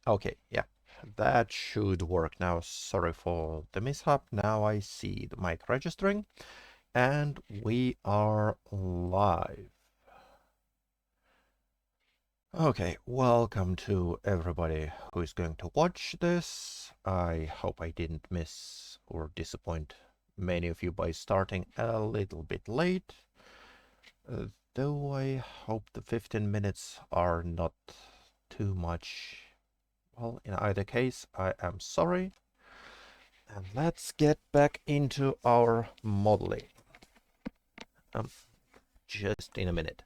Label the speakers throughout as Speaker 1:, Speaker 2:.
Speaker 1: Okay, yeah, that should work now. Sorry for the mishap. Now I see the mic registering, and we are live. Okay, welcome to everybody who is going to watch this. I hope I didn't miss or disappoint many of you by starting a little bit late. Though I hope the 15 minutes are not too much. Well, in either case, I am sorry. And let's get back into our modeling. Just in a minute.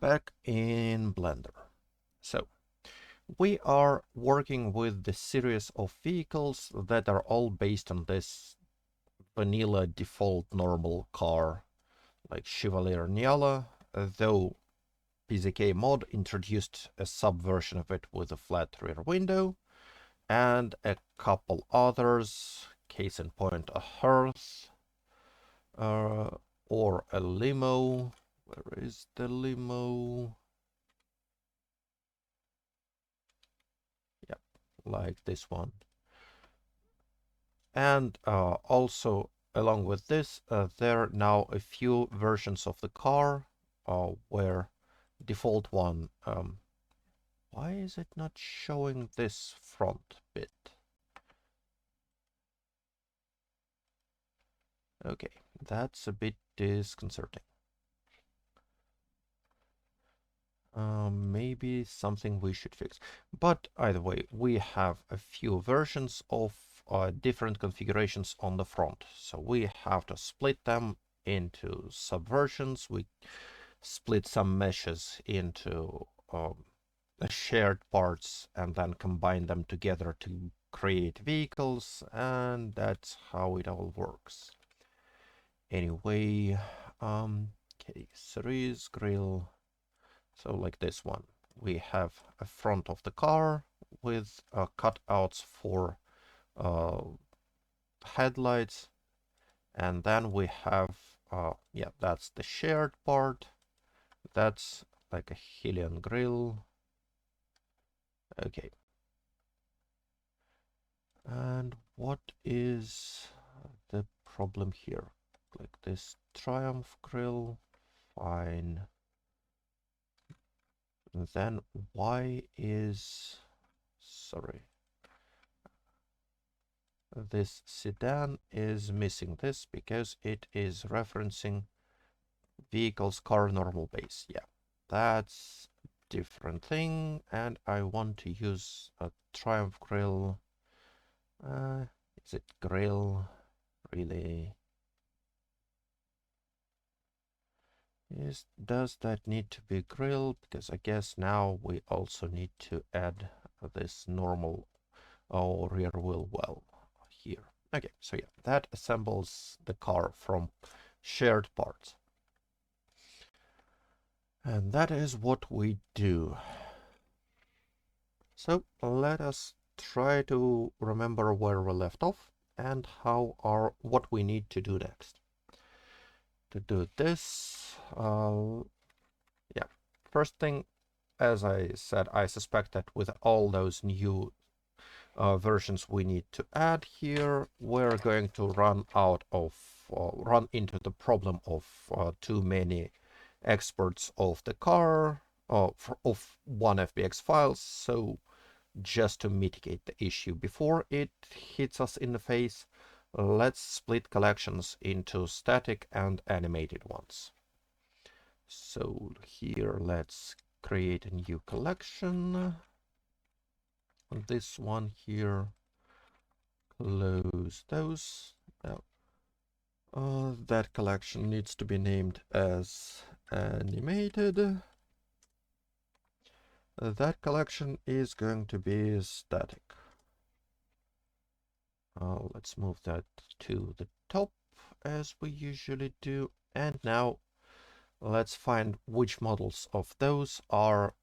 Speaker 1: Back in Blender. So, we are working with the series of vehicles that are all based on this vanilla default normal car like Chevalier Niala, though PZK mod introduced a subversion of it with a flat rear window, and a couple others, case in point a hearth, or a limo. Where is the limo? Yep, like this one. And also along with this, there are now a few versions of the car where default one, why is it not showing this front bit? Okay, that's a bit disconcerting. Maybe something we should fix. But either way, we have a few versions of different configurations on the front. So we have to split them into subversions. We split some meshes into shared parts and then combine them together to create vehicles, and that's how it all works. Anyway, okay, series grill. So like this one, we have a front of the car with cutouts for headlights, and then we have, yeah, that's the shared part. That's like a Helion grill. Okay. And what is the problem here? Like this Triumph grill, fine. And then why is, sorry, this sedan is missing this because it is referencing vehicles car normal base. Yeah, that's different thing, and I want to use a Triumph grill. Is it grill? Really? Does that need to be grill? Because I guess now we also need to add this normal rear wheel well here. Okay, so yeah, that assembles the car from shared parts. And that is what we do. So let us try to remember where we left off and what we need to do next. To do this, yeah, first thing, as I said, I suspect that with all those new versions we need to add here, we're going to run into the problem of too many exports of the car, of one FBX files. So just to mitigate the issue before it hits us in the face, let's split collections into static and animated ones. So here, let's create a new collection. This one here, close those. Now, that collection needs to be named as animated. That collection is going to be static. Let's move that to the top as we usually do. And now let's find which models of those are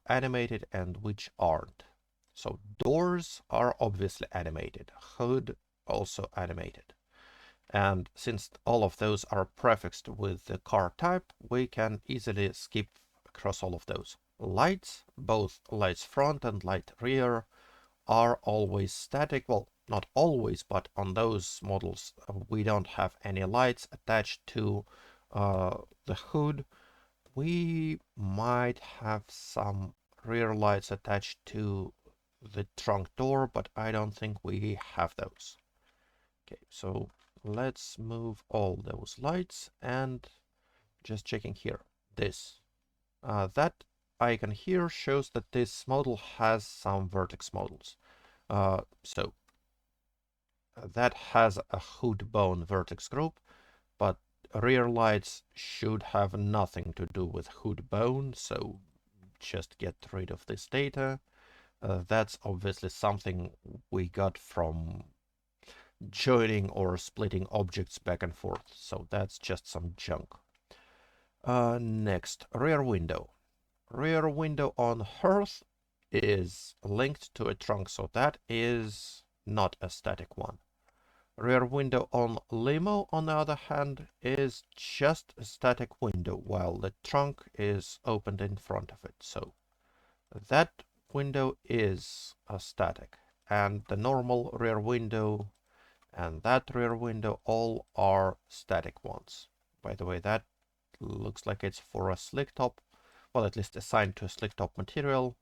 Speaker 1: animated and which aren't. So doors are obviously animated, hood also animated. And since all of those are prefixed with the car type, we can easily skip across all of those. Lights, both lights front and light rear, are always static. Well, not always, but on those models, we don't have any lights attached to the hood. We might have some rear lights attached to the trunk door, but I don't think we have those. Okay, so let's move all those lights and just checking here. That icon here shows that this model has some vertex models. So that has a hood bone vertex group, but rear lights should have nothing to do with hood bone, so just get rid of this data. That's obviously something we got from joining or splitting objects back and forth, so that's just some junk. Next, rear window. Rear window on hearth is linked to a trunk, so that is not a static one. Rear window on Limo, on the other hand, is just a static window, while the trunk is opened in front of it. So that window is a static, and the normal rear window and that rear window all are static ones. By the way, that looks like it's for a slick top, well, at least assigned to a slick top material,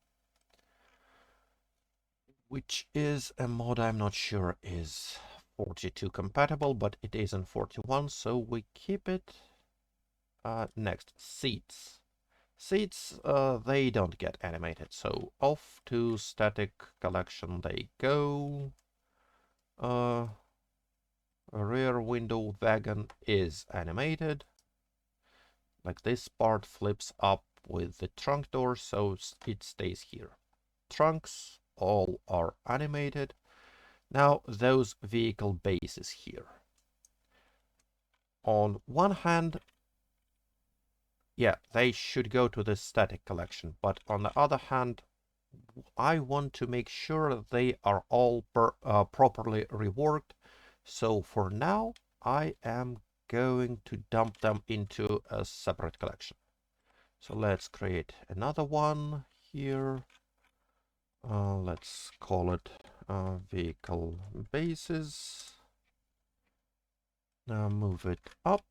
Speaker 1: which is a mod I'm not sure is 42 compatible, but it is in 41, so we keep it. Next, seats. Seats, they don't get animated, so off to static collection they go. Rear window wagon is animated. Like this part flips up with the trunk door, so it stays here. Trunks all are animated. Now those vehicle bases here. On one hand, yeah, they should go to the static collection, but on the other hand, I want to make sure they are all properly reworked. So for now, I am going to dump them into a separate collection. So let's create another one here. Let's call it vehicle bases. Now move it up,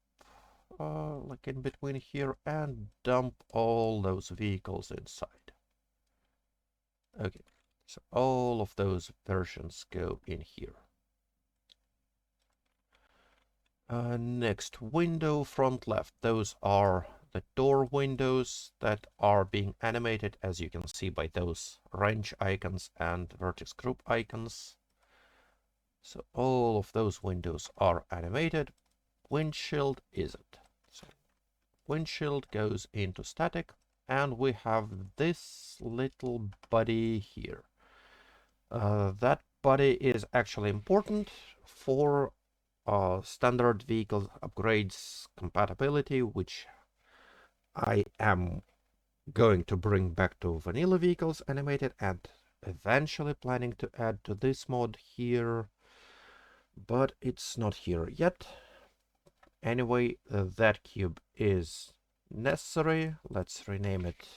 Speaker 1: like in between here, and dump all those vehicles inside. Okay, so all of those versions go in here. Next, window front left. Those are the door windows that are being animated, as you can see by those wrench icons and vertex group icons. So all of those windows are animated. Windshield isn't. So windshield goes into static, and we have this little body here. That body is actually important for standard vehicle upgrades compatibility, which I am going to bring back to vanilla vehicles animated and eventually planning to add to this mod here, but it's not here yet. Anyway, that cube is necessary. Let's rename it.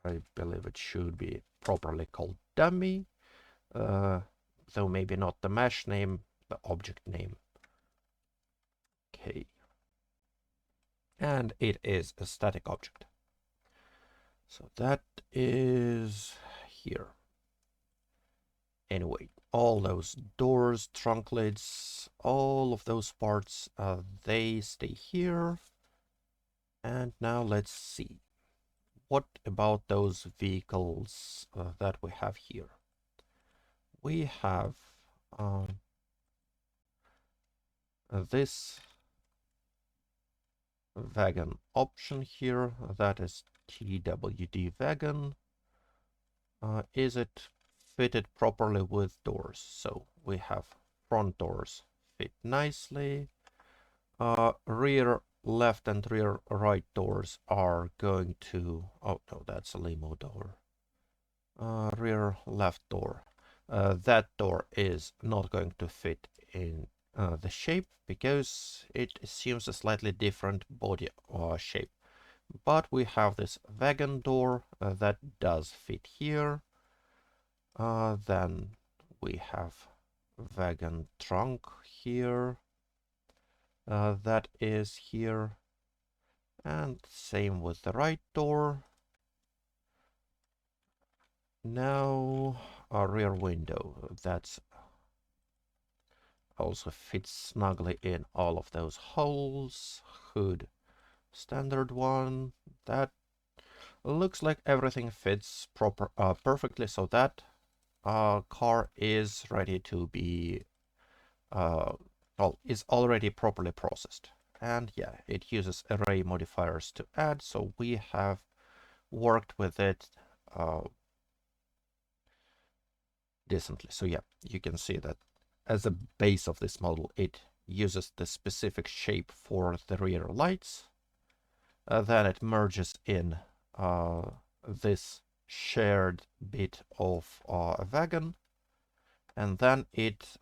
Speaker 1: I believe it should be properly called dummy, though maybe not the mesh name, the object name. Okay. And it is a static object. So that is here. Anyway, all those doors, trunk lids, all of those parts, they stay here. And now let's see. What about those vehicles that we have here? We have this wagon option here, that is TWD wagon. Is it fitted properly with doors? So we have front doors fit nicely. Rear left and rear right doors are going to, oh no, that's a limo door. Rear left door. That door is not going to fit in the shape because it assumes a slightly different body shape. But we have this wagon door that does fit here. Then we have wagon trunk here. That is here. And same with the right door. Now a rear window. That's also fits snugly in all of those holes. Hood, standard one. That looks like everything fits perfectly, so that car is ready to be well, is already properly processed. And yeah, it uses array modifiers to add, so we have worked with it decently. So yeah, you can see that as a base of this model, it uses the specific shape for the rear lights. Then it merges in this shared bit of a wagon. And then it,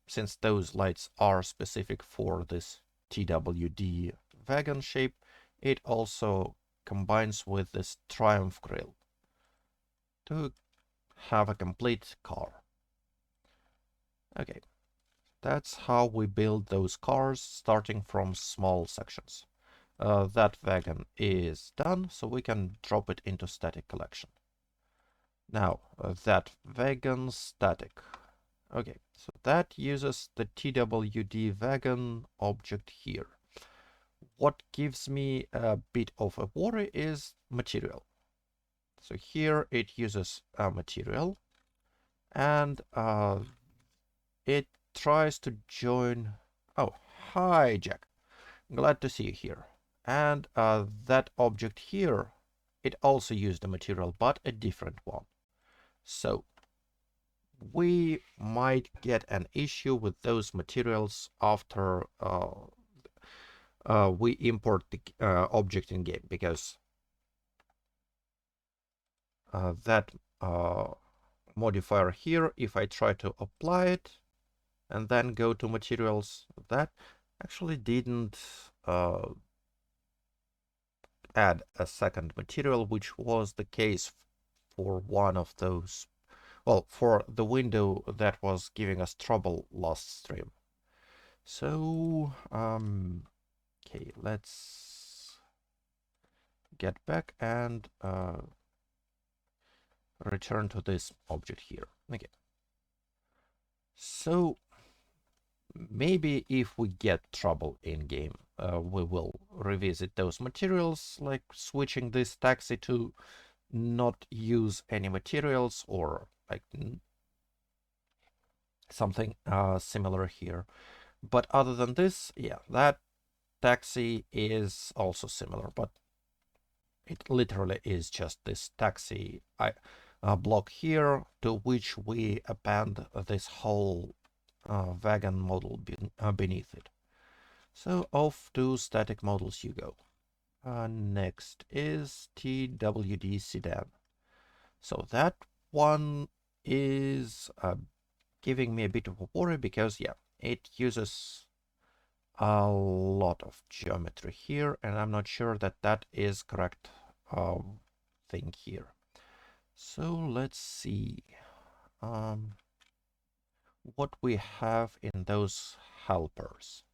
Speaker 1: since those lights are specific for this TWD wagon shape, it also combines with this Triumph grille to have a complete car. Okay, that's how we build those cars, starting from small sections. That wagon is done, so we can drop it into static collection. Now, that wagon static. Okay, so that uses the TWD wagon object here. What gives me a bit of a worry is material. So here it uses a material, and it tries to join. Oh, hi, Jack. Glad to see you here. And that object here, it also used a material, but a different one. So we might get an issue with those materials after we import the object in game, because that modifier here, if I try to apply it and then go to materials, that actually didn't add a second material, which was the case for one of those, well, for the window that was giving us trouble last stream. So, okay, let's get back and return to this object here. Okay. So, maybe if we get trouble in game, we will revisit those materials, like switching this taxi to not use any materials, or like something similar here. But other than this, yeah, that taxi is also similar, but it literally is just this taxi block here, to which we append this whole wagon model beneath it. So off to static models you go. Next is TWD sedan. So that one is giving me a bit of a worry, because yeah, it uses a lot of geometry here, and I'm not sure that that is correct thing here. So let's see what we have in those helpers.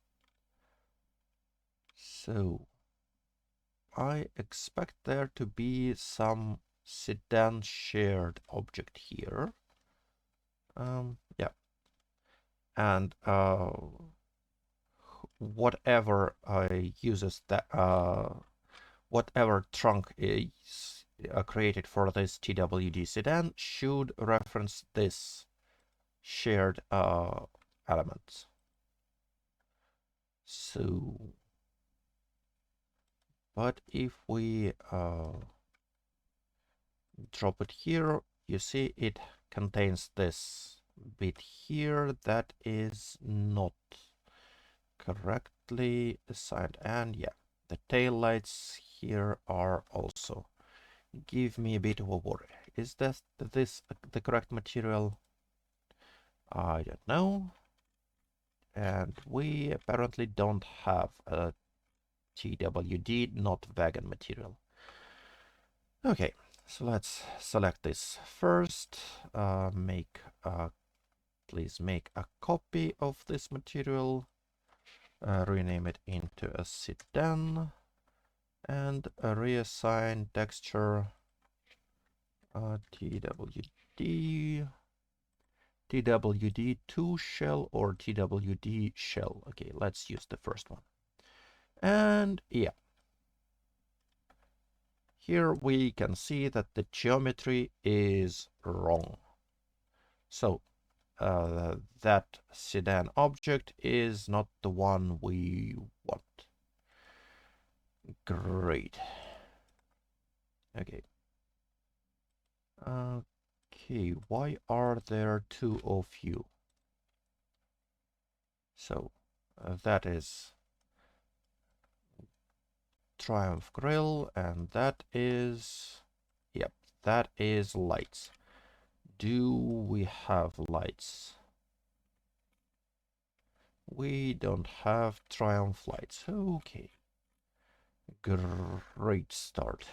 Speaker 1: So I expect there to be some sedan shared object here. Yeah, and whatever uses that whatever trunk is created for this TWD sedan should reference this shared elements. So, but if we drop it here, you see it contains this bit here that is not correctly assigned, and yeah, the tail lights here are also give me a bit of a worry. Is this the correct material? I don't know. and we apparently don't have a TWD not vegan material. Okay, so let's select this first. Please make a copy of this material. Rename it into a sedan and reassign texture TWD2 shell or TWD shell. Okay, let's use the first one. And yeah, here we can see that the geometry is wrong. So that sedan object is not the one we want. Great. Okay. Okay, why are there two of you? So that is Triumph Grill, and that is, yep, that is lights. Do we have lights? We don't have Triumph lights. Okay. Great start.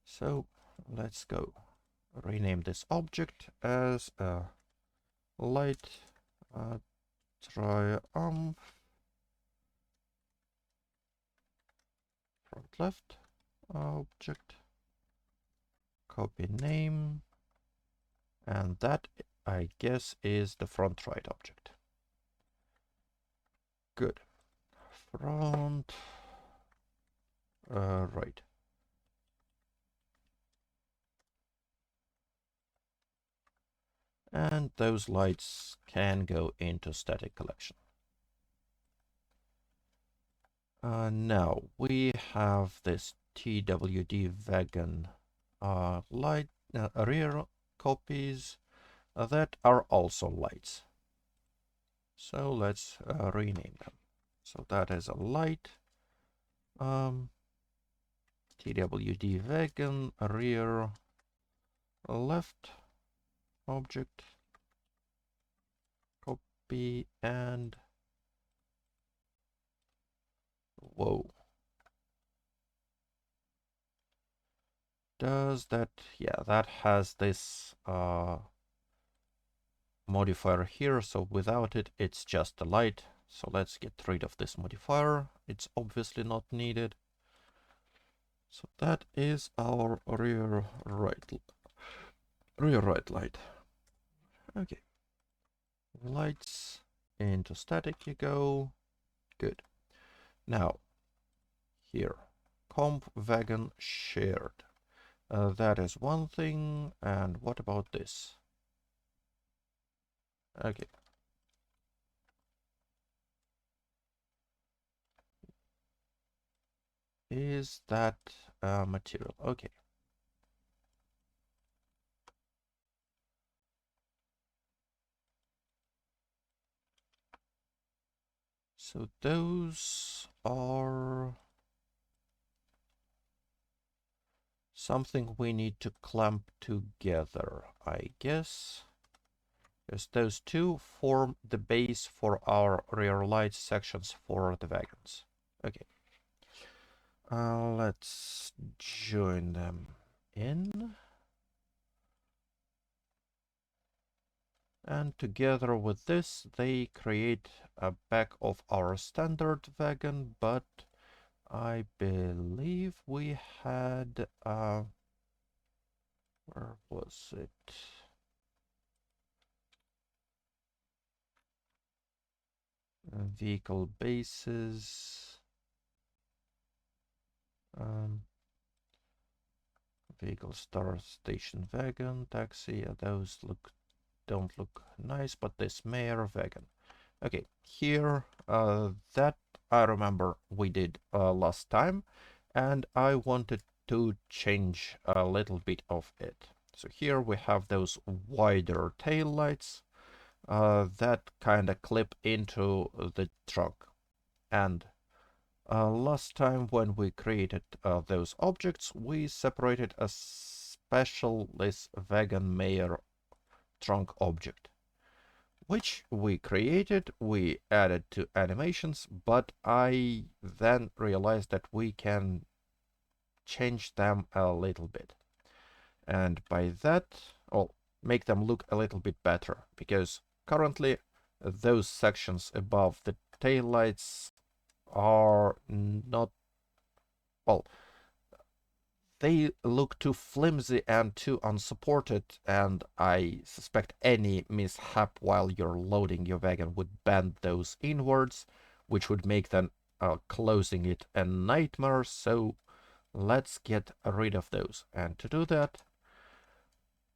Speaker 1: So let's go. Rename this object as a light Triumph front left object. Copy name. And that, I guess, is the front right object. Good. Front right. And those lights can go into static collection. Now we have this TWD vegan light rear copies that are also lights. So let's rename them. So that is a light. TWD vegan rear left object. Copy and whoa. Does that, yeah, that has this modifier here, so without it, it's just a light. So let's get rid of this modifier. It's obviously not needed. So that is our rear right light. Okay. Lights into static you go. Good. Now, here, comp vegan shared. That is one thing. And what about this? Okay. Is that material? Okay. So those are something we need to clamp together, I guess. Because those two form the base for our rear light sections for the wagons. Okay. Let's join them in. And together with this, they create a back of our standard wagon, but I believe we had, where was it? Vehicle bases. Vehicle star station wagon, taxi, those don't look nice, but this mayor wagon. Okay, here, that I remember we did last time, and I wanted to change a little bit of it. So here we have those wider tail lights that kind of clip into the trunk. And last time when we created those objects, we separated a special this vegan mayor trunk object. which we created, we added to animations, but I then realized that we can change them a little bit. And by that, well, make them look a little bit better, because currently those sections above the taillights are not, well, they look too flimsy and too unsupported, and I suspect any mishap while you're loading your wagon would bend those inwards, which would make then closing it a nightmare. So let's get rid of those. And to do that,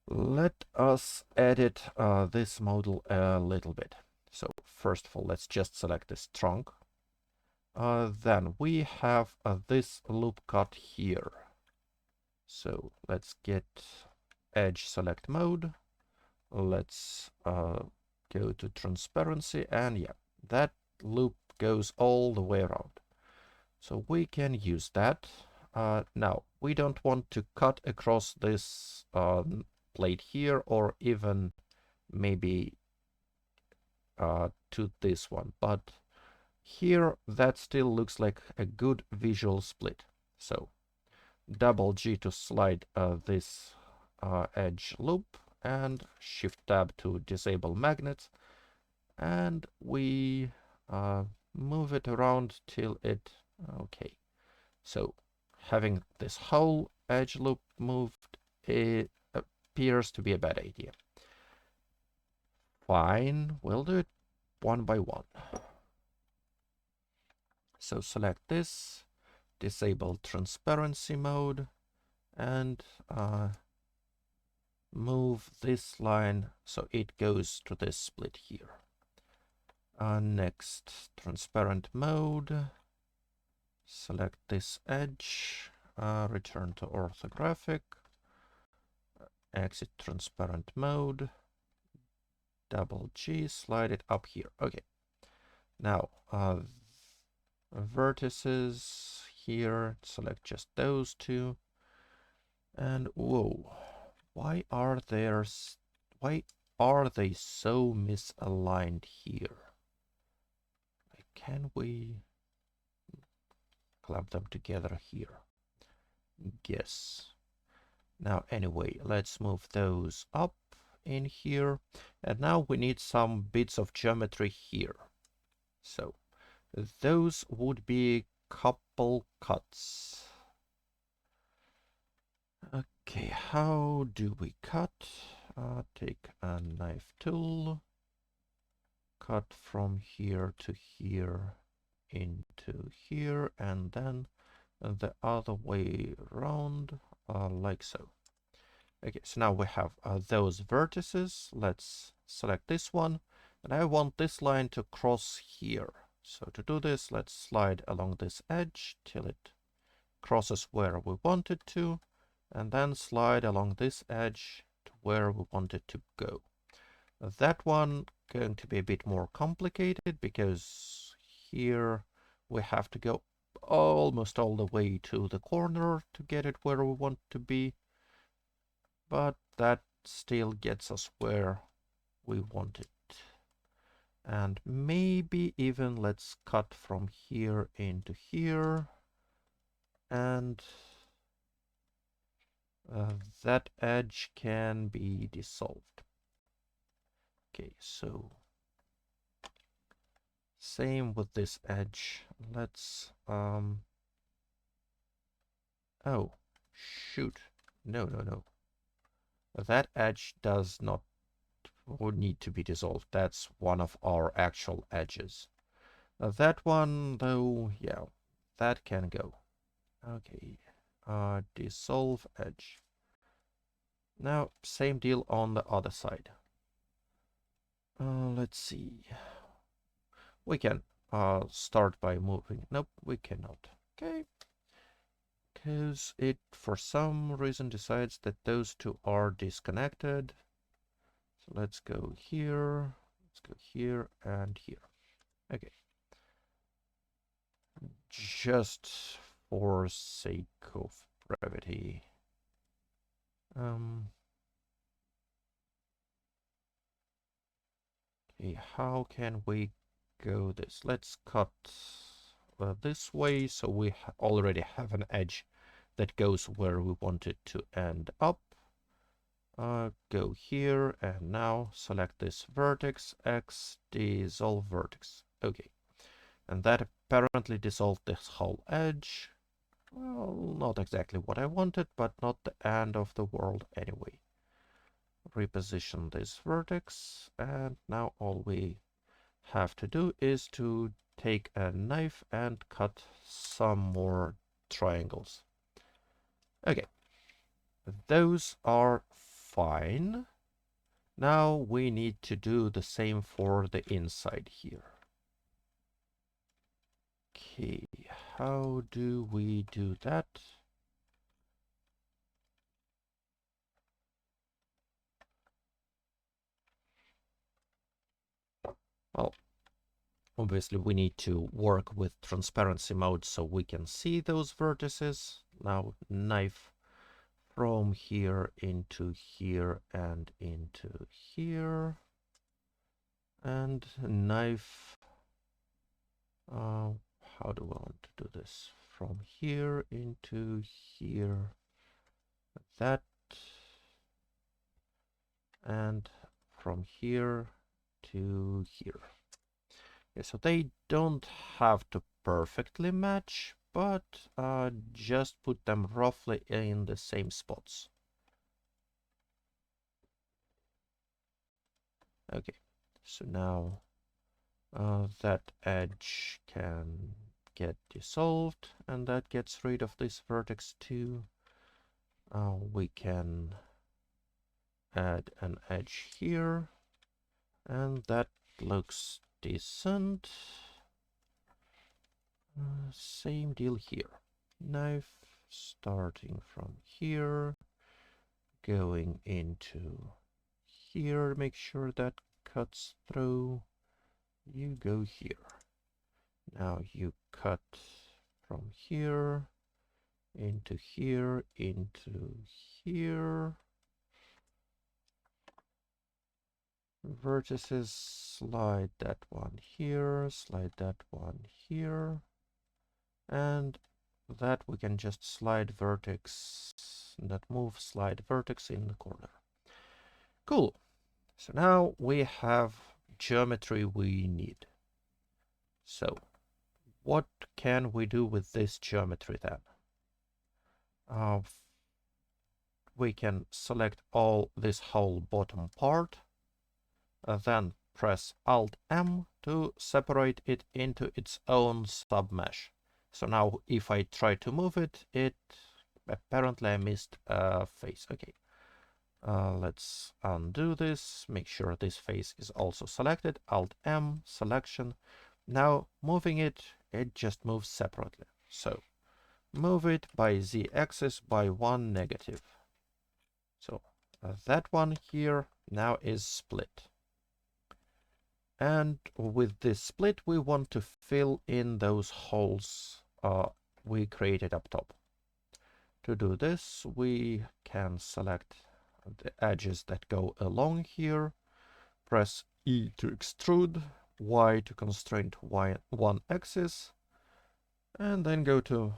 Speaker 1: let us edit this model a little bit. So first of all, let's just select this trunk. Then we have this loop cut here. So let's get edge select mode. Let's go to transparency, and yeah, that loop goes all the way around. So we can use that. Now, we don't want to cut across this plate here, or even maybe to this one, but here that still looks like a good visual split. So double G to slide this edge loop, and shift tab to disable magnets, and we move it around till it, okay. So having this whole edge loop moved, it appears to be a bad idea. Fine, we'll do it one by one. So select this, disable transparency mode, and move this line so it goes to this split here. Next, transparent mode, select this edge, return to orthographic, exit transparent mode, double G, slide it up here. Okay. Now, vertices here, select just those two. And whoa, why are they so misaligned here? Can we clamp them together here? Yes. Now anyway, let's move those up in here. And now we need some bits of geometry here. So those would be couple cuts. Okay, how do we cut? Take a knife tool, cut from here to here into here, and then the other way around, like so. Okay, so now we have those vertices. Let's select this one, and I want this line to cross here. So to do this, let's slide along this edge till it crosses where we want it to, and then slide along this edge to where we want it to go. That one going to be a bit more complicated, because here we have to go almost all the way to the corner to get it where we want to be, but that still gets us where we want it. And maybe even let's cut from here into here, and that edge can be dissolved. Okay, so same with this edge. Let's oh shoot, no, that edge does not would need to be dissolved. That's one of our actual edges. That one though, yeah, that can go. Okay, dissolve edge. Now same deal on the other side. Let's see. We can start by moving. Nope, we cannot. Okay. Because it, for some reason, decides that those two are disconnected. So let's go here, and here. Okay. Just for sake of brevity. Okay, Okay, how can we go this? Let's cut this way so we already have an edge that goes where we want it to end up. Go here and now select this vertex, X, dissolve vertex. Okay, and that apparently dissolved this whole edge. Well, not exactly what I wanted, but not the end of the world anyway. Reposition this vertex, and now all we have to do is to take a knife and cut some more triangles. Okay, those are fine. Now we need to do the same for the inside here. Okay, how do we do that? Well, obviously we need to work with transparency mode so we can see those vertices. Now knife from here into here and into here. And knife, how do I want to do this? From here into here, that, and from here to here. Yeah, so they don't have to perfectly match, but just put them roughly in the same spots. Okay, so now that edge can get dissolved, and that gets rid of this vertex too. We can add an edge here, and that looks decent. Same deal here. Knife starting from here, going into here, make sure that cuts through. You go here. Now you cut from here, into here, into here. Vertices, slide that one here, slide that one here. And that we can just slide vertex, not move, slide vertex in the corner. Cool. So now we have geometry we need. So what can we do with this geometry then? We can select all this whole bottom part, then press Alt-M to separate it into its own submesh. So now if I try to move it, apparently I missed a face. Okay, let's undo this, make sure this face is also selected, Alt-M, selection. Now moving it, it just moves separately. So move it by Z-axis by 1 negative. So that one here now is split. And with this split, we want to fill in those holes we created up top. To do this, we can select the edges that go along here, press E to extrude, Y to constrain to one axis, and then go to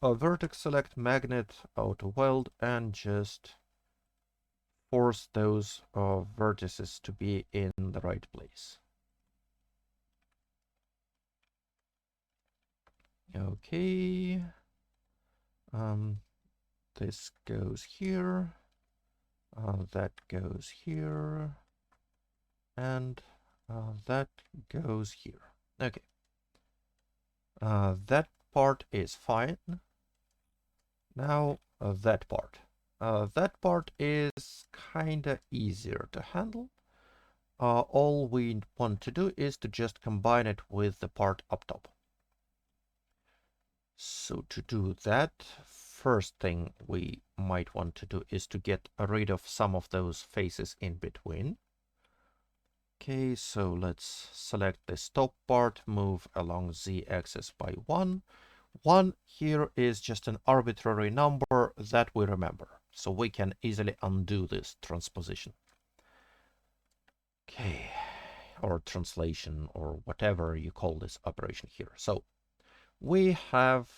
Speaker 1: vertex select, magnet, auto weld, and just force those vertices to be in the right place. Okay. This goes here. That goes here. And that goes here. Okay. That part is fine. Now that part. That part is kinda easier to handle. All we want to do is to just combine it with the part up top. So to do that, first thing we might want to do is to get rid of some of those faces in between. Okay, so let's select this top part, move along Z-axis by 1. 1 here is just an arbitrary number that we remember, so we can easily undo this transposition. Okay, or translation, or whatever you call this operation here. So we have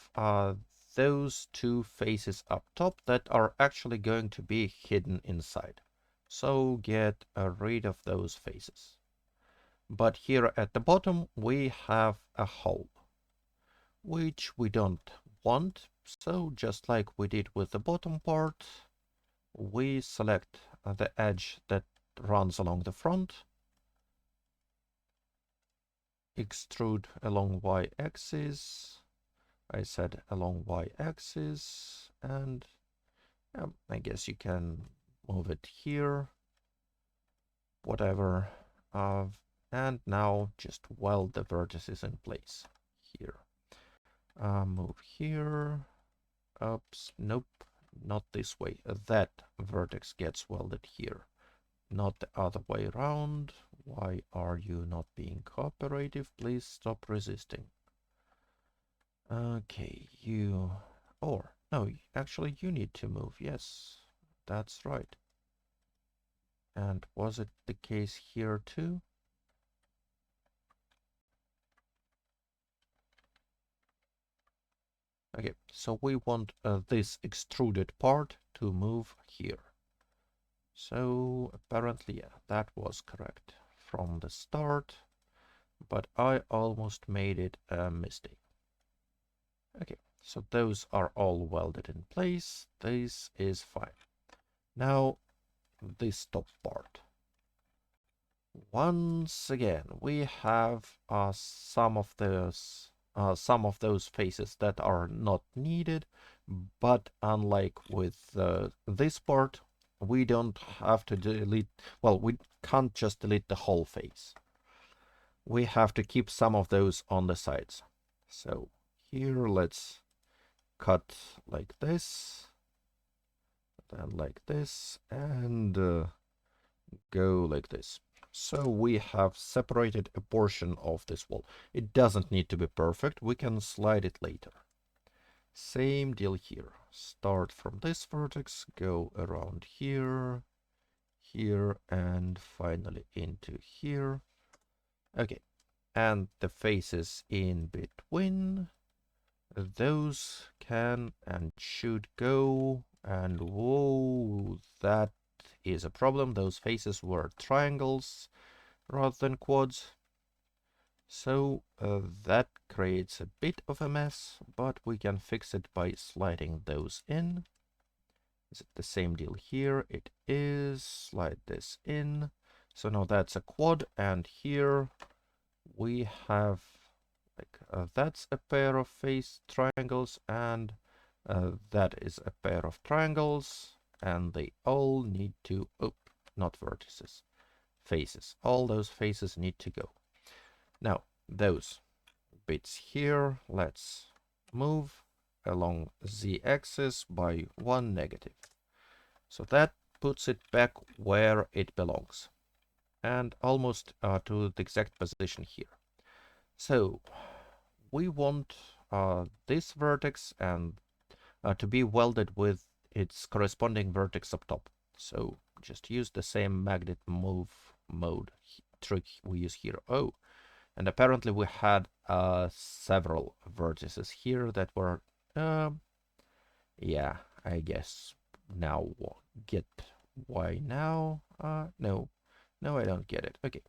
Speaker 1: those two faces up top that are actually going to be hidden inside. So get rid of those faces. But here at the bottom we have a hole, which we don't want. So just like we did with the bottom part, we select the edge that runs along the front, extrude along y-axis. I said along y-axis, and I guess you can move it here, whatever. And now just weld the vertices in place here. Move here. Oops, nope, not this way. That vertex gets welded here, not the other way around. Why are you not being cooperative? Please stop resisting. Okay, you... Or, no, actually you need to move. Yes, that's right. And was it the case here too? Okay, so we want this extruded part to move here. So apparently, yeah, that was correct from the start, but I almost made it a mistake. Okay, so those are all welded in place. This is fine. Now, this top part. Once again, we have some of those faces that are not needed, but unlike with this part, we don't have to delete, well, we can't just delete the whole face. We have to keep some of those on the sides. So here, let's cut like this, then like this, and go like this. So we have separated a portion of this wall. It doesn't need to be perfect. We can slide it later. Same deal here. Start from this vertex, go around here, here, and finally into here. Okay, and the faces in between, those can and should go, and whoa, that is a problem. Those faces were triangles rather than quads. So that creates a bit of a mess, but we can fix it by sliding those in. Is it the same deal here? It is. Slide this in. So now that's a quad, and here we have like that's a pair of face triangles, and that is a pair of triangles, and they all need to, oh, not vertices, faces. All those faces need to go. Now, those bits here, let's move along the axis by 1 negative. So that puts it back where it belongs, and almost to the exact position here. So we want this vertex and to be welded with its corresponding vertex up top. So just use the same magnet move mode trick we use here. Oh, and apparently we had several vertices here that were, yeah, I guess now get why now? No, I don't get it. Okay.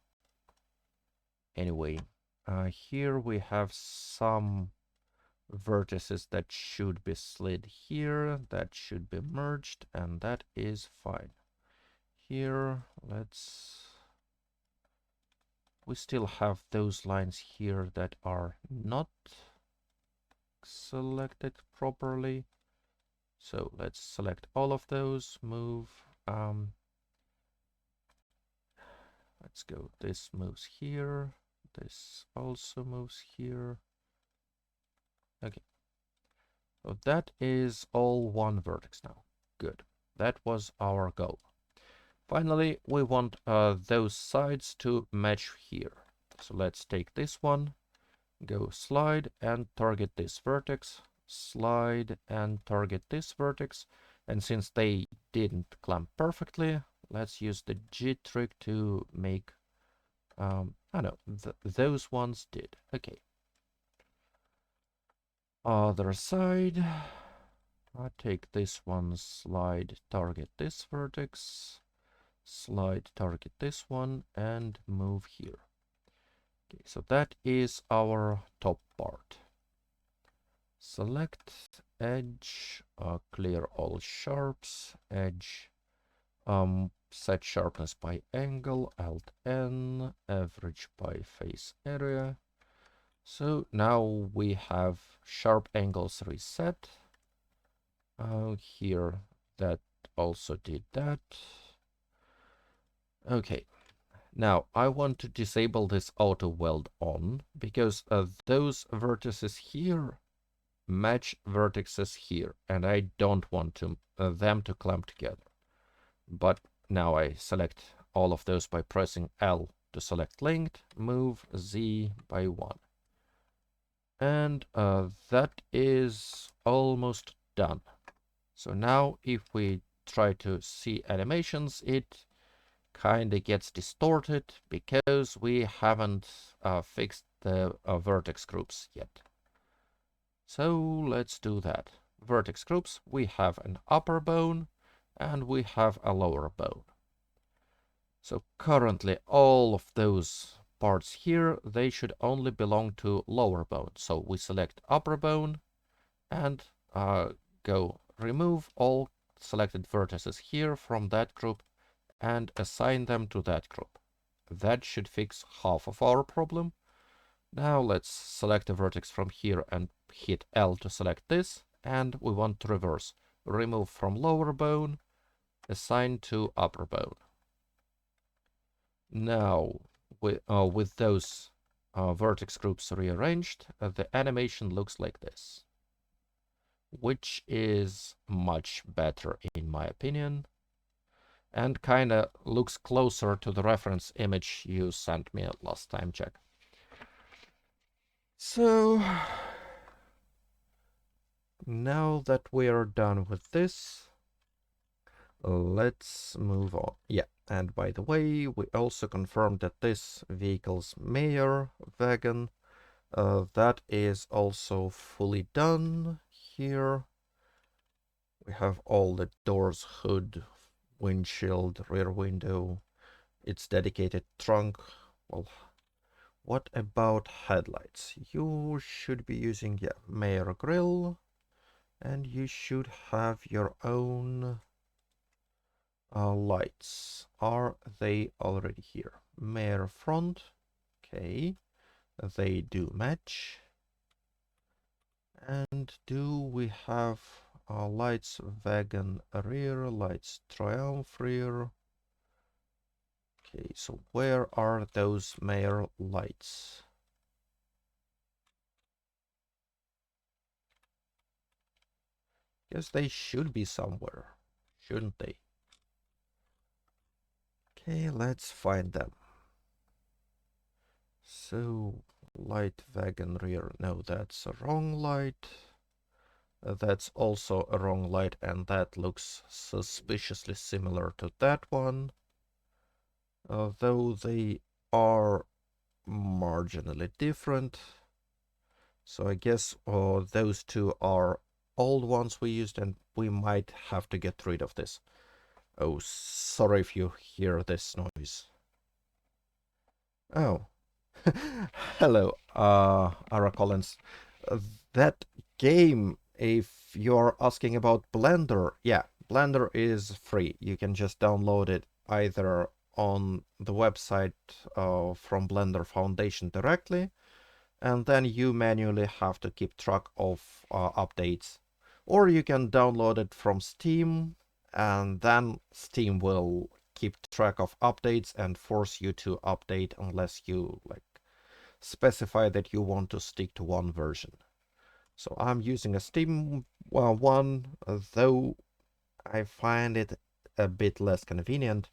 Speaker 1: Anyway, here we have some vertices that should be slid here, that should be merged, and that is fine. Here, we still have those lines here that are not selected properly. So let's select all of those, move, let's go, this moves here, this also moves here. Okay, so that is all one vertex now. Good, that was our goal. Finally, we want those sides to match here. So let's take this one, go slide and target this vertex, slide and target this vertex. And since they didn't clamp perfectly, let's use the G trick to make Oh no, those ones did. Okay. Other side. I take this one, slide, target this vertex, slide, target this one, and move here. Okay, so that is our top part. Select edge, clear all sharps, edge, set sharpness by angle, Alt N, average by face area. So now we have sharp angles reset. Here that also did that. Okay, now I want to disable this auto weld on because those vertices here match vertices here, and I don't want them to clamp together. But now I select all of those by pressing L to select linked, move Z by 1. And that is almost done. So now if we try to see animations, it kind of gets distorted because we haven't fixed the vertex groups yet. So let's do that. Vertex groups, we have an upper bone and we have a lower bone. So currently all of those parts here, they should only belong to lower bone. So we select upper bone and go remove all selected vertices here from that group and assign them to that group. That should fix half of our problem. Now let's select a vertex from here and hit L to select this, and we want to reverse. Remove from lower bone, assign to upper bone. Now, with those vertex groups rearranged, the animation looks like this, which is much better in my opinion, and kinda looks closer to the reference image you sent me last time, Jack. So, now that we are done with this, let's move on. Yeah, and by the way, we also confirmed that this vehicle's Mayor wagon, that is also fully done here. We have all the doors, hood, windshield, rear window, its dedicated trunk. Well, what about headlights? You should be using, yeah, Mayor grille, and you should have your own lights. Are they already here? Mayor front, okay, they do match. And do we have lights wagon rear, lights Triumph rear? Okay, so where are those Mayor lights? Guess they should be somewhere, shouldn't they? Okay, let's find them. So, light wagon rear, no, that's a wrong light. That's also a wrong light, and that looks suspiciously similar to that one. Though they are marginally different. So I guess those two are old ones we used, and we might have to get rid of this. Oh, sorry if you hear this noise. Oh. Hello, Ara Collins. That game, if you're asking about Blender, yeah, Blender is free. You can just download it either on the website from Blender Foundation directly, and then you manually have to keep track of updates. Or you can download it from Steam, and then Steam will keep track of updates and force you to update unless you like specify that you want to stick to one version. So I'm using a Steam one, though I find it a bit less convenient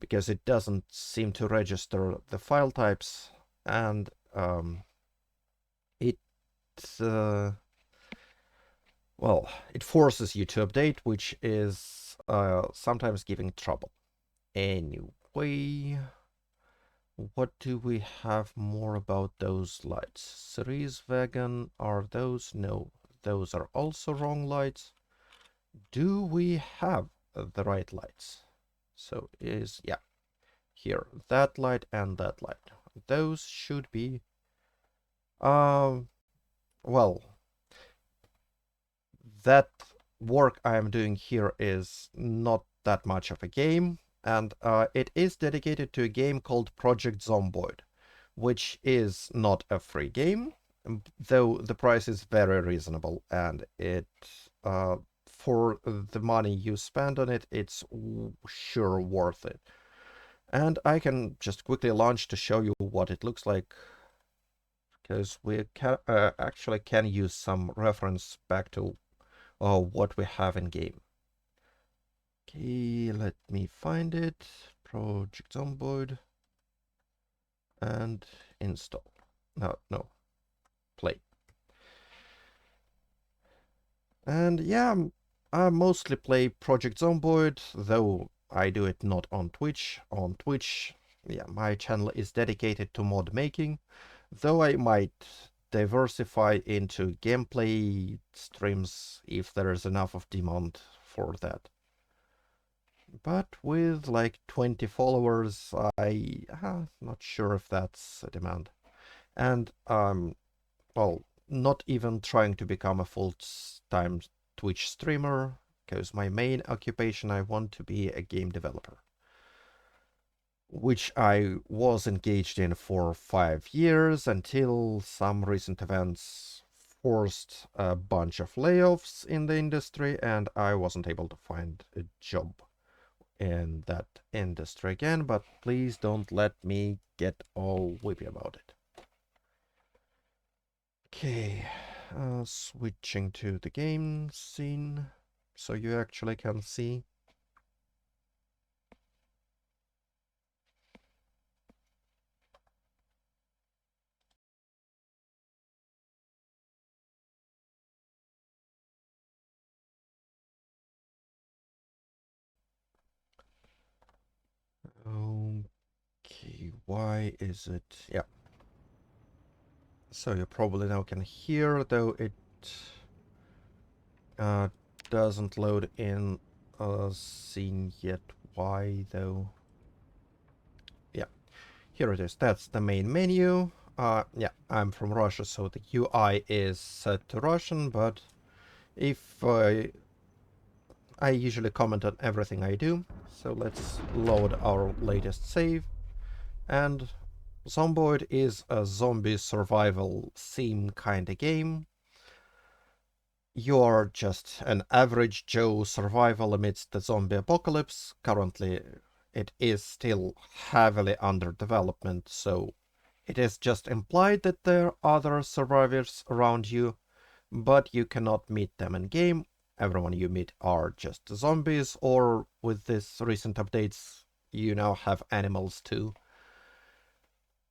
Speaker 1: because it doesn't seem to register the file types, and it well, it forces you to update, which is sometimes giving trouble. Anyway, What do we have more about those lights? Cerise vegan, are those? No, those are also wrong lights. Do we have the right lights? So yeah, here, that light and that light. Those should be, well, that work I am doing here is not that much of a game, and it is dedicated to a game called Project Zomboid, which is not a free game, though the price is very reasonable, and it for the money you spend on it, it's sure worth it. And I can just quickly launch to show you what it looks like, because we actually can use some reference back to what we have in game. Okay, let me find it. Project Zomboid and install. No, play. And yeah, I mostly play Project Zomboid, though I do it not on Twitch. On Twitch, yeah, my channel is dedicated to mod making, though I might diversify into gameplay streams if there is enough of demand for that. But with like 20 followers, not sure if that's a demand. And well, not even trying to become a full-time Twitch streamer, because my main occupation, I want to be a game developer, which I was engaged in for 5 years until some recent events forced a bunch of layoffs in the industry, and I wasn't able to find a job in that industry again, but please don't let me get all weepy about it. Okay, switching to the game scene, so you actually can see. Okay, why is it? Yeah. So you probably now can hear, though it uh, doesn't load in a scene yet. Why, though? Yeah, here it is. That's the main menu. Yeah, I'm from Russia, so the UI is set to Russian, but if I usually comment on everything I do, so let's load our latest save. And Zomboid is a zombie survival sim kind of game. You're just an average Joe survival amidst the zombie apocalypse. Currently, it is still heavily under development, so it is just implied that there are other survivors around you, but you cannot meet them in game. Everyone you meet are just zombies, or with this recent updates, you now have animals too.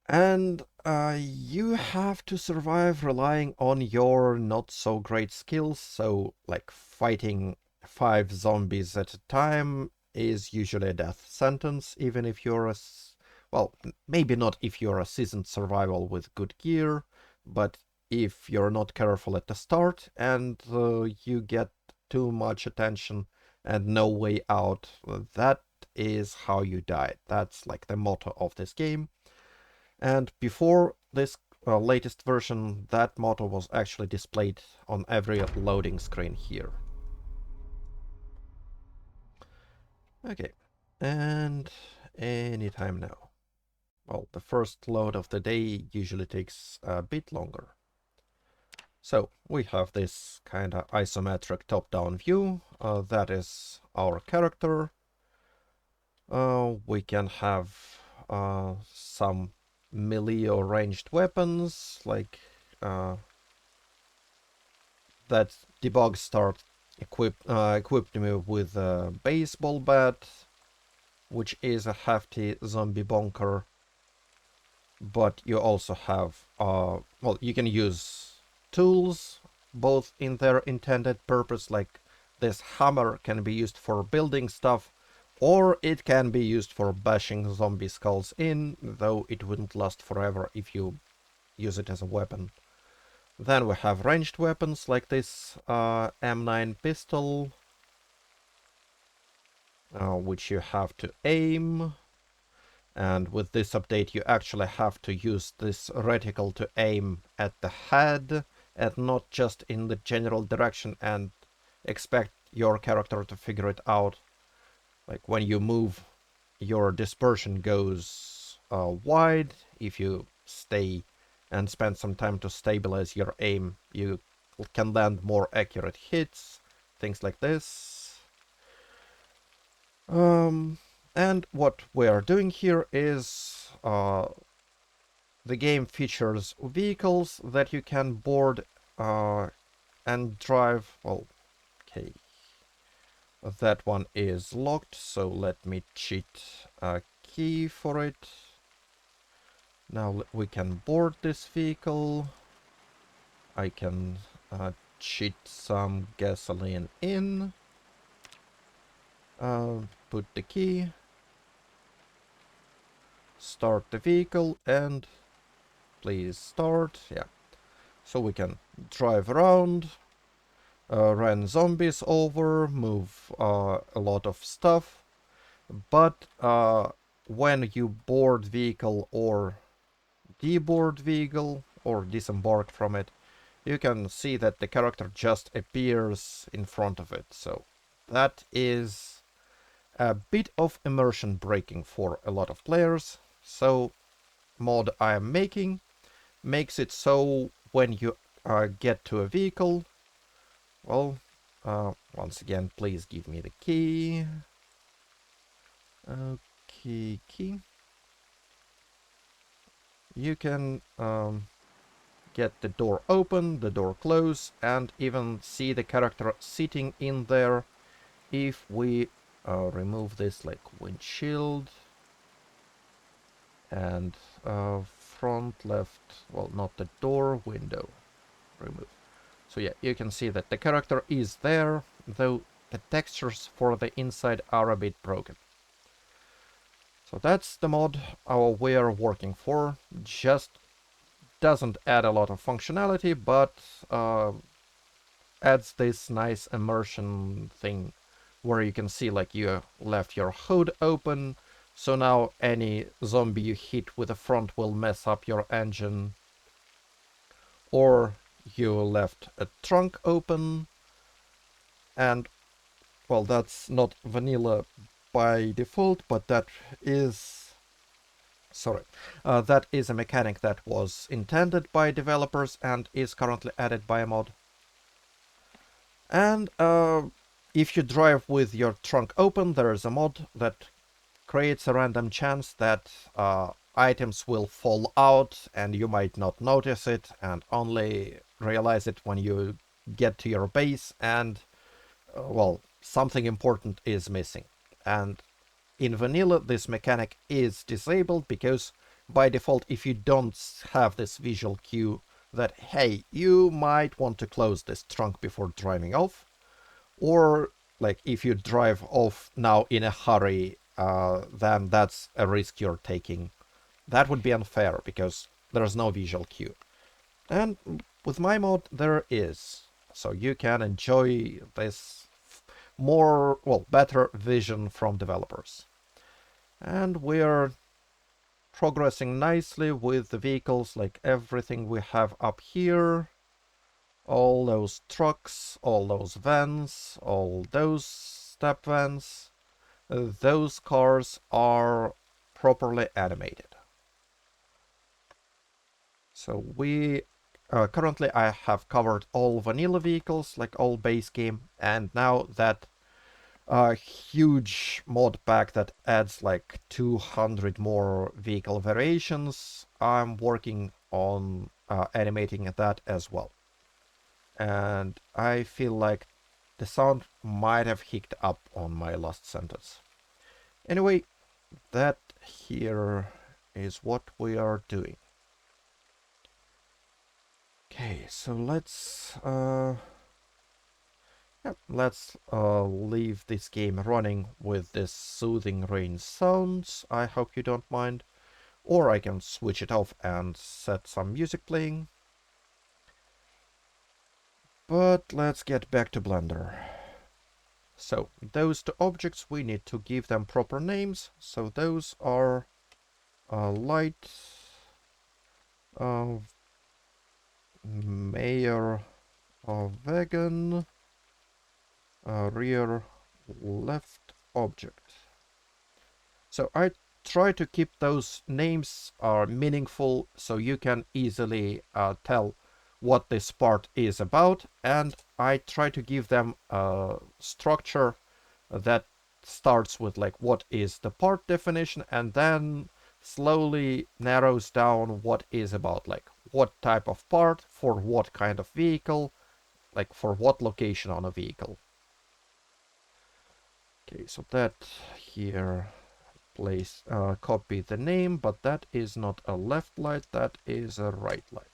Speaker 1: And you have to survive relying on your not so great skills, so like fighting 5 zombies at a time is usually a death sentence, even if you're well, maybe not if you're a seasoned survival with good gear, but if you're not careful at the start and you get too much attention and no way out, that is how you die. That's like the motto of this game. And before this latest version, that motto was actually displayed on every loading screen here. Okay, and anytime now. Well, the first load of the day usually takes a bit longer. So we have this kind of isometric top-down view. That is our character. We can have some melee or ranged weapons, like that debug start equipped me with a baseball bat, which is a hefty zombie bonker. But you also have, well, you can use tools, both in their intended purpose, like this hammer can be used for building stuff, or it can be used for bashing zombie skulls in, though it wouldn't last forever if you use it as a weapon. Then we have ranged weapons like this M9 pistol, which you have to aim. And with this update, you actually have to use this reticle to aim at the head and not just in the general direction and expect your character to figure it out. Like when you move, your dispersion goes wide. If you stay and spend some time to stabilize your aim, you can land more accurate hits, things like this. And what we are doing here is the game features vehicles that you can board and drive. Well, okay. That one is locked, so let me cheat a key for it. Now we can board this vehicle. I can cheat some gasoline in. Put the key. Start the vehicle and please start. Yeah. So we can drive around, run zombies over, move a lot of stuff. But when you board vehicle or deboard vehicle or disembark from it, you can see that the character just appears in front of it. So that is a bit of immersion breaking for a lot of players. So mod I am making makes it so when you get to a vehicle, well, once again, please give me the key. Okay, key. You can get the door open, the door close, and even see the character sitting in there. If we remove this like windshield and front left, well, not the door, window, remove. So yeah, you can see that the character is there, though the textures for the inside are a bit broken. So that's the mod we are working for. Just doesn't add a lot of functionality, but adds this nice immersion thing where you can see like you left your hood open, so now any zombie you hit with the front will mess up your engine. Or you left a trunk open, and well, that's not vanilla by default, but that is that is a mechanic that was intended by developers and is currently added by a mod. And if you drive with your trunk open, there is a mod that creates a random chance that items will fall out and you might not notice it and only realize it when you get to your base and, well, something important is missing. And in vanilla, this mechanic is disabled because by default, if you don't have this visual cue that, hey, you might want to close this trunk before driving off, or like if you drive off now in a hurry, then that's a risk you're taking. That would be unfair because there's no visual cue. And with my mod, there is. So you can enjoy this more, well, better vision from developers. And we're progressing nicely with the vehicles, like everything we have up here. All those trucks, all those vans, all those step vans. Those cars are properly animated. So we currently I have covered all vanilla vehicles, like all base game, and now that huge mod pack that adds like 200 more vehicle variations, I'm working on animating that as well. And I feel like the sound might have hicced up on my last sentence. Anyway, that here is what we are doing. Okay, so let's Yeah, let's leave this game running with this soothing rain sounds. I hope you don't mind. Or I can switch it off and set some music playing. But let's get back to Blender. So those two objects, we need to give them proper names. So those are light, uh, mayor, vegan, rear, left object. So I try to keep those names meaningful so you can easily tell what this part is about, and I try to give them a structure that starts with like what is the part definition and then slowly narrows down what is about like what type of part for what kind of vehicle, like for what location on a vehicle. Okay, so that here place copy the name, but that is not a left light, that is a right light.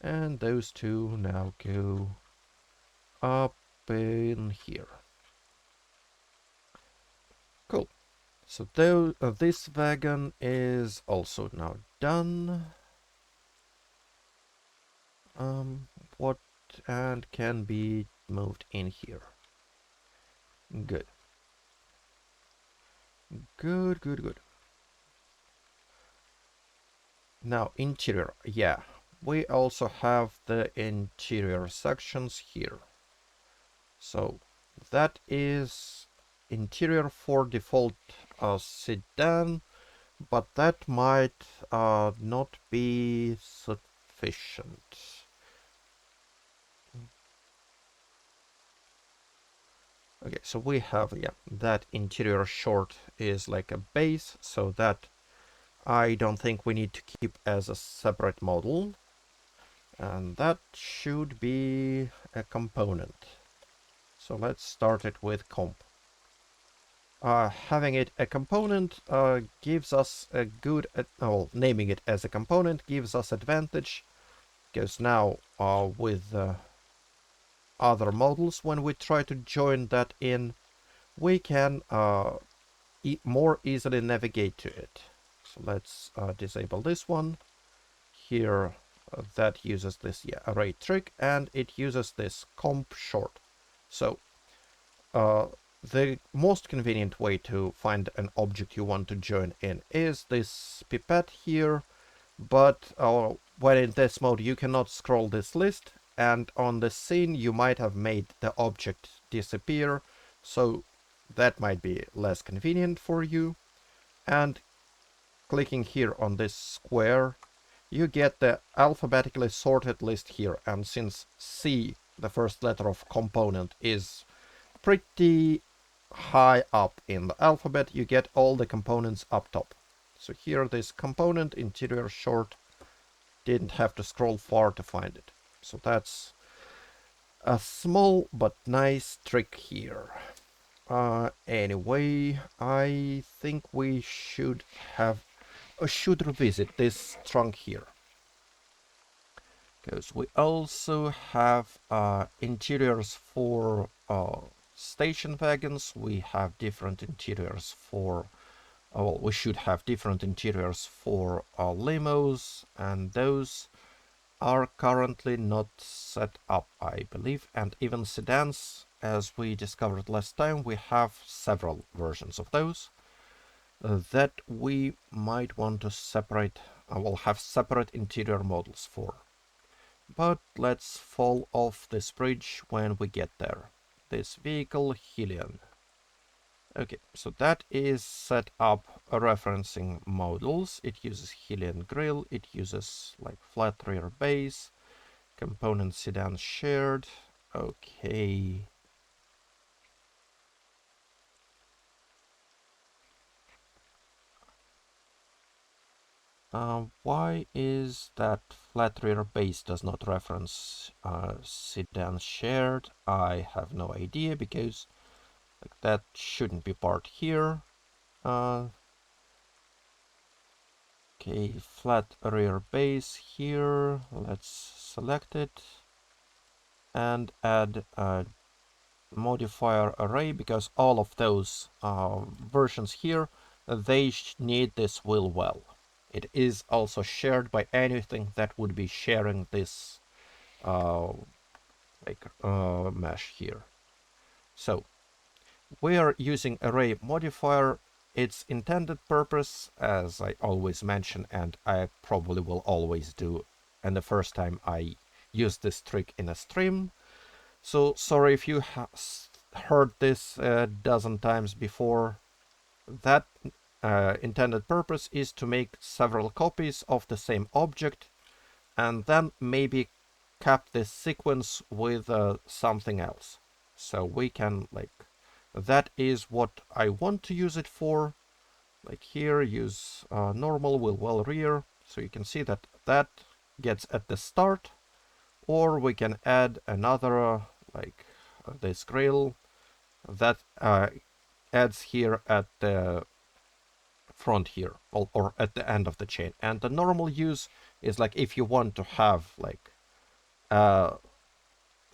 Speaker 1: And those two now go up in here. Cool. So this wagon is also now done. What and can be moved in here. Good. Good, good, good. Now interior, yeah. We also have the interior sections here. So that is interior for default sedan, but that might not be sufficient. Okay, so we have, yeah, that interior short is like a base, so that I don't think we need to keep as a separate model. And that should be a component. So let's start it with comp. Having it a component gives us a good, well, naming it as a component gives us advantage, because now with other models, when we try to join that in, we can more easily navigate to it. So let's disable this one. Here, that uses this array trick, and it uses this comp short. So the most convenient way to find an object you want to join in is this pipette here, but when in this mode you cannot scroll this list, and on the scene you might have made the object disappear, so that might be less convenient for you. And clicking here on this square, you get the alphabetically sorted list here, and since C, the first letter of component, is pretty high up in the alphabet, you get all the components up top. So here this component interior short didn't have to scroll far to find it. So that's a small but nice trick here. Anyway, I think we should revisit this trunk here, because we also have interiors for station wagons. We have different interiors for well, we should have different interiors for limos, and those are currently not set up, I believe. And even sedans, as we discovered last time, we have several versions of those that we might want to separate, will have separate interior models for. But let's fall off this bridge when we get there. This vehicle, Helion. Okay, so that is set up referencing models. It uses Helion grill, it uses like flat rear base, component sedan shared. Okay. Why is that flat rear base does not reference sedan shared? I have no idea, because like that shouldn't be part here. Okay, flat rear base here. Let's select it and add modifier array, because all of those versions here, they need this will well. It is also shared by anything that would be sharing this mesh here. So we are using array modifier. Its intended purpose, as I always mention, and I probably will always do, and the first time I use this trick in a stream. So sorry if you heard this a dozen times before. That intended purpose is to make several copies of the same object and then maybe cap this sequence with something else. So we can that is what I want to use it for. Like here, use normal will well rear. So you can see that that gets at the start, or we can add another this grill that adds here at the front here, or at the end of the chain. And the normal use is like if you want to have like a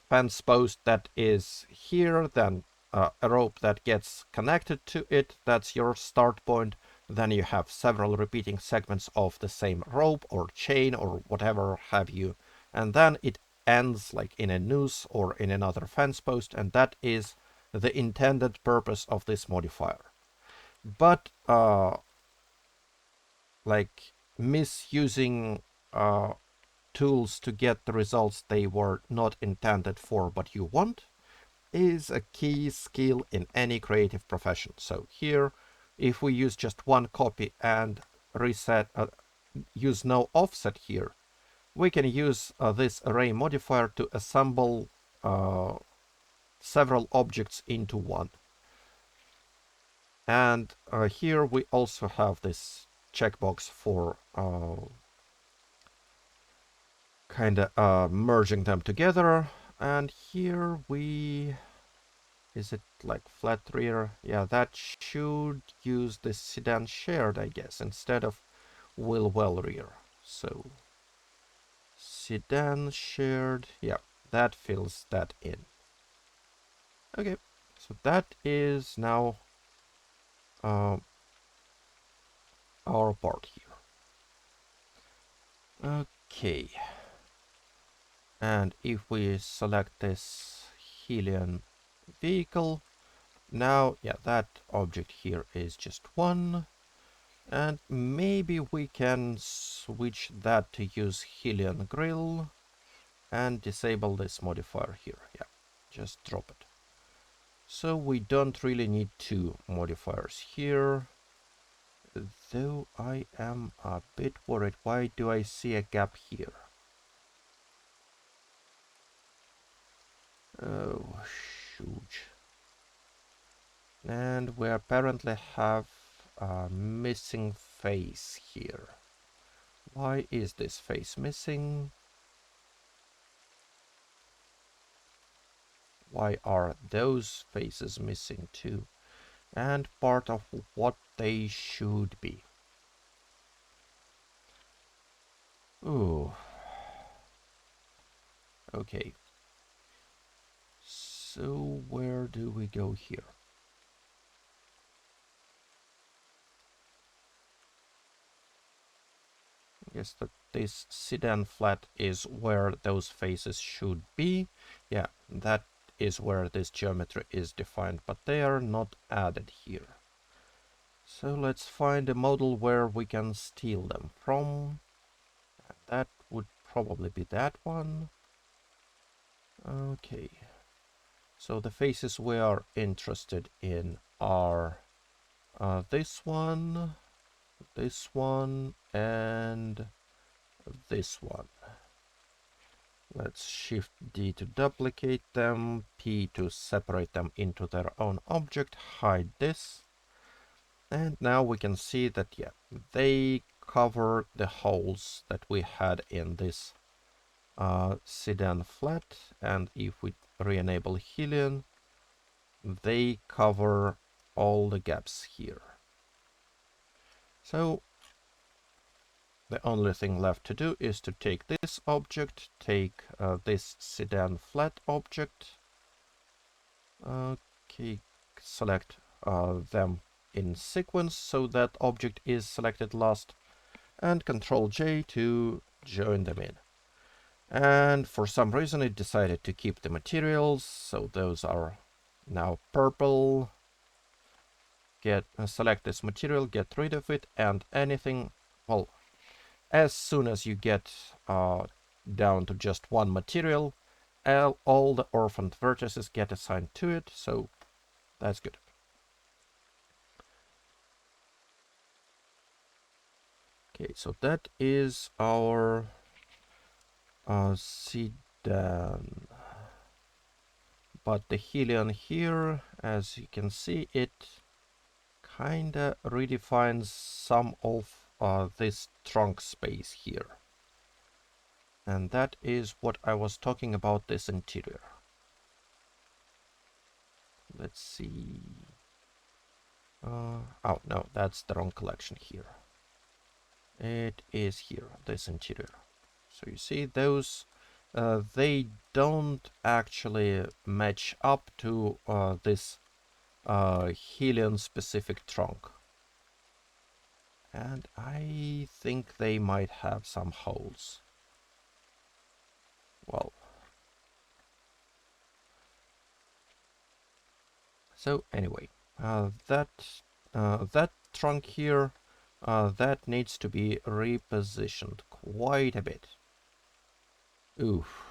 Speaker 1: fence post that is here, then a rope that gets connected to it, that's your start point. Then you have several repeating segments of the same rope or chain or whatever have you, and then it ends like in a noose or in another fence post, and that is the intended purpose of this modifier. But like misusing tools to get the results they were not intended for but you want is a key skill in any creative profession. So here, if we use just one copy and reset, use no offset here, we can use this array modifier to assemble several objects into one. And here we also have this checkbox for kind of merging them together. And here we, is it like flat rear? Yeah, that should use the sedan shared, I guess, instead of will well rear. So sedan shared, yeah, that fills that in. Okay, so that is now our part here. Okay, and if we select this Helion vehicle, now, yeah, that object here is just one. And maybe we can switch that to use Helion grill and disable this modifier here. Yeah, just drop it. So we don't really need two modifiers here. Though I am a bit worried. Why do I see a gap here? Oh, shoot. And we apparently have a missing face here. Why is this face missing? Why are those faces missing too? And part of what they should be. Ooh. Okay. So where do we go here? I guess that this sedan flat is where those faces should be. Yeah, that is where this geometry is defined, but they are not added here. So let's find a model where we can steal them from. That would probably be that one. Okay. So the faces we are interested in are this one, and this one. Let's Shift D to duplicate them, P to separate them into their own object, hide this. And now we can see that, yeah, they cover the holes that we had in this sedan flat. And if we re-enable Helion, they cover all the gaps here. So the only thing left to do is to take this object, take this sedan flat object, Okay, select them in sequence so that object is selected last, and Control J to join them in. And for some reason it decided to keep the materials, so those are now purple. Select this material, get rid of it, and anything, well, as soon as you get down to just one material, all the orphaned vertices get assigned to it, so that's good. Okay, so that is our sedan. But the Helion here, as you can see, it kinda redefines some of this trunk space here. And that is what I was talking about, this interior. Let's see. Oh no, that's the wrong collection here. It is here, this interior. So you see those, they don't actually match up to this Helion specific trunk. And I think they might have some holes. Well, so anyway, that trunk here, that needs to be repositioned quite a bit. Oof,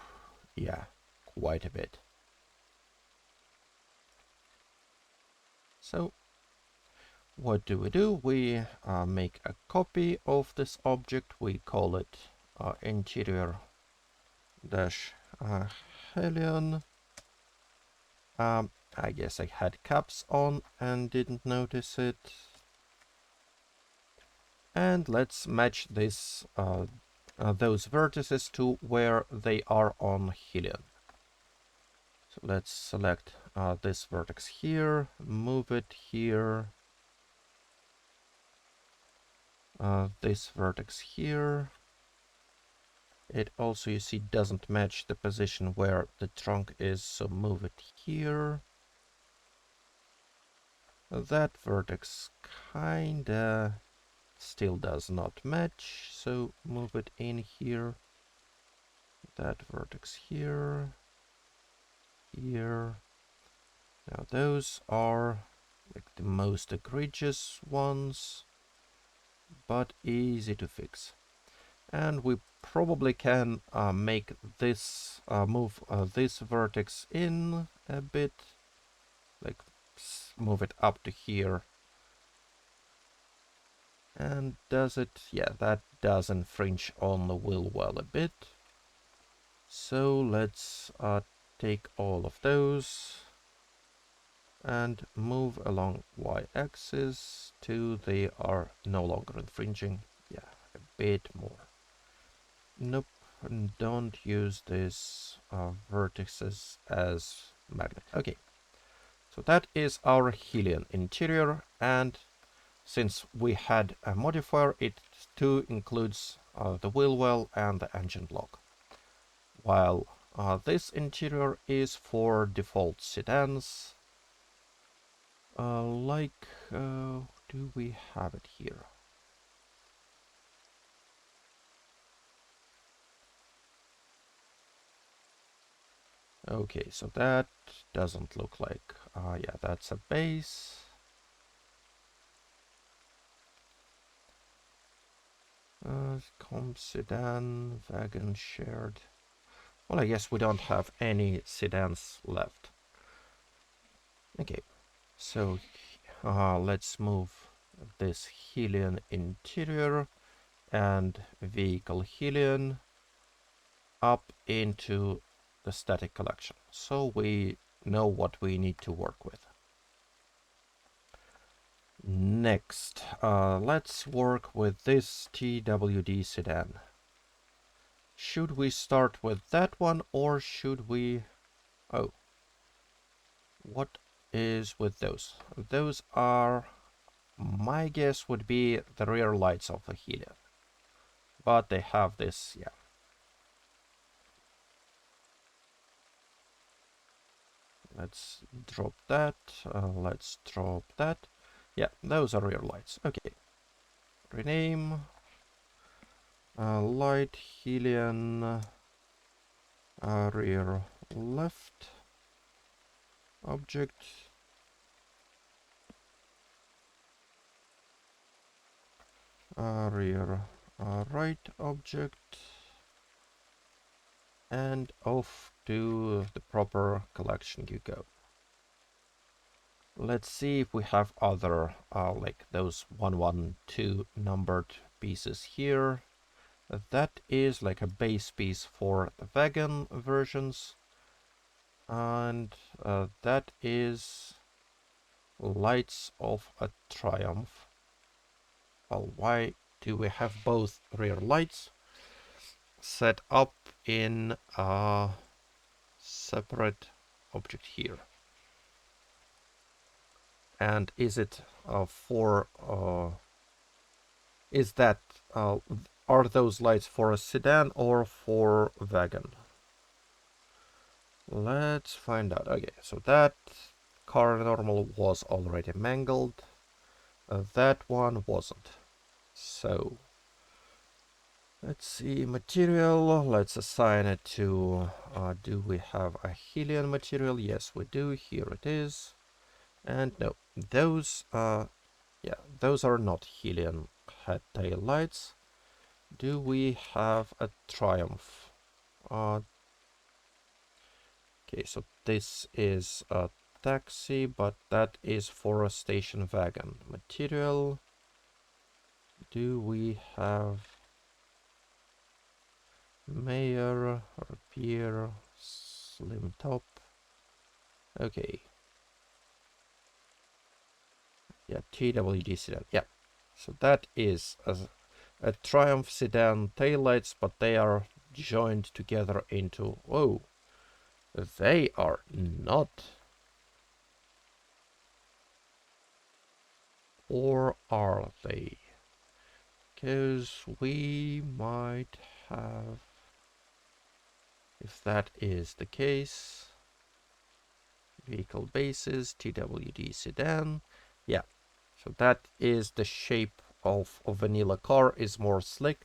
Speaker 1: yeah, quite a bit. So what do? We make a copy of this object. We call it interior dash Helion. I guess I had caps on and didn't notice it. And let's match this those vertices to where they are on Helion. So let's select this vertex here, move it here, this vertex here. It also, you see, doesn't match the position where the trunk is, so move it here. That vertex kinda still does not match, so move it in here. That vertex here, here. Now those are like the most egregious ones, but easy to fix. And we probably can make this move this vertex in a bit, like move it up to here. And does it? Yeah, that does infringe on the wheel well a bit. So let's take all of those and move along y-axis to they are no longer infringing. Yeah, a bit more. Nope, don't use these vertices as magnet. Okay, so that is our Helion interior, and since we had a modifier, it too includes the wheel well and the engine block. While this interior is for default sedans, do we have it here? Okay, so that doesn't look like, yeah, that's a base. Comp sedan, wagon shared. Well, I guess we don't have any sedans left. Okay, so let's move this Helion interior and vehicle Helion up into the static collection, so we know what we need to work with. Next, let's work with this TWD sedan. Should we start with that one, or should we... Oh, what is with those? Those are... My guess would be the rear lights of the Helion. But they have this, yeah. let's drop that. Let's drop that. Yeah, those are rear lights. Okay. Rename. Light Helion rear left object. Rear right object. And off to the proper collection you go. Let's see if we have other, like those 112 numbered pieces here. That is like a base piece for the vegan versions. And that is Lights of a Triumph. Well, why do we have both rear lights set up in a separate object here? And is it is that are those lights for a sedan or for wagon? Let's find out. Okay, so that car normal was already mangled. That one wasn't. So let's see, material. Let's assign it to. Do we have a Helion material? Yes, we do. Here it is. And no, those yeah, those are not Helion head tail lights. Do we have a Triumph? Okay, so this is a taxi, but that is for a station wagon. Material. Do we have Mayor, Repair, Slim Top? Okay. Yeah, TWD sedan. Yeah. So that is a Triumph sedan taillights, but they are joined together into... Oh, they are not. Or are they? Because we might have... If that is the case... Vehicle bases, TWD sedan. Yeah, so that is the shape of a vanilla car, is more slick.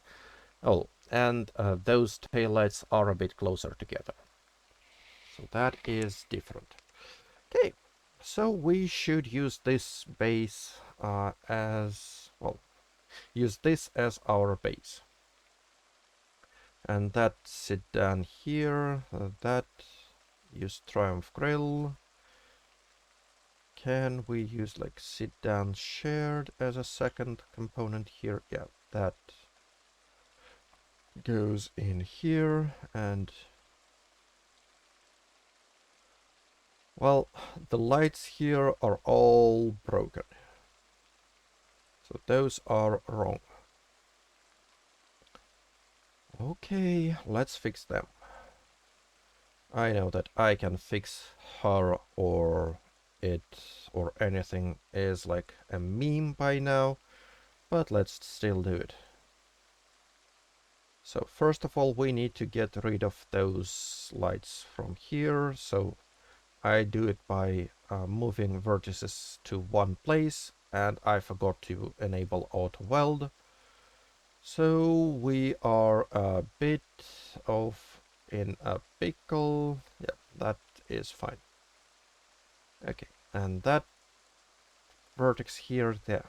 Speaker 1: Oh, and those taillights are a bit closer together. So that is different. Okay, so we should use this base as, well, use this as our base. And that sedan here, that use Triumph Grill. Can we use like sit down shared as a second component here? Yeah, that goes in here. And well, the lights here are all broken, so those are wrong. Okay, let's fix them. I know that I can fix her or it or anything is like a meme by now, but let's still do it. So first of all, we need to get rid of those lights from here. So I do it by moving vertices to one place, and I forgot to enable auto weld. So we are a bit off in a pickle. Yeah, that is fine. Okay, and that vertex here, there.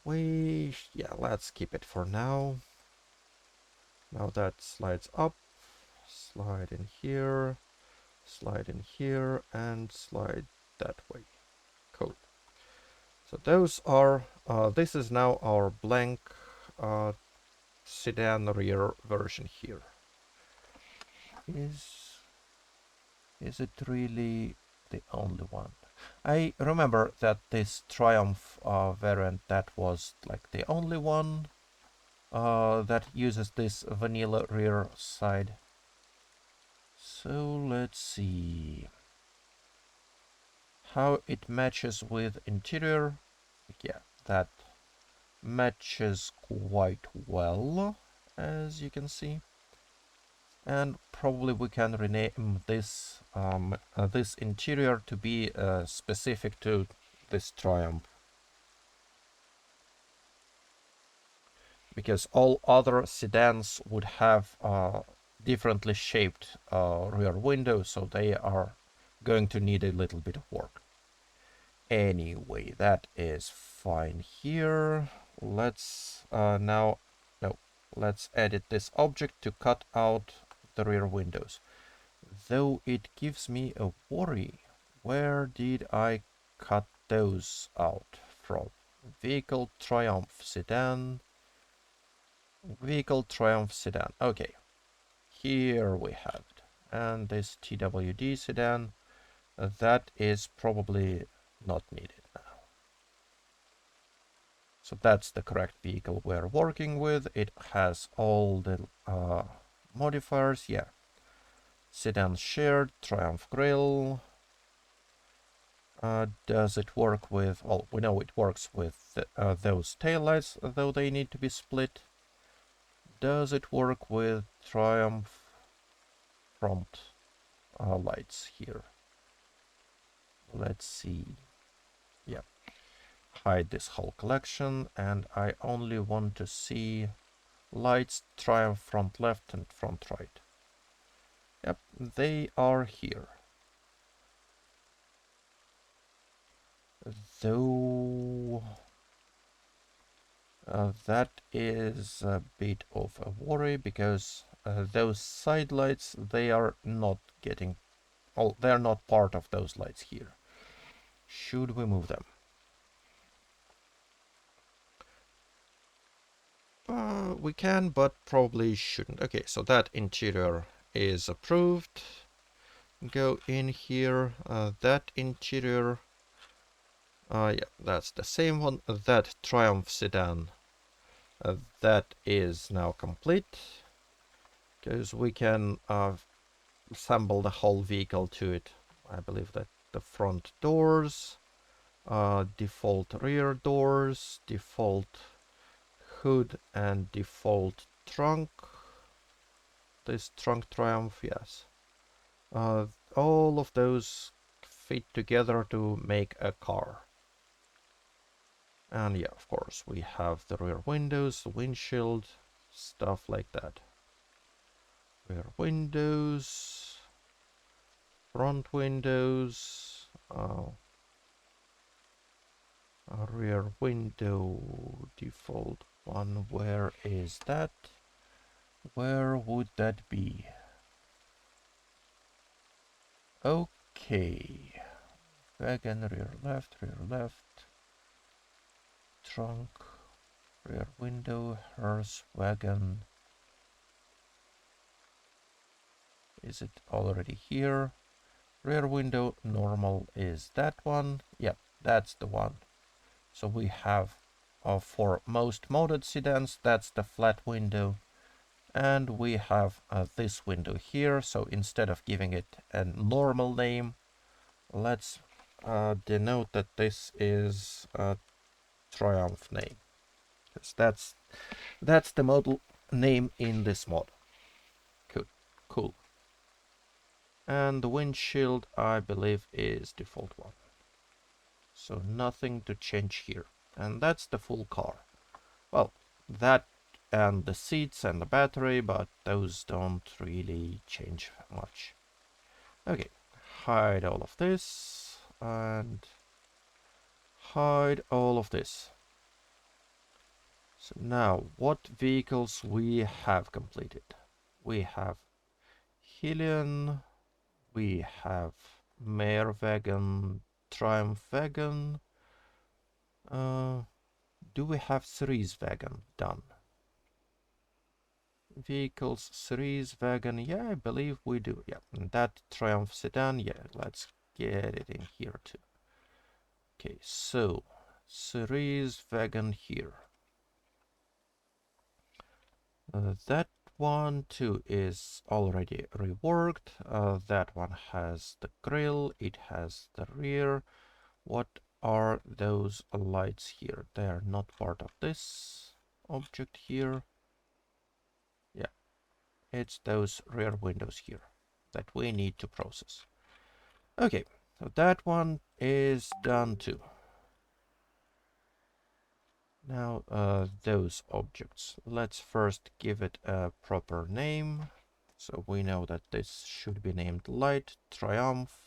Speaker 1: Yeah, let's keep it for now. Now that slides up, slide in here, and slide that way. Cool. So those are, this is now our blank sedan rear version here. Is it really the only one? I remember that this Triumph variant, that was like the only one that uses this vanilla rear side. So let's see how it matches with interior. Yeah, that matches quite well, as you can see. And probably we can rename this interior to be specific to this Triumph, because all other sedans would have differently shaped rear windows, so they are going to need a little bit of work. Anyway, that is fine here. Let's now, no, let's edit this object to cut out the rear windows. Though it gives me a worry. Where did I cut those out from? Vehicle Triumph Sedan. Vehicle Triumph Sedan. Okay, here we have it. And this TWD sedan, that is probably not needed now. So that's the correct vehicle we're working with. It has all the modifiers, yeah. Sedan shared, Triumph grille. Does it work with, well, we know it works with those taillights, though they need to be split. Does it work with Triumph front lights here? Let's see. Yeah. Hide this whole collection, and I only want to see lights Triumph front left and front right. Yep, they are here. Though that is a bit of a worry, because those side lights, they are not getting, oh, they're not part of those lights here. Should we move them? We can, but probably shouldn't. Okay, so that interior is approved. Go in here. That interior, yeah, that's the same one. That Triumph sedan, that is now complete, because we can assemble the whole vehicle to it. I believe that the front doors, default rear doors, default hood, and default trunk. This trunk Triumph, yes. All of those fit together to make a car. And yeah, of course, we have the rear windows, the windshield, stuff like that. Rear windows, front windows, a rear window default one. Where is that? Where would that be? Okay. Wagon, rear left, trunk, rear window, hearse, wagon. Is it already here? Rear window normal is that one. Yep, that's the one. So we have for most modded sedans, that's the flat window. And we have this window here. So instead of giving it a normal name, let's denote that this is a Triumph name. Because that's the model name in this mod. Good, cool. And the windshield, I believe, is default one. So nothing to change here. And that's the full car. Well, that and the seats and the battery, but those don't really change much. Okay, hide all of this and hide all of this. So now, what vehicles we have completed? We have Hillian, we have Mare Wagon, Triumph Wagon. Do we have Cerise Wagon done? Vehicles, Cerise Wagon, yeah, I believe we do. Yeah, and that Triumph sedan, yeah, let's get it in here too. Okay, so Cerise Wagon here. That one too is already reworked. That one has the grille, it has the rear. What are those lights here? They are not part of this object here. Yeah. It's those rear windows here that we need to process. Okay, so that one is done too. Now those objects. Let's first give it a proper name. So we know that this should be named Light Triumph.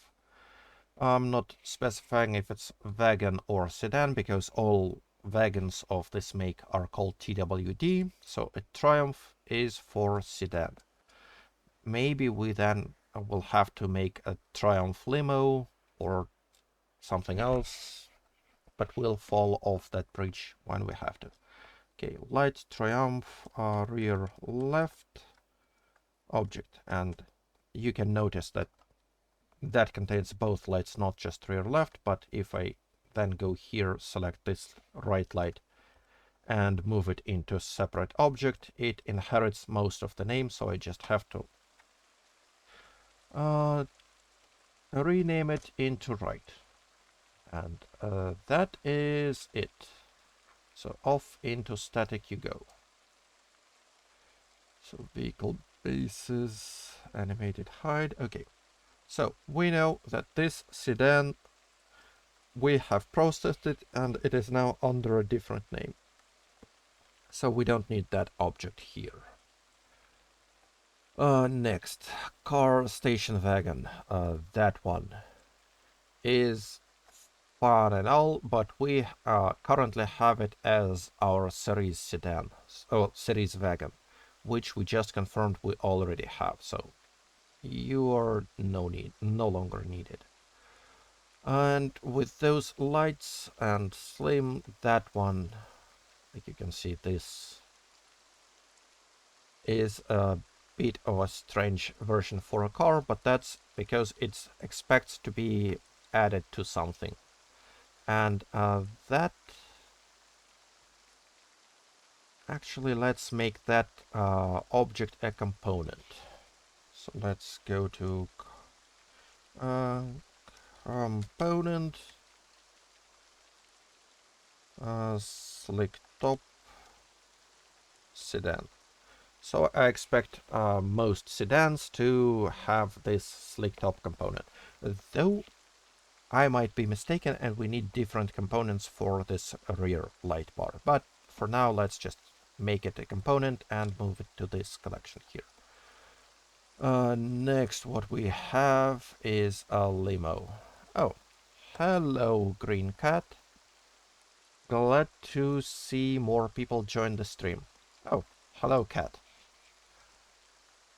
Speaker 1: I'm not specifying if it's wagon or sedan because all wagons of this make are called TWD. So a Triumph is for sedan. Maybe we then will have to make a Triumph Limo or something else, but we'll fall off that bridge when we have to. Okay, Light Triumph rear left object, and you can notice that that contains both lights, not just rear left, but if I then go here, select this right light and move it into a separate object, it inherits most of the name, so I just have to rename it into right. And that is it. So off into static you go. So vehicle bases, animated hide. Okay, so we know that this sedan, we have processed it and it is now under a different name. So we don't need that object here. Next, car station wagon. That one is fun and all, but we currently have it as our series sedan, series wagon, which we just confirmed we already have. So you are no longer needed. And with those lights and slim, that one, like you can see, this is a bit of a strange version for a car, but that's because it expects to be added to something. And that, actually, let's make that object a component. So let's go to component, slick top, sedan. So I expect most sedans to have this slick top component, though I might be mistaken and we need different components for this rear light bar. But for now, let's just make it a component and move it to this collection here. Next, what we have is a limo. Oh, hello, Green Cat. Glad to see more people join the stream. Oh, hello, Cat.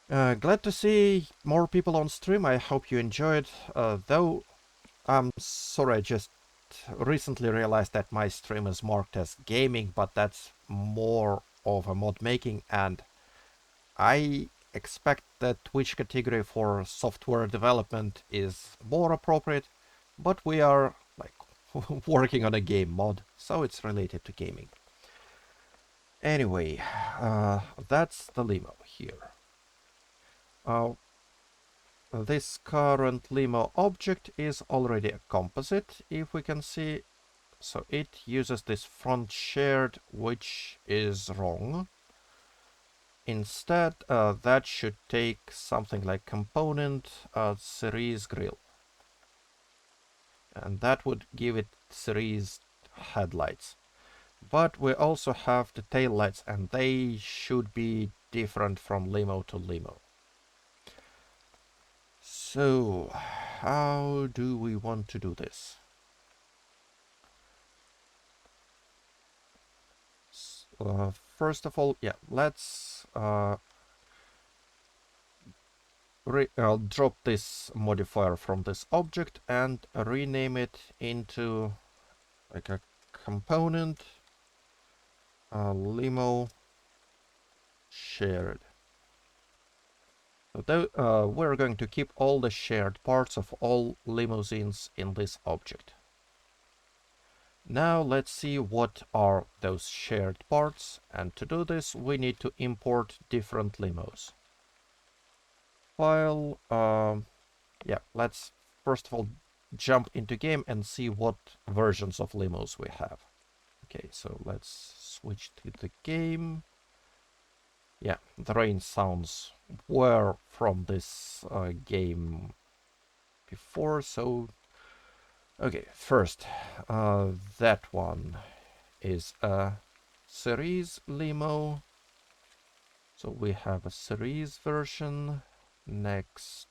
Speaker 1: Glad to see more people on stream. I hope you enjoyed. Though I'm sorry, I just recently realized that my stream is marked as gaming, but that's more of a mod making, and I expect that Twitch category for software development is more appropriate, but we are like working on a game mod, so it's related to gaming. Anyway, that's the limo here. This current limo object is already a composite, if we can see. So it uses this front shared, which is wrong. Instead, that should take something like component series grill. And that would give it series headlights. But we also have the tail lights, and they should be different from limo to limo. So, how do we want to do this? First of all, yeah, let's I'll drop this modifier from this object and rename it into like a component limo shared. So we're going to keep all the shared parts of all limousines in this object. Now let's see what are those shared parts, and to do this we need to import different limos. File, yeah, let's first of all jump into game and see what versions of limos we have. Okay, so let's switch to the game. Yeah, the rain sounds were from this game before, so okay, first, that one is a series Limo. So we have a series version. Next,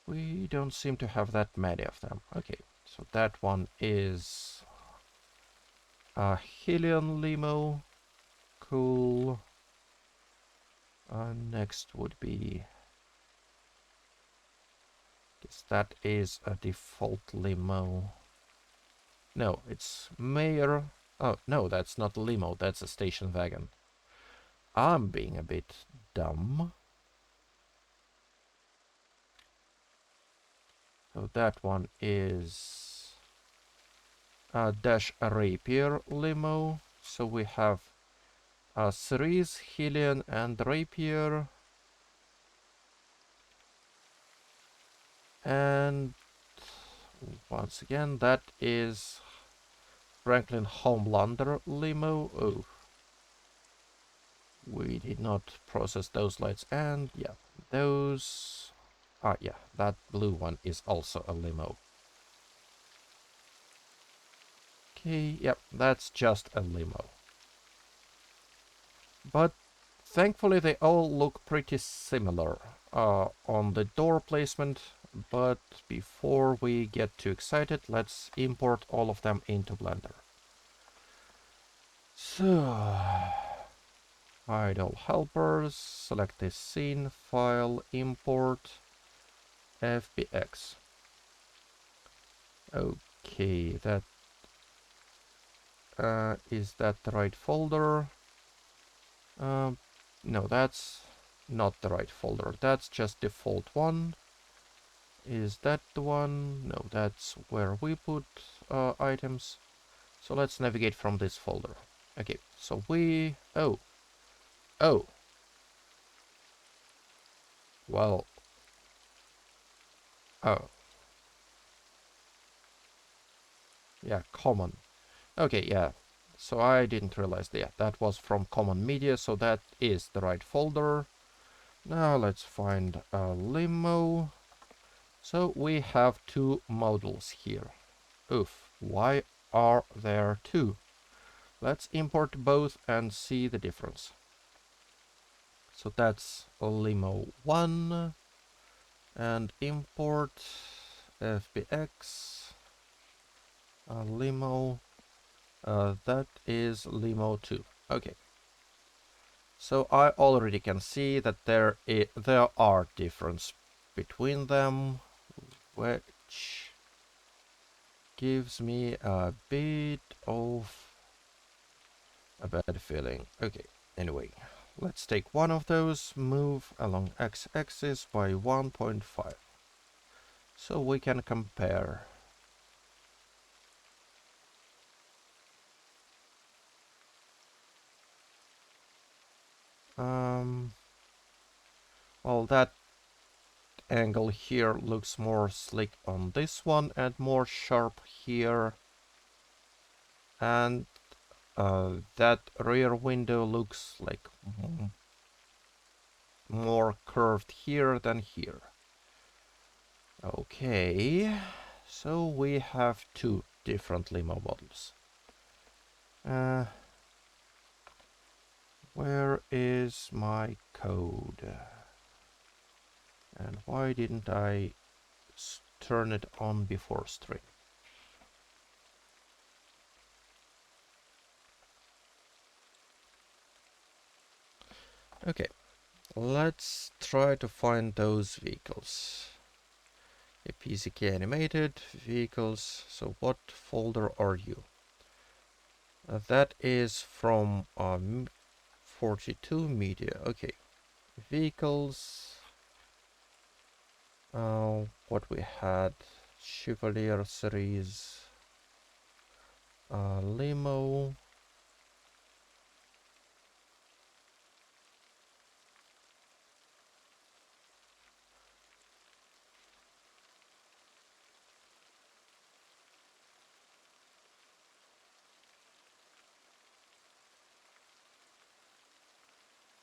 Speaker 1: we don't seem to have that many of them. Okay, so that one is a Hillian Limo. Cool. Next would be, guess that is a default Limo. No, it's Mayor. Oh, no, that's not a limo, that's a station wagon. I'm being a bit dumb. So that one is a Dash Rapier limo. So we have a Cerise, Hillian, and Rapier. And once again, that is Franklin Homelander limo. Oh, we did not process those lights. And yeah, those... Ah, yeah, that blue one is also a limo. Okay, yep, that's just a limo. But thankfully they all look pretty similar on the door placement. But before we get too excited, let's import all of them into Blender. So, idle helpers, select this scene, file, import, FBX. Okay, that is that the right folder? No, that's not the right folder. That's just default one. Is that the one? No, that's where we put items. So let's navigate from this folder. Okay, so we... Oh. Oh. Well. Oh. Yeah, common. Okay, yeah. So I didn't realize that. Yeah, that was from common media, so that is the right folder. Now let's find a limo. So we have two models here. Oof, why are there two? Let's import both and see the difference. So that's limo 1 and import FBX limo. That is limo 2. Okay. So I already can see that there are differences between them, which gives me a bit of a bad feeling. Okay, anyway, let's take one of those, move along x-axis by 1.5. So we can compare. Well, that angle here looks more slick on this one and more sharp here. And that rear window looks like more curved here than here. Okay, so we have two different limo models. Where is my code? And why didn't I turn it on before stream? Okay, let's try to find those vehicles. A PZK Animated vehicles. So what folder are you? That is from 42 media. Okay, vehicles. What we had, Chevalier series, limo.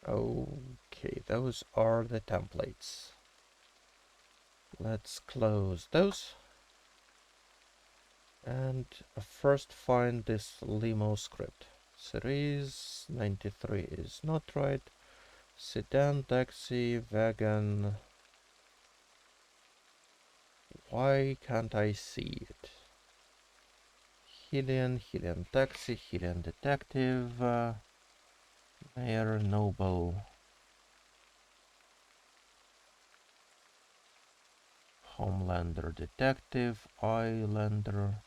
Speaker 1: Okay, those are the templates. Let's close those. And first find this Limo script. Series 93 is not right. Sedan, taxi, wagon. Why can't I see it? Hillian taxi, Hillian detective, Mayor Noble, Homelander detective, Islander,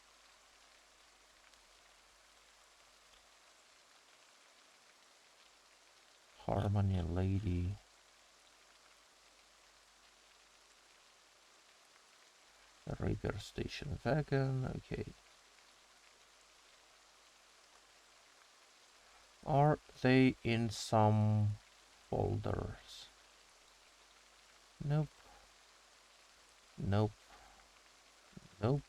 Speaker 1: Harmony lady, repair station wagon. Okay. Are they in some folders? Nope. Nope. Nope.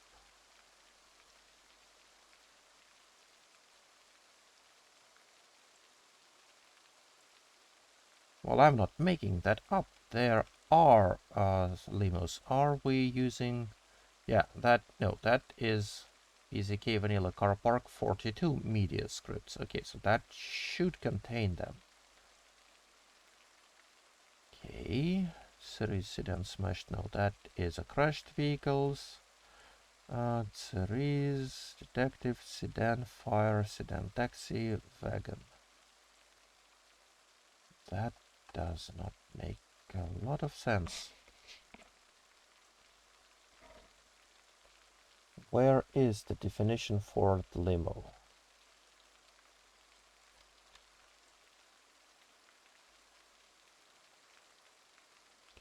Speaker 1: Well, I'm not making that up. There are limos. Are we using... Yeah, that is PZK Vanilla Car Park 42 media scripts. Okay, so that should contain them. Okay, series sedan smashed. No, that is a crashed vehicles. Series detective sedan fire sedan taxi wagon. That does not make a lot of sense. Where is the definition for the limo?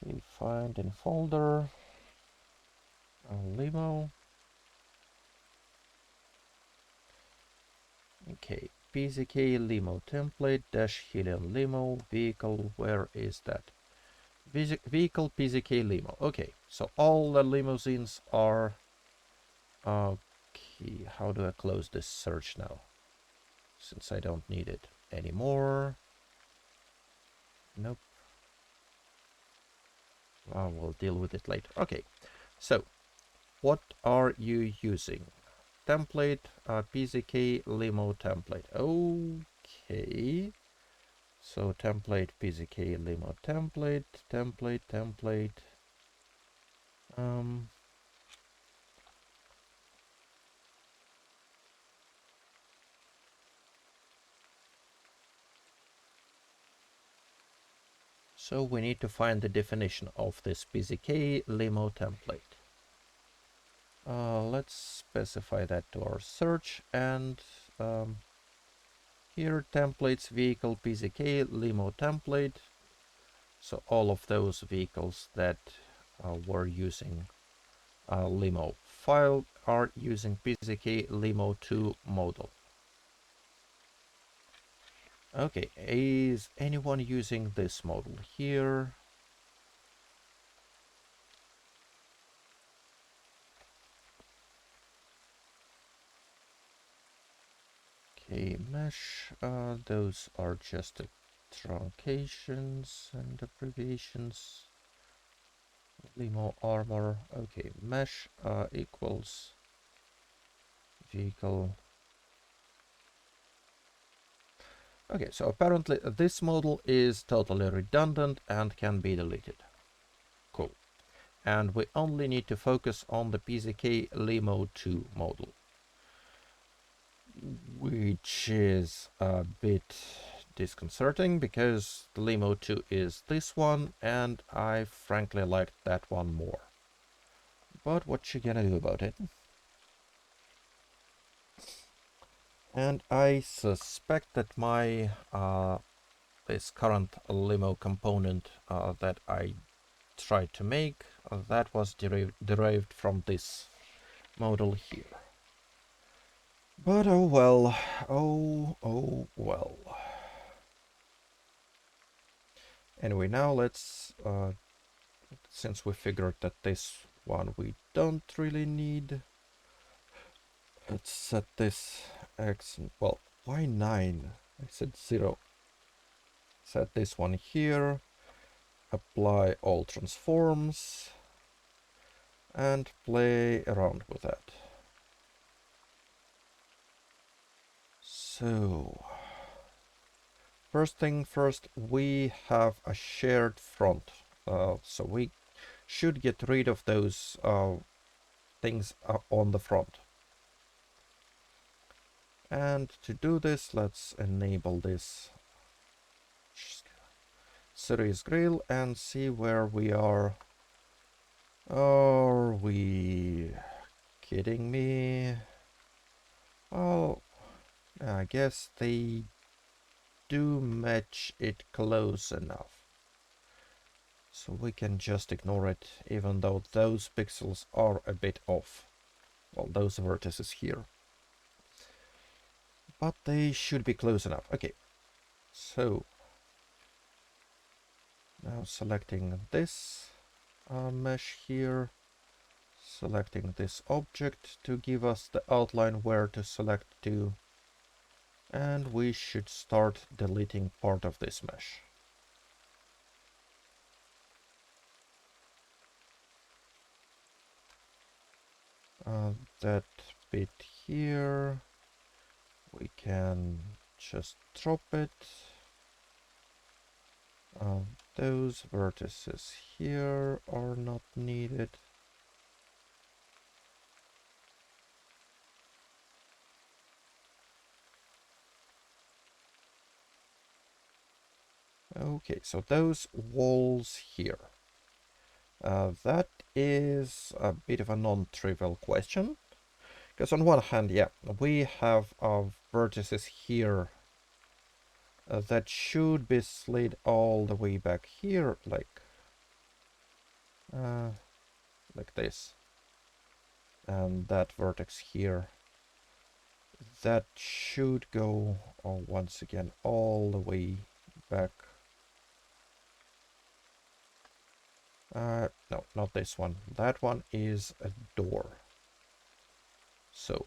Speaker 1: Okay, find in folder. Limo. Okay, PZK Limo template dash hidden limo vehicle. Where is that? Vehicle PZK Limo. Okay, so all the limousines are... Okay, how do I close this search now? Since I don't need it anymore. Nope. We'll deal with it later. Okay, so what are you using? Template, PZK Limo template. Okay. So template PZK Limo template. Um, so we need to find the definition of this PZK Limo template. Let's specify that to our search, and here templates vehicle PZK Limo template. So all of those vehicles that were using Limo file are using PZK Limo 2 model. Okay, is anyone using this model here? Okay, mesh, those are just the truncations and abbreviations. Limo armor, okay, mesh equals vehicle. Okay, so apparently this model is totally redundant and can be deleted. Cool. And we only need to focus on the PZK Limo 2 model, which is a bit disconcerting because the Limo 2 is this one and I frankly liked that one more. But what you gonna do about it? And I suspect that my this current Limo component that I tried to make, that was derived from this model here. But oh well, oh well. Anyway, now let's, since we figured that this one we don't really need, let's set this x, well, why 9? I said 0. Set this one here, apply all transforms, and play around with that. So, first thing first, we have a shared front, so we should get rid of those things on the front. And to do this, let's enable this series grill and see where we are. Are we kidding me? Oh, I guess they do match it close enough. So we can just ignore it, even though those pixels are a bit off. Well, those vertices here. But they should be close enough. Okay, so now selecting this mesh here, selecting this object to give us the outline where to select to, and we should start deleting part of this mesh. That bit here, we can just drop it. Those vertices here are not needed. Okay, so those walls here. That is a bit of a non-trivial question. Because on one hand, yeah, we have vertices here that should be slid all the way back here, like this. And that vertex here, that should go once again all the way back. No, not this one. That one is a door. So,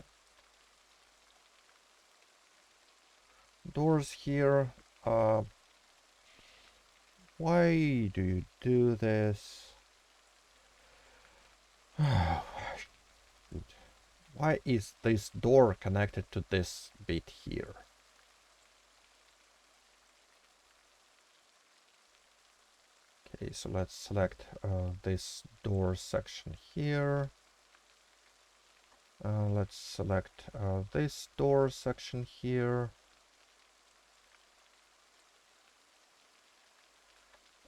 Speaker 1: doors here. Why do you do this? Why is this door connected to this bit here? Okay, so let's select this door section here. Let's select this door section here.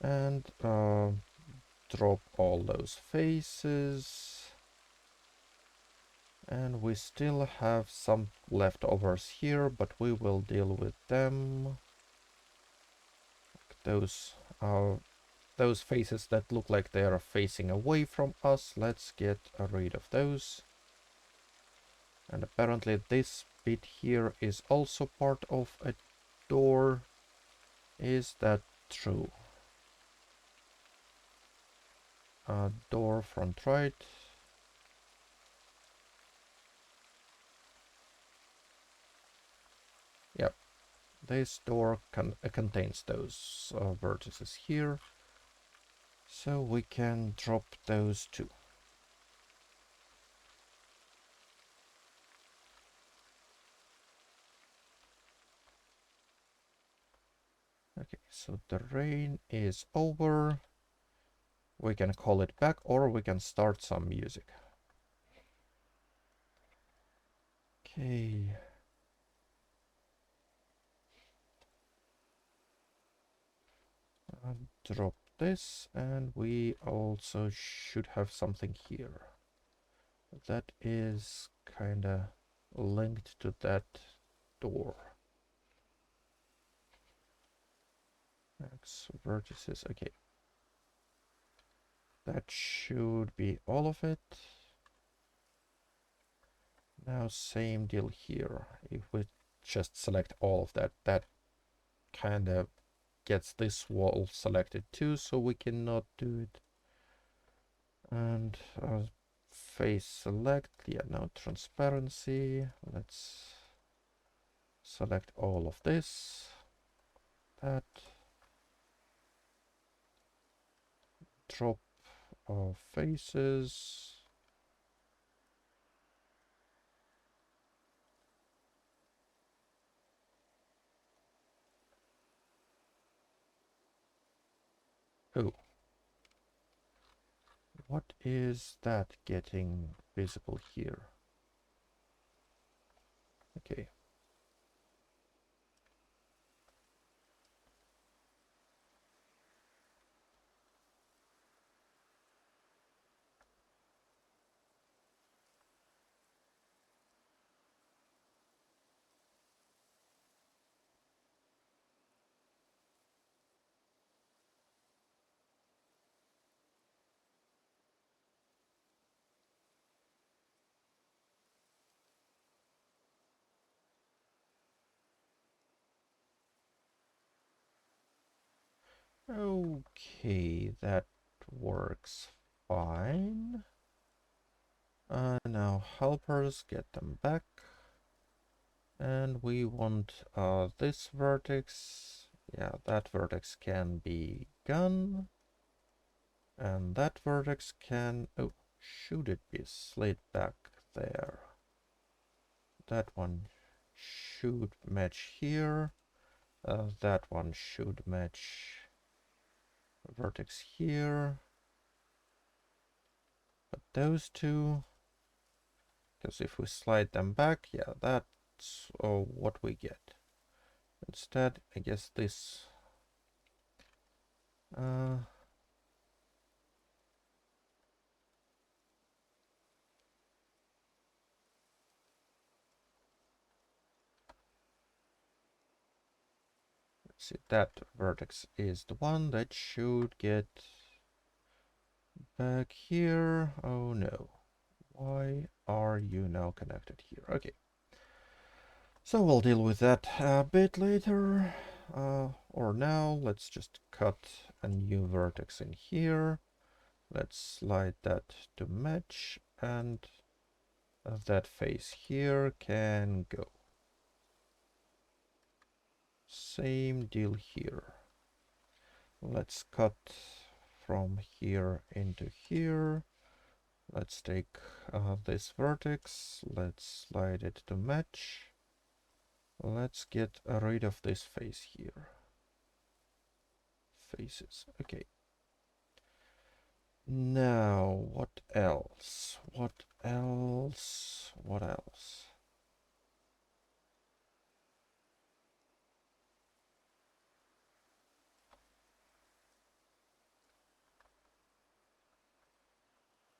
Speaker 1: And drop all those faces. And we still have some leftovers here, but we will deal with them. Those faces that look like they are facing away from us, let's get rid of those. And apparently this bit here is also part of a door. Is that true? Door front right. Yep, this door contains those vertices here. So we can drop those too. Okay, so the rain is over. We can call it back, or we can start some music. Okay. Drop this, and we also should have something here. That is kinda linked to that door. X vertices, okay. That should be all of it. Now same deal here. If we just select all of that, that kind of gets this wall selected too, so we cannot do it. And face select, yeah, no transparency. Let's select all of this, that, drop faces. Oh, what is that getting visible here? Okay. Okay, that works fine. Now helpers, get them back. And we want this vertex. Yeah, that vertex can be gone. And that vertex can... Oh, should it be slid back there? That one should match here. That one should match vertex here. But those two... Because if we slide them back, yeah, that's what we get. Instead, I guess this... see, that vertex is the one that should get back here. Oh no. Why are you now connected here? Okay. So we'll deal with that a bit later. Or now, let's just cut a new vertex in here. Let's slide that to match, and that face here can go. Same deal here. Let's cut from here into here. Let's take this vertex. Let's slide it to match. Let's get rid of this face here. Faces. Okay. Now, what else? What else? What else?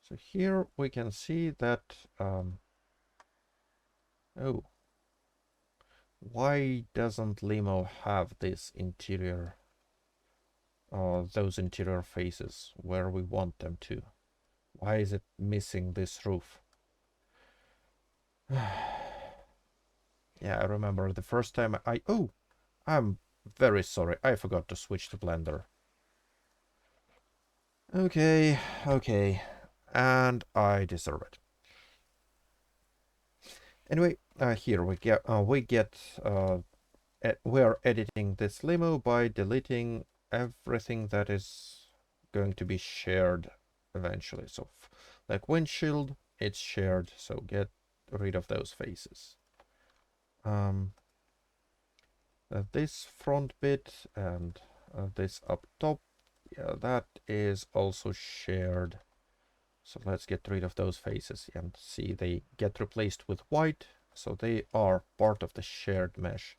Speaker 1: So here we can see that, oh, why doesn't Limo have this interior, those interior faces where we want them to? Why is it missing this roof? Yeah, I remember the first time oh, I'm very sorry. I forgot to switch to Blender. Okay, okay. And I deserve it. Anyway, here we are editing this Limo by deleting everything that is going to be shared eventually. So like windshield, it's shared, so get rid of those faces. This front bit and this up top, yeah, that is also shared. So let's get rid of those faces and see they get replaced with white. So they are part of the shared mesh.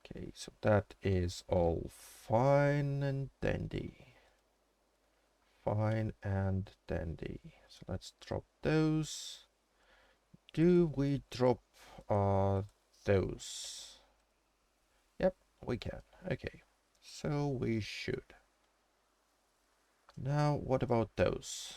Speaker 1: Okay, so that is all fine and dandy. Fine and dandy. So let's drop those. Do we drop those? Yep, we can. Okay, so we should. Now, what about those?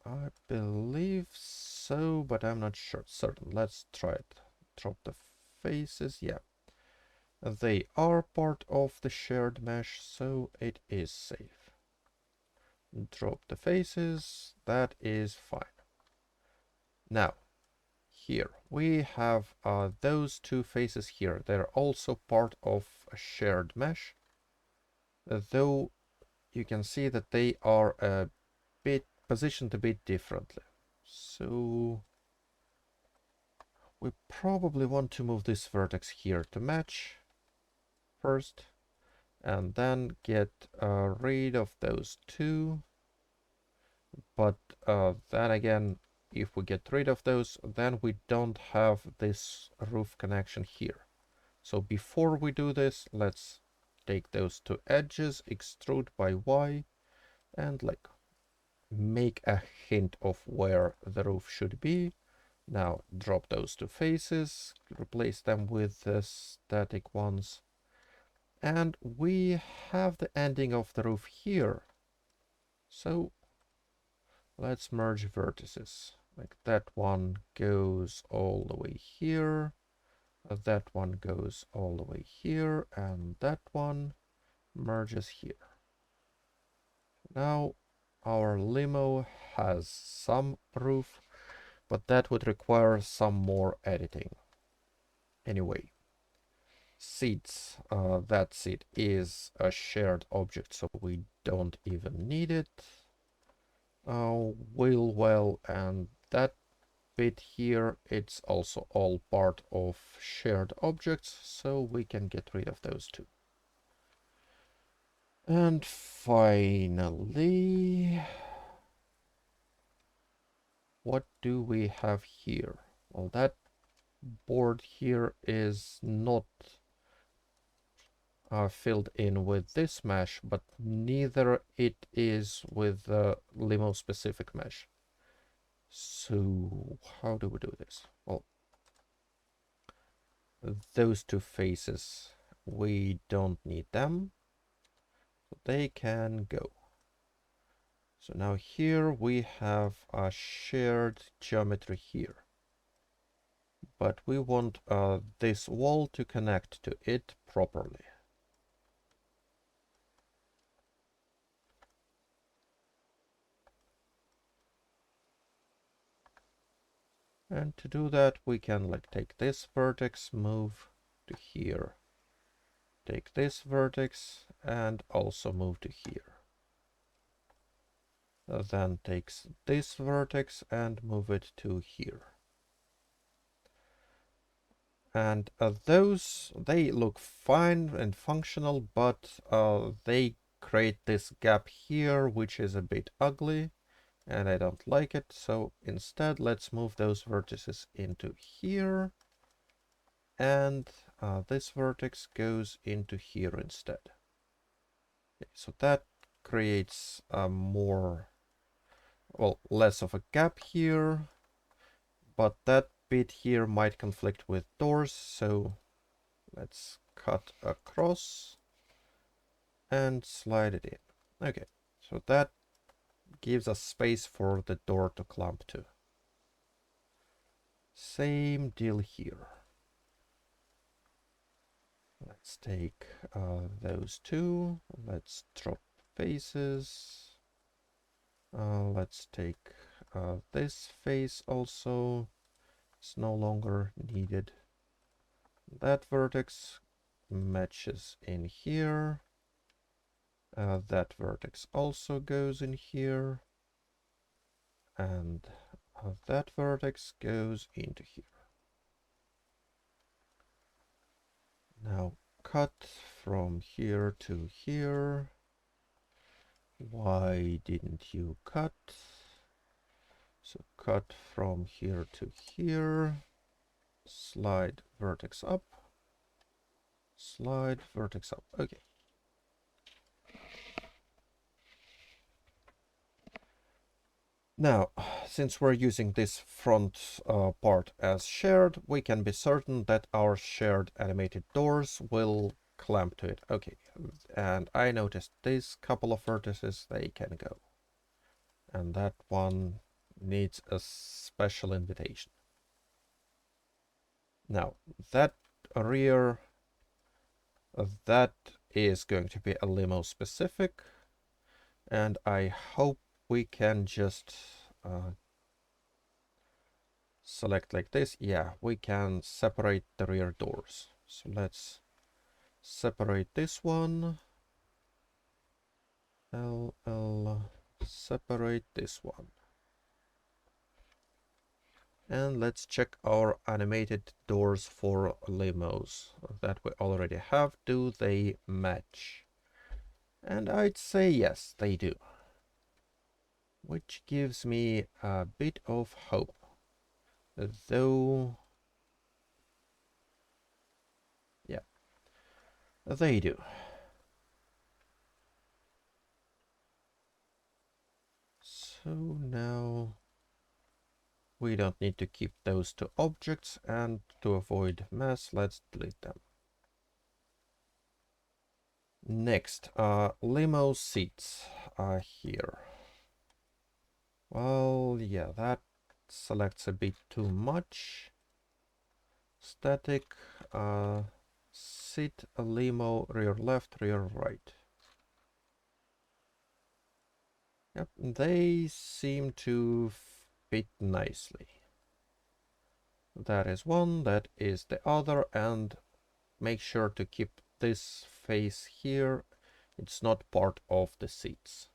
Speaker 1: I believe so, but I'm not certain. Let's try it. Drop the faces. Yeah. They are part of the shared mesh, so it is safe. Drop the faces. That is fine. Now, here we have those two faces here. They're also part of a shared mesh. though you can see that they are a bit positioned a bit differently. So we probably want to move this vertex here to match first, and then get rid of those two. But then again, if we get rid of those, then we don't have this roof connection here. So before we do this, let's take those two edges, extrude by Y, and like make a hint of where the roof should be. Now drop those two faces, replace them with the static ones, and we have the ending of the roof here. So let's merge vertices. Like that one goes all the way here, that one goes all the way here, and that one merges here. Now our limo has some roof, but that would require some more editing. Anyway, seats. That seat is a shared object, so we don't even need it. Wheel well, and that bit here, it's also all part of shared objects, so we can get rid of those two. And finally, what do we have here? Well, that board here is not filled in with this mesh, but neither it is with the limo specific mesh. So how do we do this? Well, those two faces, we don't need them. They can go. So now here we have a shared geometry here. But we want this wall to connect to it properly. And to do that, we can like take this vertex, move to here. Take this vertex and also move to here. Then takes this vertex and move it to here. And those, they look fine and functional, but they create this gap here, which is a bit ugly, and I don't like it. So instead, let's move those vertices into here, and this vertex goes into here instead. Okay, so that creates a more, well, less of a gap here, but that bit here might conflict with doors, so let's cut across and slide it in. Okay, so that gives us space for the door to clamp to. Same deal here. Let's take those two. Let's drop faces. Let's take this face also. It's no longer needed. That vertex matches in here. That vertex also goes in here. And that vertex goes into here. Now cut from here to here. Why didn't you cut? So cut from here to here. Slide vertex up. Slide vertex up. Okay. Now, since we're using this front part as shared, we can be certain that our shared animated doors will clamp to it. Okay, and I noticed these couple of vertices, they can go. And that one needs a special invitation. Now, that rear, that is going to be a limo specific, and I hope we can just select like this. Yeah, we can separate the rear doors. So let's separate this one. I'll separate this one. And let's check our animated doors for limos that we already have. Do they match? And I'd say yes, they do. Which gives me a bit of hope. Though, yeah, they do. So now we don't need to keep those two objects, and to avoid mess, let's delete them. Next, limo seats are here. Well, yeah, that selects a bit too much. Static, sit, a limo, rear left, rear right. Yep, they seem to fit nicely. That is one, that is the other, and make sure to keep this face here. It's not part of the seats.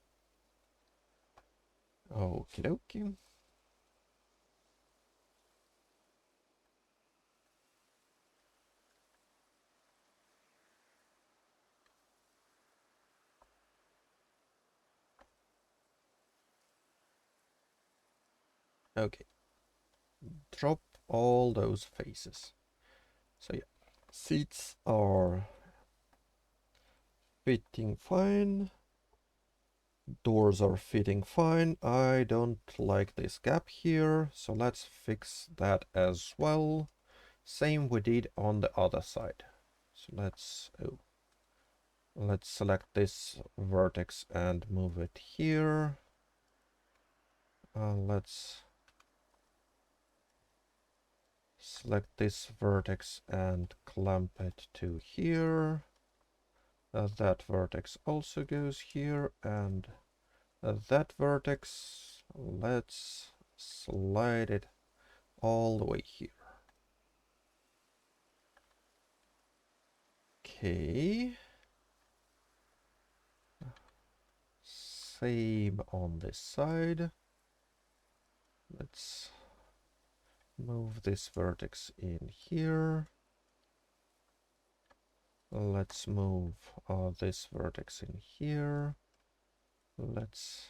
Speaker 1: Okie dokie. Okay. Drop all those faces. So yeah, seats are fitting fine. Doors are fitting fine. I don't like this gap here, so let's fix that as well. Same we did on the other side. So let's select this vertex and move it here. Let's select this vertex and clamp it to here. That vertex also goes here, and that vertex, let's slide it all the way here. Okay. Same on this side. Let's move this vertex in here. Let's move this vertex in here. Let's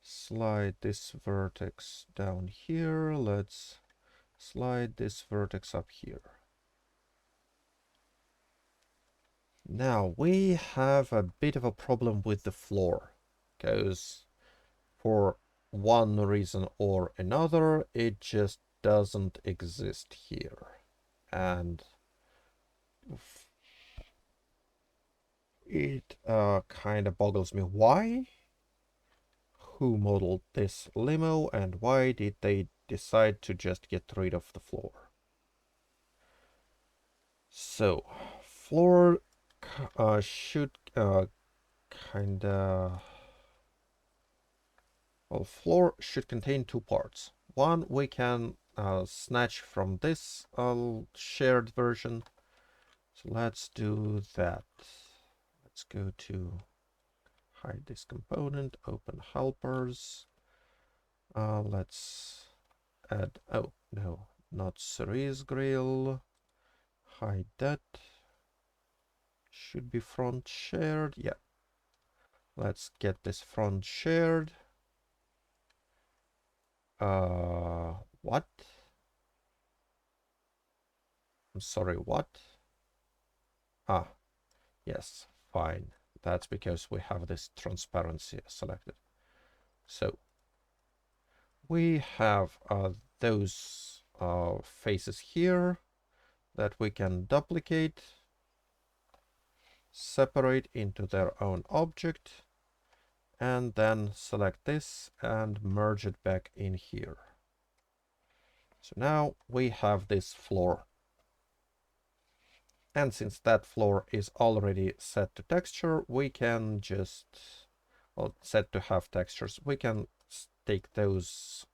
Speaker 1: slide this vertex down here. Let's slide this vertex up here. Now we have a bit of a problem with the floor, because for one reason or another, it just doesn't exist here. And it kind of boggles me. Why? Who modeled this limo, and why did they decide to just get rid of the floor? So, floor should kinda... Well, floor should contain two parts. One we can snatch from this shared version. So let's do that. Let's go to hide this component, open helpers. Let's add, oh no, not cerise grill. Hide that. Should be front shared, yeah. Let's get this front shared. What? I'm sorry, what? Ah, yes, fine. That's because we have this transparency selected. So we have those faces here that we can duplicate, separate into their own object, and then select this and merge it back in here. So now we have this floor. And since that floor is already set to texture, we can just, well, set to have textures. We can take those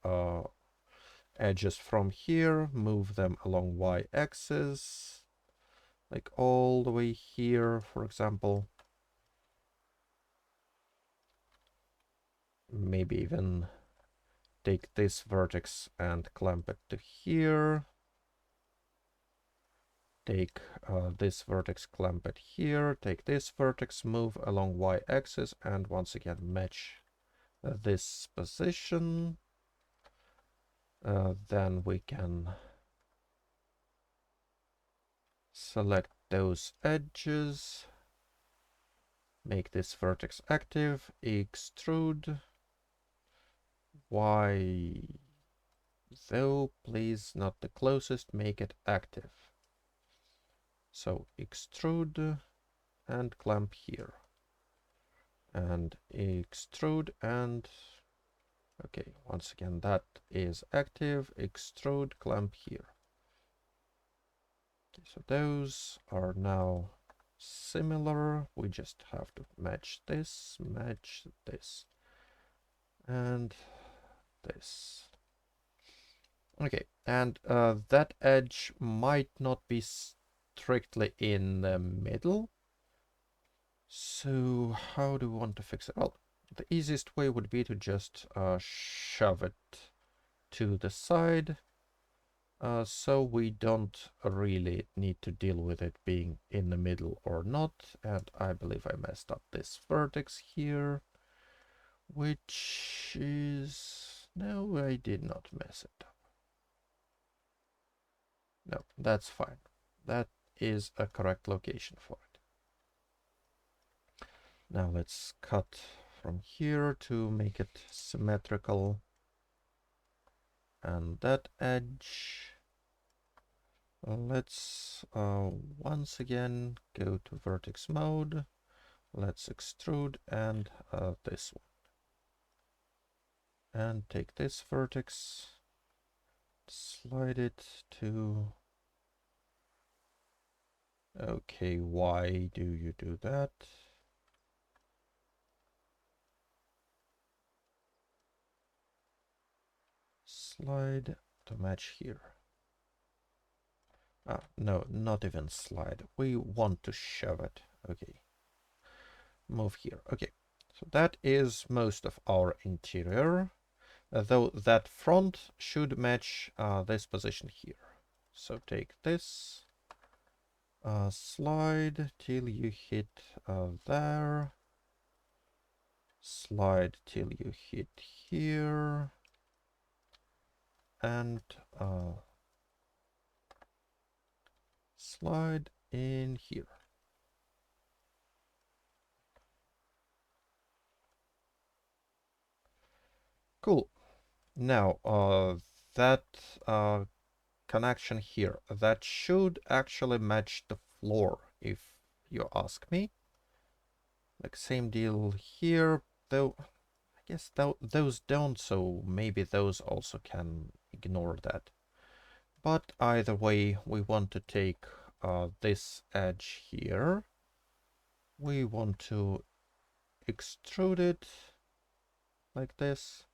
Speaker 1: edges from here, move them along y-axis, like all the way here, for example. maybe even take this vertex and clamp it to here. Take this vertex, clamp it here. Take this vertex, move along y-axis, and once again match this position. Then we can select those edges. Make this vertex active, extrude. Y, though, please not the closest, make it active. So extrude and clamp here. And extrude and... okay, once again, that is active. Extrude, clamp here. Okay, so those are now similar. We just have to match this, and this. Okay, and that edge might not be strictly in the middle. So how do we want to fix it? Well, the easiest way would be to just shove it to the side. So we don't really need to deal with it being in the middle or not. And I believe I messed up this vertex here, which is... no, I did not mess it up. No, that's fine. That is a correct location for it. Now let's cut from here to make it symmetrical. And that edge, let's once again go to vertex mode. Let's extrude and this one. And take this vertex, slide it to... okay, why do you do that? Slide to match here. No, not even slide. We want to shove it. Okay. Move here. Okay. So that is most of our interior. Though that front should match this position here. So take this. Slide till you hit there. Slide till you hit here. And slide in here. Cool. Now, that connection here, that should actually match the floor, if you ask me. Like, same deal here, though I guess those don't, so maybe those also can ignore that. But either way, we want to take this edge here. We want to extrude it like this.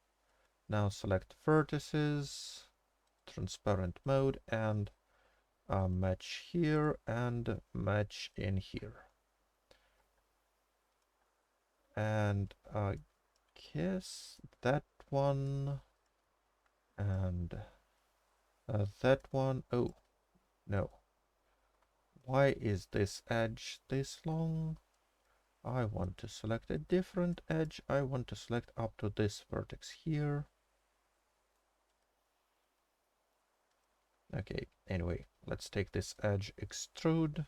Speaker 1: Now select vertices, transparent mode, and match here and match in here. And I guess that one and that one. Oh, no. Why is this edge this long? I want to select a different edge. I want to select up to this vertex here. Okay, anyway, let's take this edge, extrude,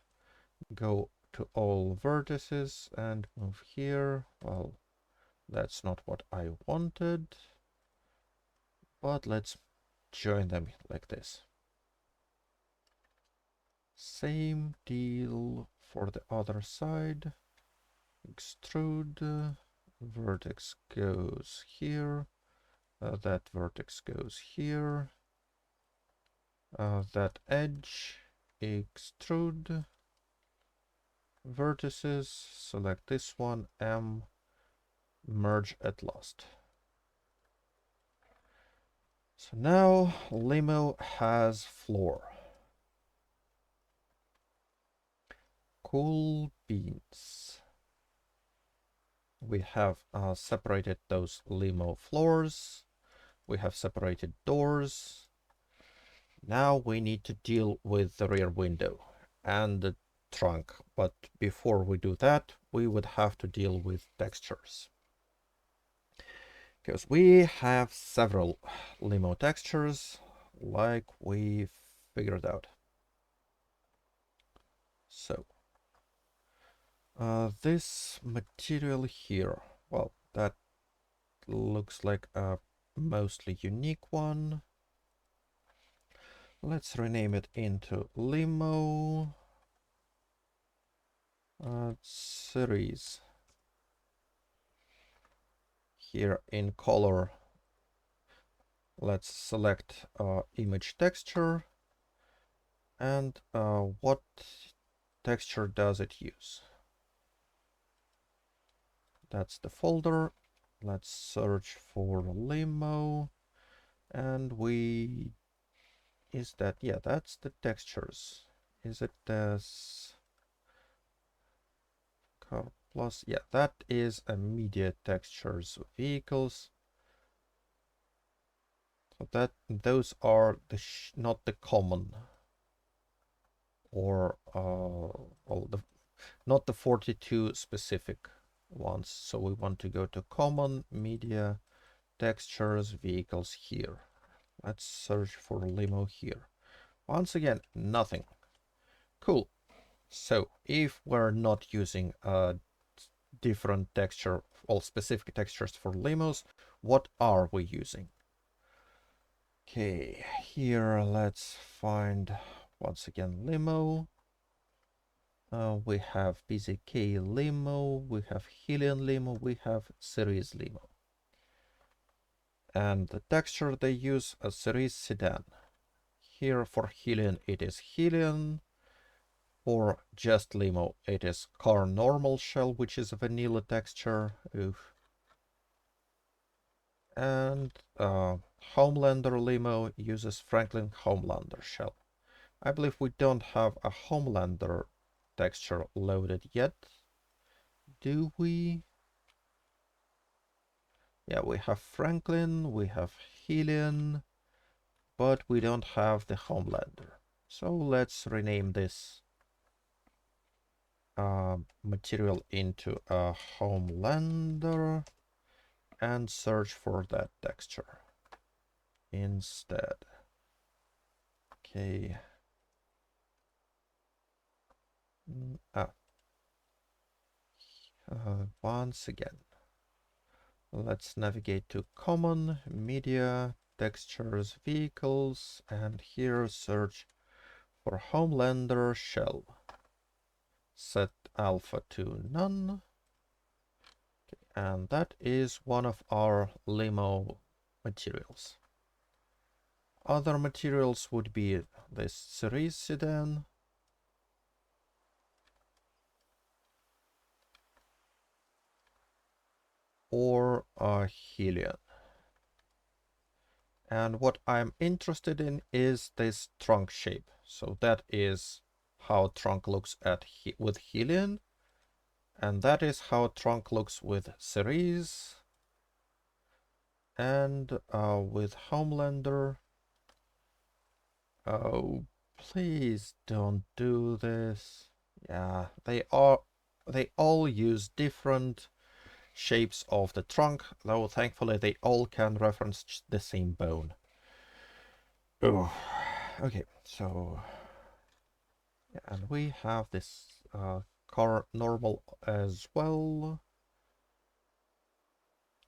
Speaker 1: go to all vertices and move here. Well, that's not what I wanted, but let's join them like this. Same deal for the other side. Extrude, vertex goes here, that vertex goes here, that edge, extrude, vertices, select this one, M, merge at last. So now Limo has floor. Cool beans. We have separated those Limo floors. We have separated doors. Now we need to deal with the rear window and the trunk. But before we do that, we would have to deal with textures. Because we have several Limo textures, like we figured out. So, this material here, well, that looks like a mostly unique one. Let's rename it into Limo series. Here in color, let's select image texture, and what texture does it use? That's the folder. Let's search for Limo, and yeah, that's the textures. Is it this car plus? Yeah, that is a media textures vehicles. So those are not the common, or not the 42 specific ones. So we want to go to common, media, textures, vehicles here. Let's search for Limo here. Once again, nothing. Cool. So if we're not using a different texture, all specific textures for Limos, what are we using? Okay, here let's find once again Limo. We have PZK Limo, we have Helium Limo, we have Series Limo. And the texture they use a Series Sedan. Here for Helium it is Helium. For just Limo it is Car Normal Shell, which is a vanilla texture. Oof. And Homelander Limo uses Franklin Homelander Shell. I believe we don't have a Homelander texture loaded yet. Do we? Yeah, we have Franklin, we have Helium, but we don't have the Homelander. So let's rename this material into a Homelander and search for that texture instead. Okay. Once again, let's navigate to common, media, textures, vehicles, and here search for Homelander shell. Set alpha to none. Okay, and that is one of our Limo materials. Other materials would be this Cerise sedan, or a Helion. And what I'm interested in is this trunk shape. So that is how trunk looks with Helion, and that is how trunk looks with Cerise, and with Homelander. Oh, please don't do this. Yeah, they all use different shapes of the trunk, though thankfully they all can reference the same bone. Oh, okay, so yeah, and we have this car normal as well.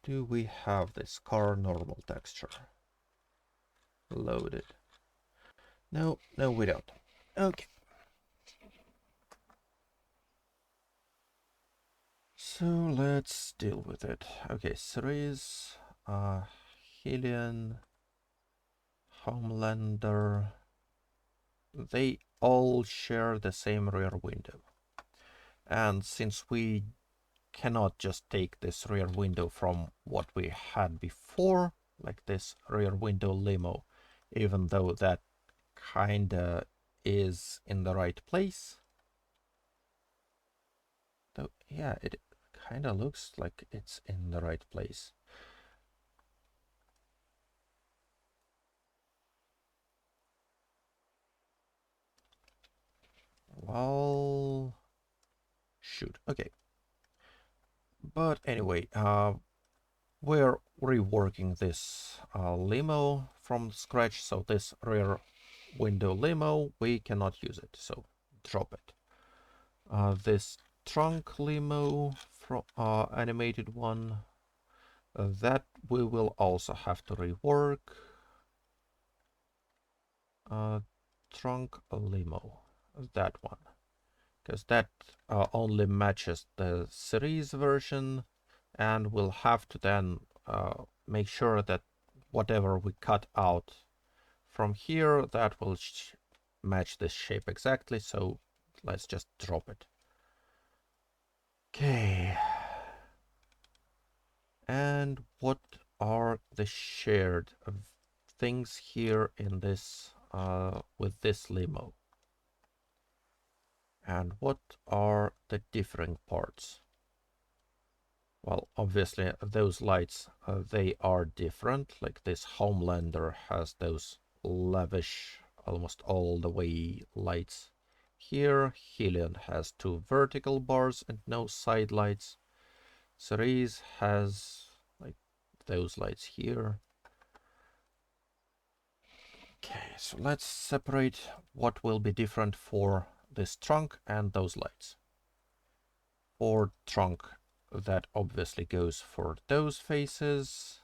Speaker 1: Do we have this car normal texture loaded? No, we don't. Okay. So let's deal with it. Okay, Cerise, Helion, Homelander, they all share the same rear window. And since we cannot just take this rear window from what we had before, like this rear window Limo, even though that kinda is in the right place. Though, yeah, it kind of looks like it's in the right place. Well, shoot. Okay. But anyway, we're reworking this limo from scratch. So this rear window limo, we cannot use it. So drop it. This trunk limo from animated one, that we will also have to rework. Trunk limo, that one, because that only matches the series version, and we'll have to then make sure that whatever we cut out from here, that will match this shape exactly. So let's just drop it. Okay. And what are the shared things here in this with this limo? And what are the differing parts? Well, obviously those lights, they are different. Like this Homelander has those lavish, almost all the way lights. Here, Helion has two vertical bars and no side lights. Cerise has like those lights here. Okay, so let's separate what will be different for this trunk and those lights. For trunk, that obviously goes for those faces,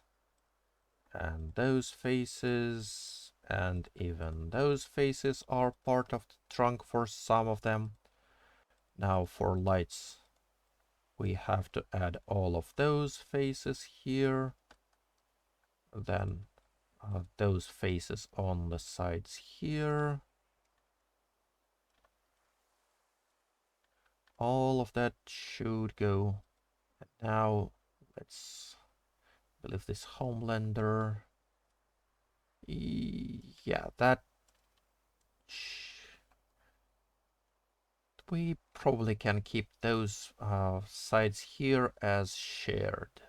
Speaker 1: and those faces, and even those faces are part of the trunk for some of them. Now for lights, we have to add all of those faces here, then those faces on the sides here. All of that should go. And now let's believe this Homelander. Yeah, that we probably can keep those sides here as shared.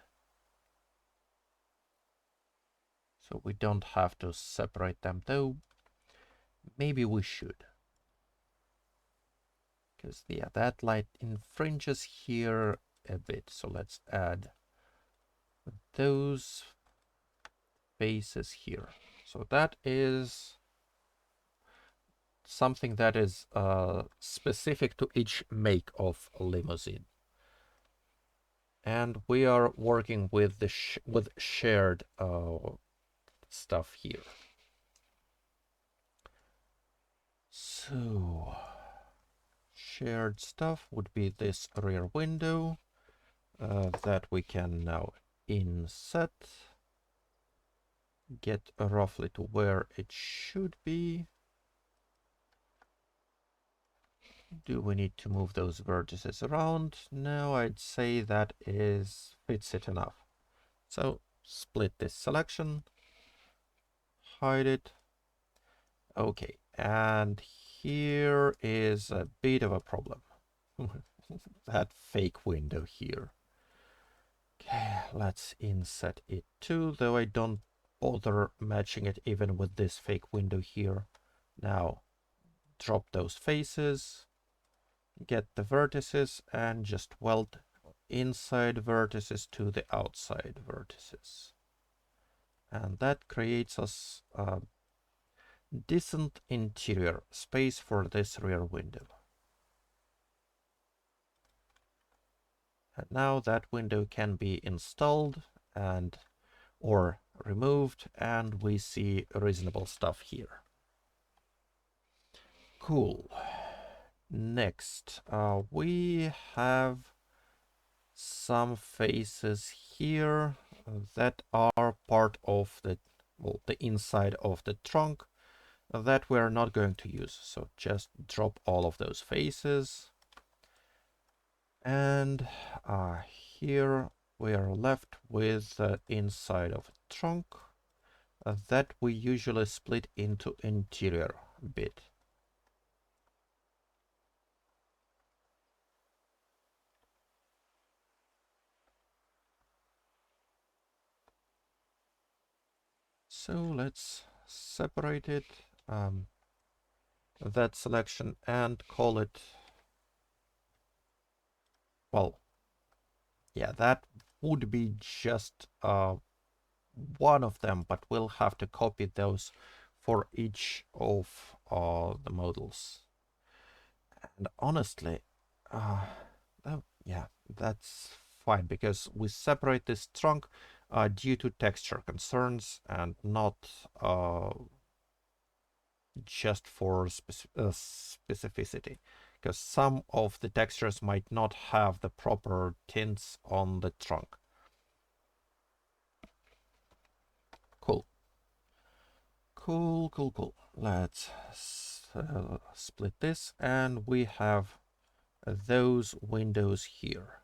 Speaker 1: So we don't have to separate them, though maybe we should. Because yeah, that light infringes here a bit. So let's add those faces here. So that is something that is specific to each make of limousine. And we are working with the with shared stuff here. So shared stuff would be this rear window that we can now inset, get roughly to where it should be. Do we need to move those vertices around? No, I'd say that fits it enough. So split this selection, hide it. Okay, and here is a bit of a problem. That fake window here. Okay, let's inset it too, though I don't bother matching it even with this fake window here. Now, drop those faces, get the vertices, and just weld inside vertices to the outside vertices. And that creates us a decent interior space for this rear window. And now that window can be installed and or removed, and we see reasonable stuff here. Cool. Next, we have some faces here that are part of the inside of the trunk that we're not going to use. So just drop all of those faces. And here we are left with the inside of a trunk that we usually split into interior bit. So let's separate it, that selection, and call it, well, yeah, that would be just one of them, but we'll have to copy those for each of the models. And honestly, yeah, that's fine, because we separate this trunk due to texture concerns and not just for specificity, because some of the textures might not have the proper tints on the trunk. Cool. Cool. Let's split this, and we have those windows here.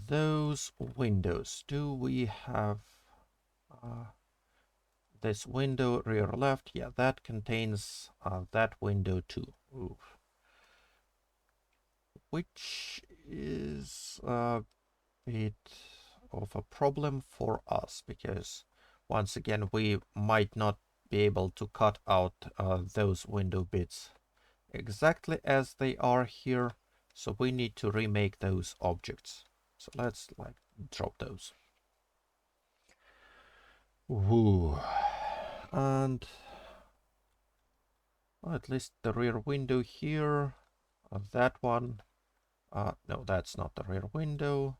Speaker 1: Those windows, do we have this window rear left? Yeah, that contains that window too. Ooh. Which is a bit of a problem for us, because once again we might not be able to cut out those window bits exactly as they are here, so we need to remake those objects. So let's like drop those. Ooh. And well, at least the rear window here, that one, no, that's not the rear window.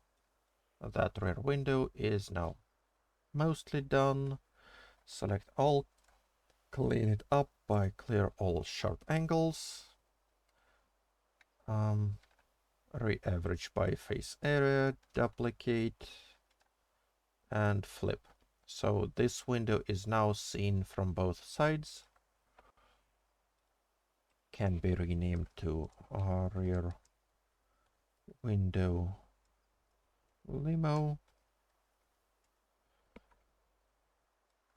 Speaker 1: That rear window is now mostly done. Select all, clean it up by clear all sharp angles. Re-average by face area, duplicate, and flip. So this window is now seen from both sides. Can be renamed to rear window Limo.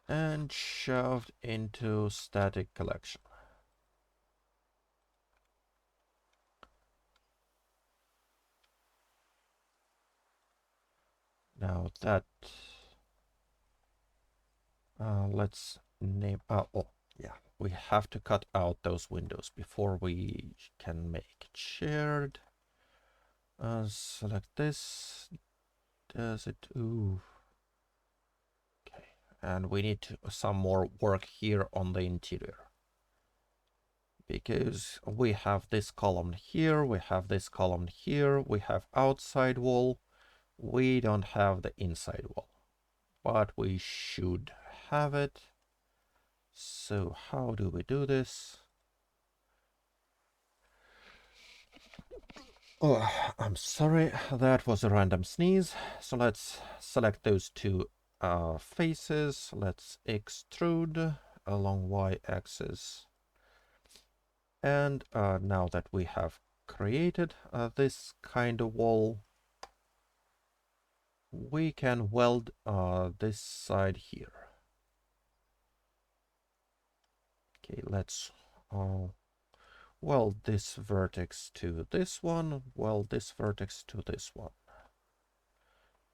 Speaker 1: And shoved into static collection. Now that let's name, oh yeah, we have to cut out those windows before we can make it shared. Select this. Does it? Ooh. Okay, and we need some more work here on the interior, because we have this column here, we have this column here, we have outside wall, we don't have the inside wall, but we should have it. So how do we do this? Oh, I'm sorry, that was a random sneeze. So let's select those two faces. Let's extrude along y-axis. And now that we have created this kind of wall, we can weld this side here. Okay, let's weld this vertex to this one, weld this vertex to this one.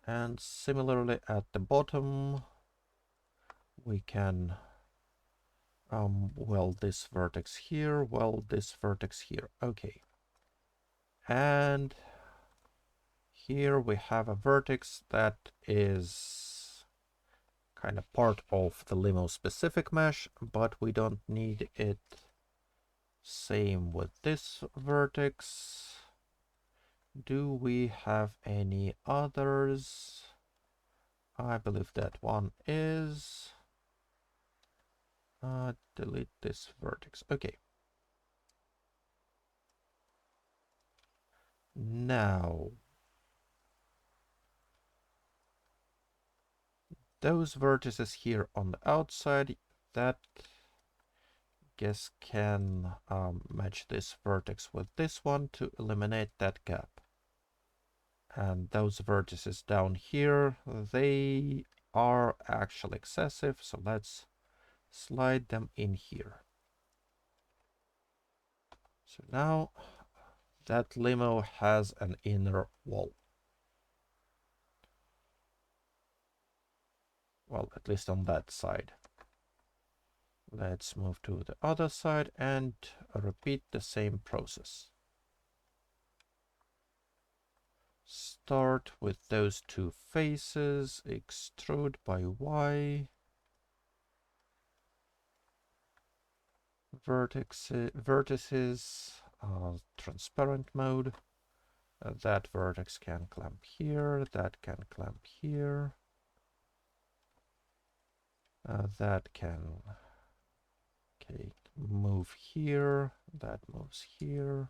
Speaker 1: And similarly at the bottom, we can weld this vertex here, weld this vertex here. Okay. And here we have a vertex that is kind of part of the Limo specific mesh, but we don't need it. Same with this vertex. Do we have any others? I believe that one is. Delete this vertex. Okay. Now, those vertices here on the outside, that guess can match this vertex with this one to eliminate that gap. And those vertices down here, they are actually excessive, so let's slide them in here. So now that Limo has an inner wall. well, at least on that side. Let's move to the other side and repeat the same process. Start with those two faces, extrude by Y, vertices, transparent mode. That vertex can clamp here, that can clamp here. That can move here, that moves here.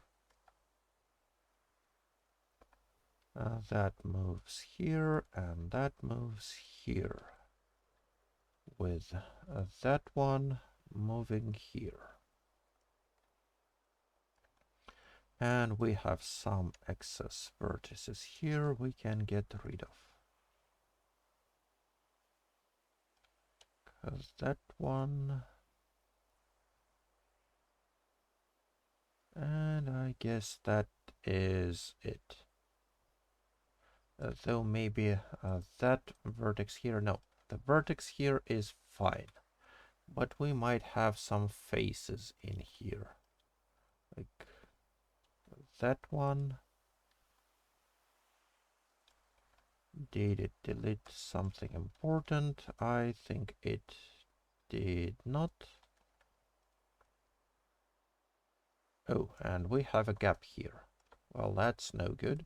Speaker 1: That moves here, and that moves here. With that one moving here. And we have some excess vertices here we can get rid of. Because that one... And I guess that is it. Though maybe that vertex here, no, the vertex here is fine. But we might have some faces in here. Like that one. Did it delete something important? I think it did not. Oh, and we have a gap here. Well, that's no good.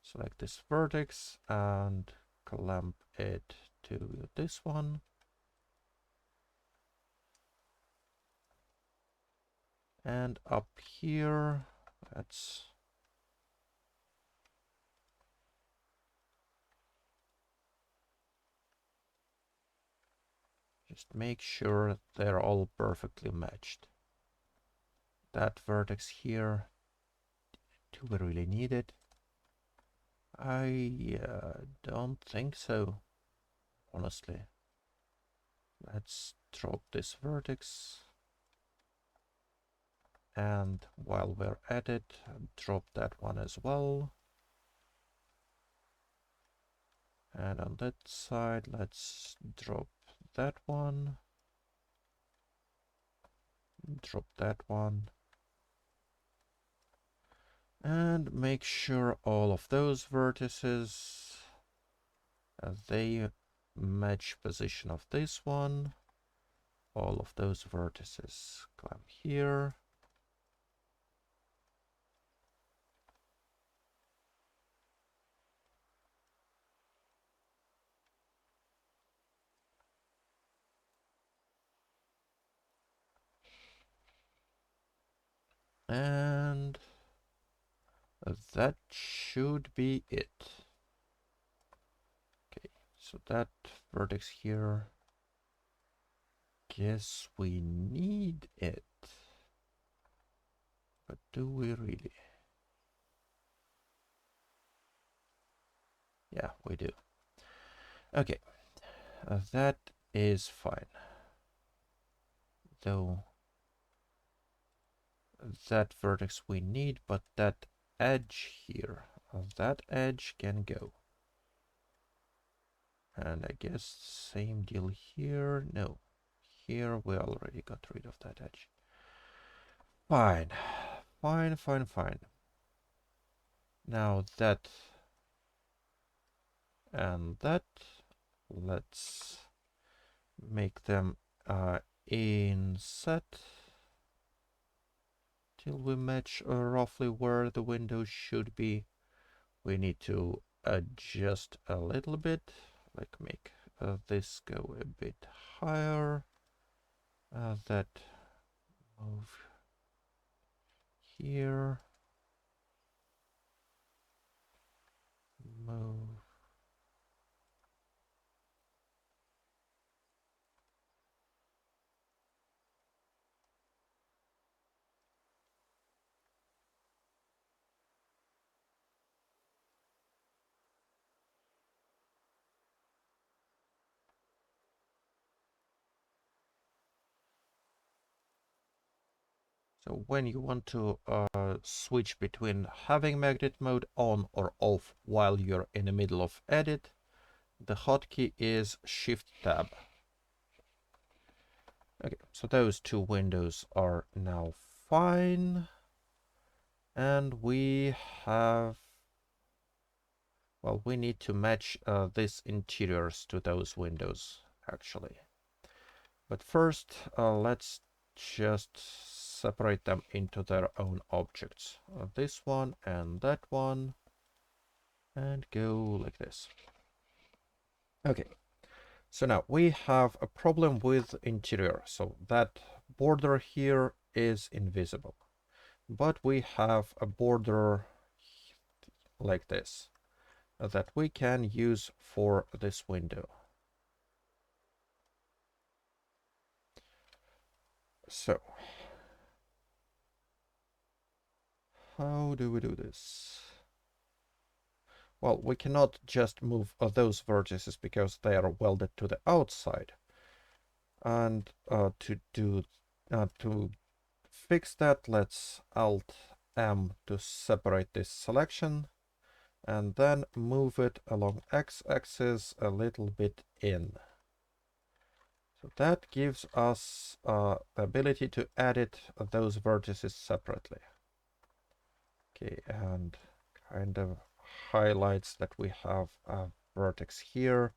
Speaker 1: Select this vertex and clamp it to this one. And up here, let's just make sure they're all perfectly matched. That vertex here, do we really need it? I don't think so, honestly. Let's drop this vertex. And while we're at it, drop that one as well. And on that side, let's drop that one. Drop that one. And make sure all of those vertices, they match position of this one. All of those vertices come here. And that should be it. Okay, so that vertex here, guess we need it. But do we really? Yeah, we do. Okay, that is fine. Though that vertex we need, but that edge here, that edge can go. And I guess same deal here. No, here we already got rid of that edge. Fine, fine, fine, fine. Now that and that, let's make them inset till we match roughly where the windows should be. We need to adjust a little bit, like make this go a bit higher. That move here. Move. So when you want to switch between having magnet mode on or off while you're in the middle of edit, the hotkey is Shift Tab. Okay, so those two windows are now fine. And we have, well, we need to match these interiors to those windows, actually. But first, let's just separate them into their own objects. This one and that one. And go like this. Okay, so now we have a problem with interior. So that border here is invisible. But we have a border like this that we can use for this window. So, how do we do this? Well, we cannot just move those vertices because they are welded to the outside. And to fix that, let's Alt M to separate this selection and then move it along x-axis a little bit in. So that gives us the ability to edit those vertices separately. Okay, and kind of highlights that we have a vertex here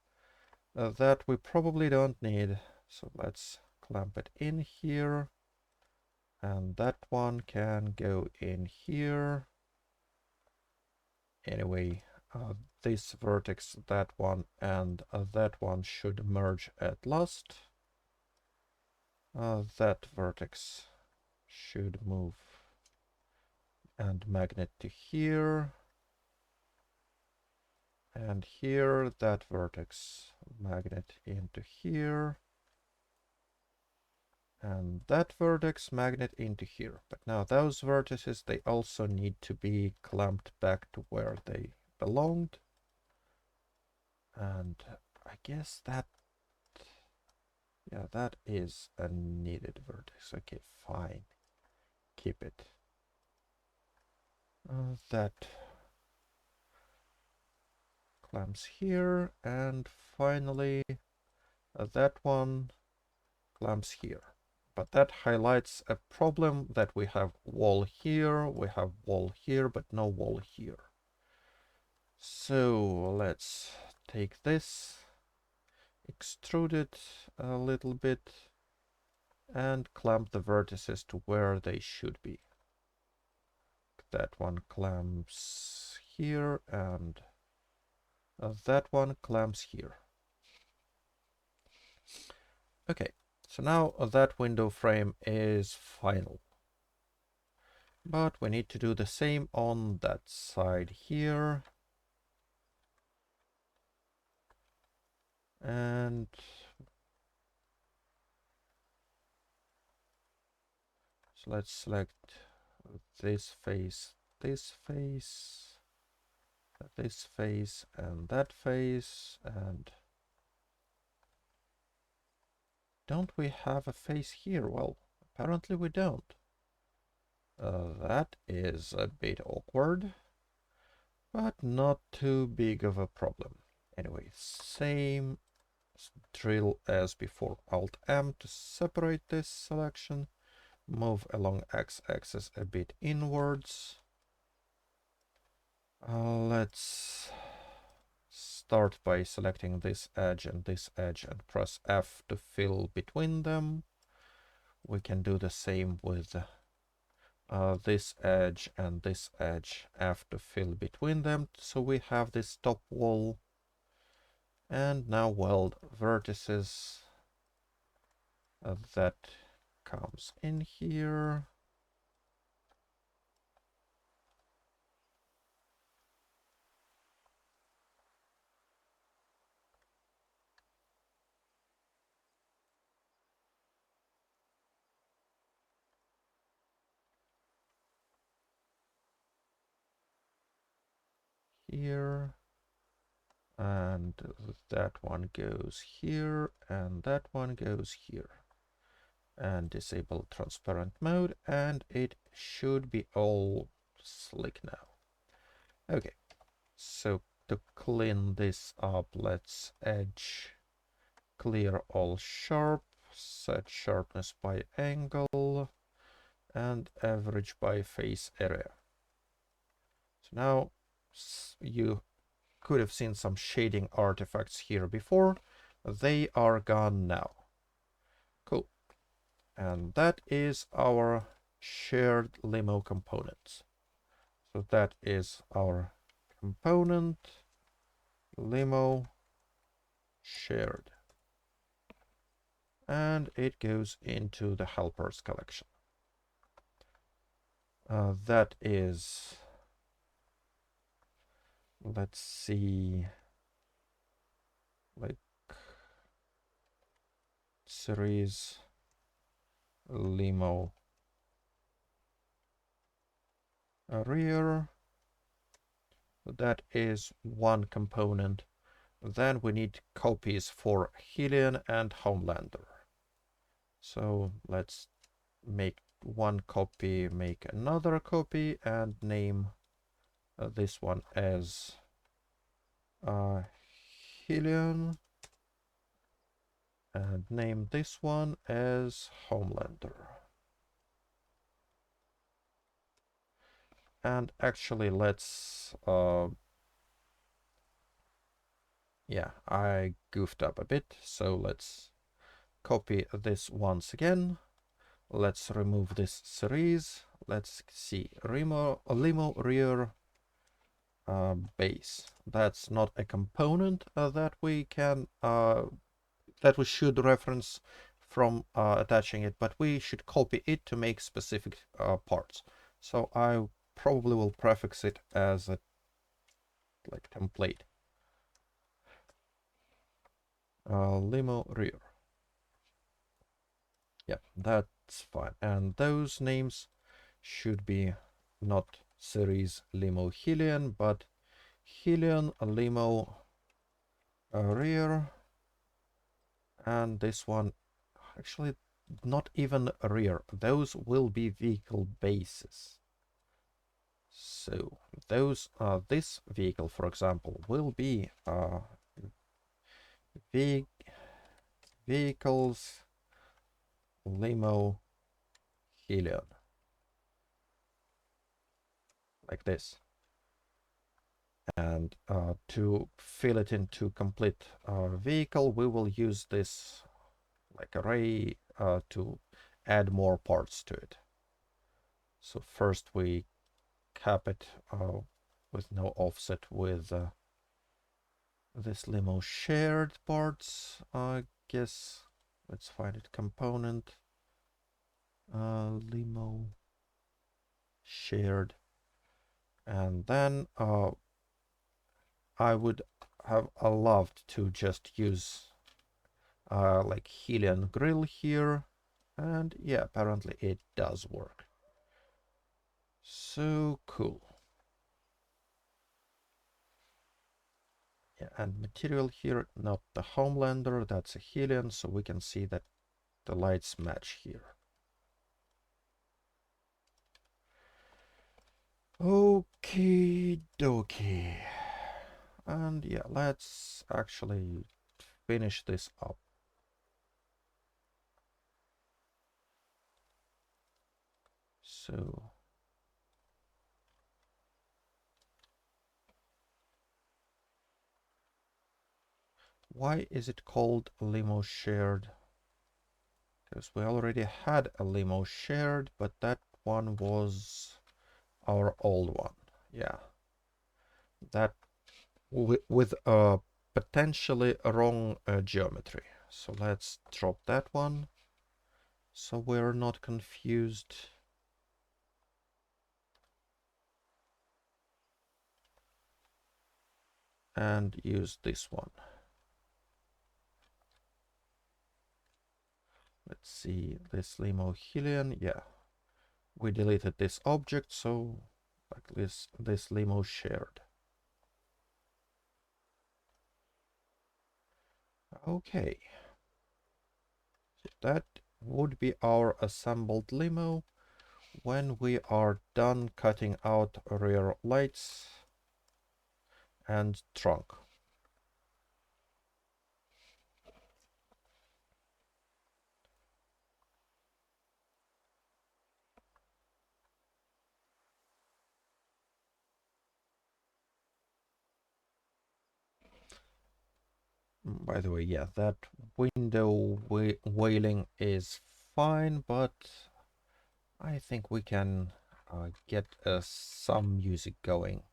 Speaker 1: that we probably don't need. So let's clamp it in here. And that one can go in here. Anyway, this vertex, that one, and that one should merge at last. That vertex should move and magnet to here. And here, that vertex magnet into here. And that vertex magnet into here. But now those vertices, they also need to be clamped back to where they belonged. And I guess that, yeah, that is a needed vertex. Okay, fine. Keep it. That clamps here. And finally, that one clamps here. But that highlights a problem that we have wall here, we have wall here, but no wall here. So let's take this, extrude it a little bit, and clamp the vertices to where they should be. That one clamps here, and that one clamps here. Okay, so now that window frame is final. But we need to do the same on that side here. And so let's select this face, this face, and that face. And don't we have a face here? Well, apparently we don't. That is a bit awkward, but not too big of a problem. Anyway, same drill as before. Alt M to separate this selection. Move along x-axis a bit inwards. Let's start by selecting this edge and press F to fill between them. We can do the same with this edge and this edge, F to fill between them. So we have this top wall. And now weld vertices that comes in here. Here. And that one goes here, and that one goes here. And disable transparent mode, and it should be all slick now. Okay, so to clean this up, let's edge clear all sharp, set sharpness by angle, and average by face area. So now you could have seen some shading artifacts here before. They are gone now. Cool. And that is our shared limo components. So that is our component limo shared. And it goes into the helpers collection. That is, let's see, like series limo rear. That is one component. Then we need copies for Helion and Homelander. So let's make one copy, make another copy, and name this one as Helion, and name this one as Homelander. And actually, let's yeah, I goofed up a bit, so let's copy this once again. Let's remove this series. Let's see, limo rear base. That's not a component that we can that we should reference from attaching it, but we should copy it to make specific parts. So I probably will prefix it as a like template. Limo rear. Yeah, that's fine. And those names should be not series limo Helion, but Helion limo rear. And this one, actually not even rear. Those will be vehicle bases. So those, this vehicle, for example, will be vehicles limo Helion, like this. And to fill it into complete vehicle, we will use this like array to add more parts to it. So first we cap it with no offset with this limo shared parts. I guess let's find it, component limo shared, and then I would have loved to just use like Helion grill here, and yeah, apparently it does work. So cool. Yeah, and material here, not the Homelander, that's a Helion, so we can see that the lights match here. Okie dokie. And yeah, let's actually finish this up. So why is it called limo shared? Because we already had a limo shared, but that one was our old one. Yeah, that with a potentially wrong geometry. So let's drop that one so we're not confused. And use this one. Let's see, this limo Helion, yeah. We deleted this object, so like this limo shared. Okay. So that would be our assembled limo. When we are done cutting out rear lights and trunk. By the way, yeah, that window wailing is fine, but I think we can get some music going.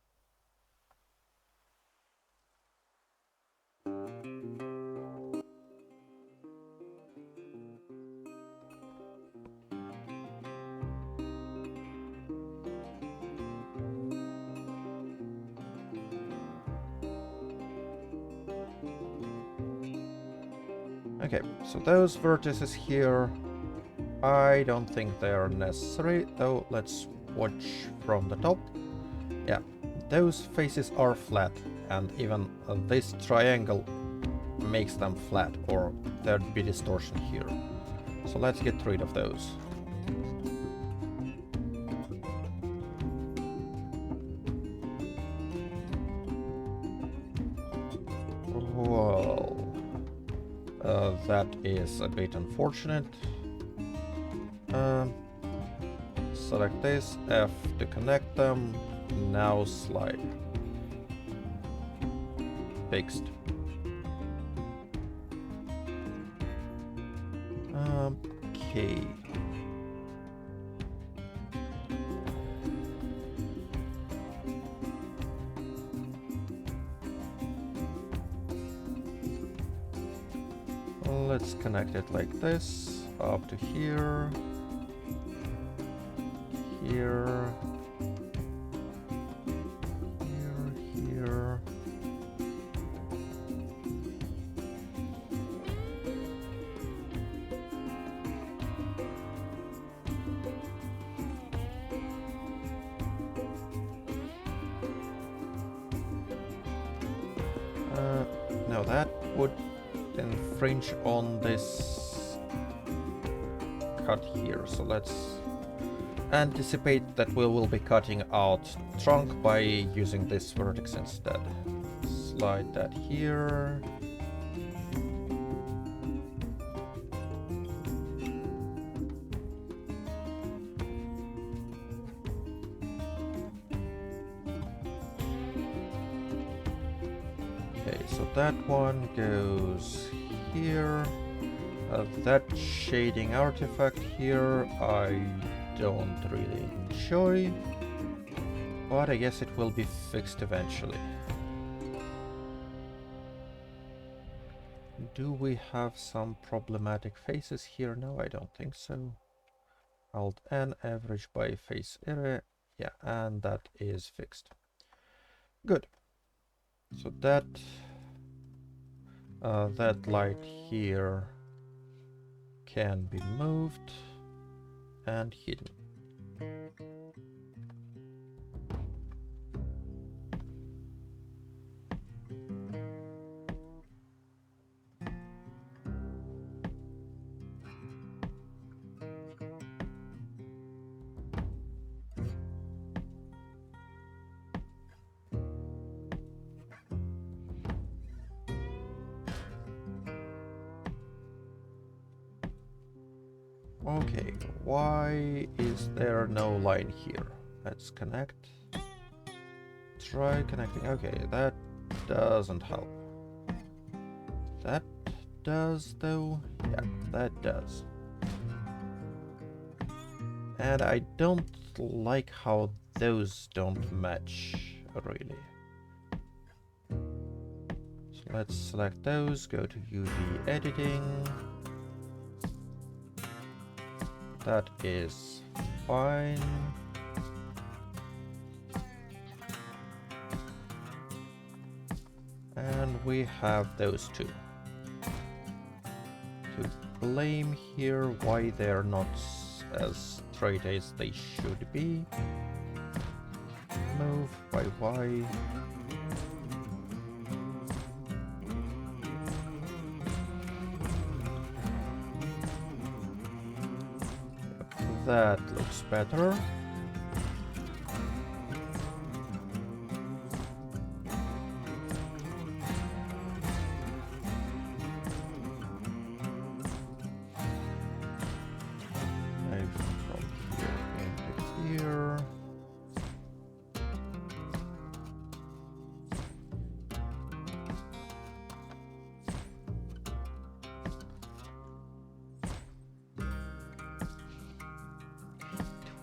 Speaker 1: Okay, so those vertices here, I don't think they are necessary, though let's watch from the top. Yeah, those faces are flat, and even this triangle makes them flat, or there'd be distortion here. So let's get rid of those. Well, that is a bit unfortunate. Select this, F to connect them, now slide. Fixed. Okay. Let's connect it like this, up to here, here, here. No, that would infringe on this cut here, so let's anticipate that we will be cutting out trunk by using this vertex instead. Slide that here. Okay, so that one goes here. That shading artifact here I don't really enjoy, but I guess it will be fixed eventually. Do we have some problematic faces here? No, I don't think so. Alt N, average by face area. Yeah, and that is fixed. Good. So that light here can be moved and hidden. Okay, why is there no line here? Let's connect. Try connecting. Okay, that doesn't help. That does though. Yeah, that does. And I don't like how those don't match, really. So let's select those, go to UV editing. That is fine. And we have those two. To blame here why they're not as straight as they should be. Move by Y. That looks better.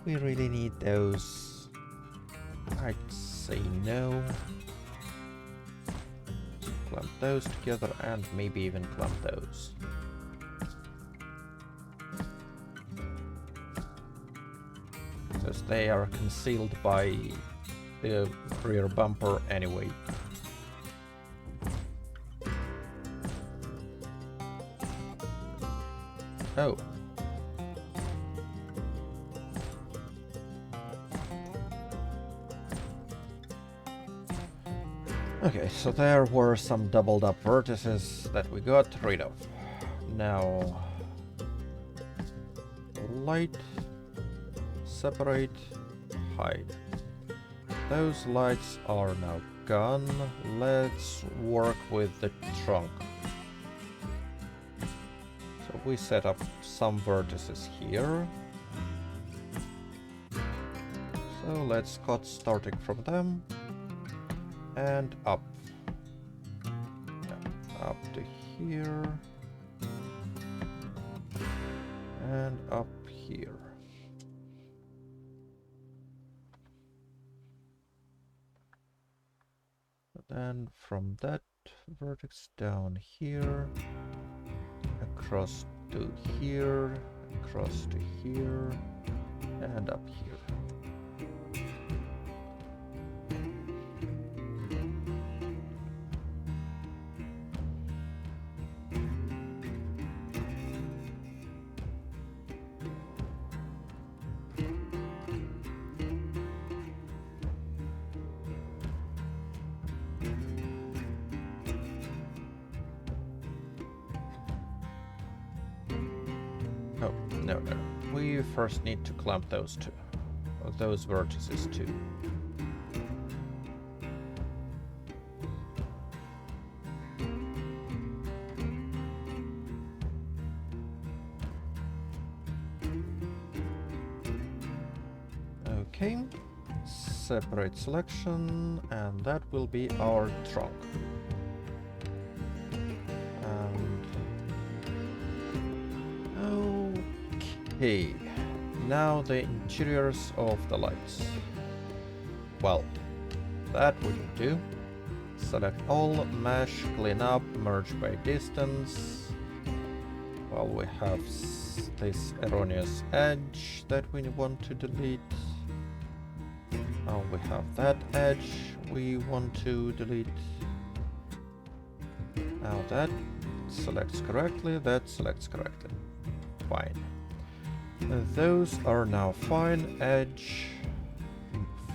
Speaker 1: we really need those? I'd say no. Clamp those together and maybe even clamp those. Because they are concealed by the rear bumper anyway. Oh. Okay, so there were some doubled up vertices that we got rid of. Now, light, separate, hide. Those lights are now gone. Let's work with the trunk. So we set up some vertices here. So let's cut starting from them. And up. Yeah, up to here. And up here. Then from that vertex down here, across to here, across to here, and up here. Oh, no. We first need to clamp those two, those vertices too. Okay, separate selection, and that will be our trunk. Okay, now the interiors of the lights. Well, that wouldn't do. Select all, mesh, clean up, merge by distance. Well, we have this erroneous edge that we want to delete. Now we have that edge we want to delete. Now that selects correctly, that selects correctly. Fine. Those are now fine. Edge,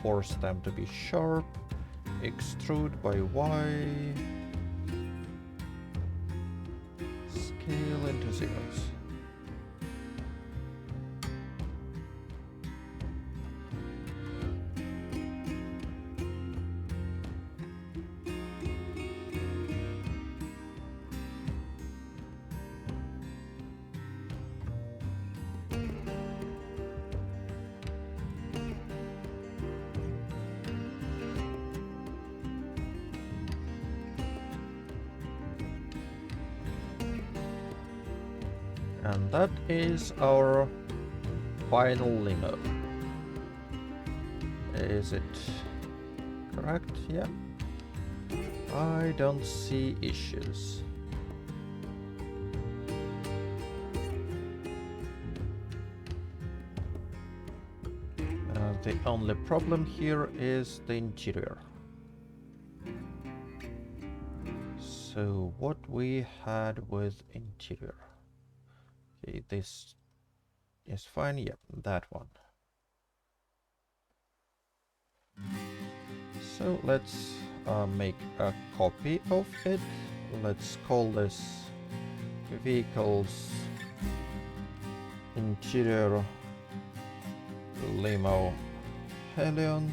Speaker 1: force them to be sharp. Extrude by Y. Scale into zeros. And that is our final limo. Is it correct? Yeah. I don't see issues. The only problem here is the interior. So what we had with interior. Okay, this is fine. Yep, that one. So let's make a copy of it. Let's call this vehicles interior Limo Helion.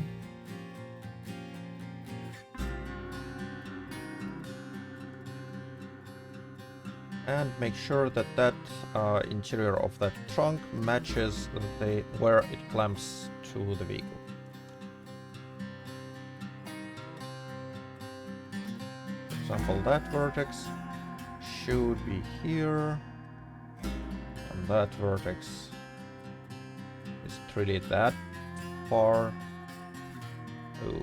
Speaker 1: And make sure that that interior of that trunk matches where it clamps to the vehicle. For example, that vertex should be here, and that vertex is really that far. Oof.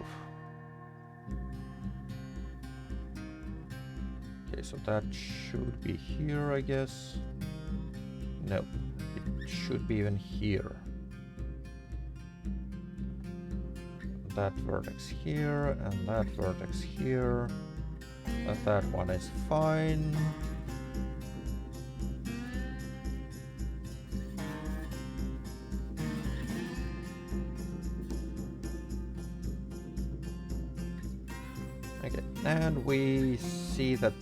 Speaker 1: Okay, so that should be here, I guess. Nope, it should be even here. That vertex here, and that vertex here. That one is fine. Okay, and we see that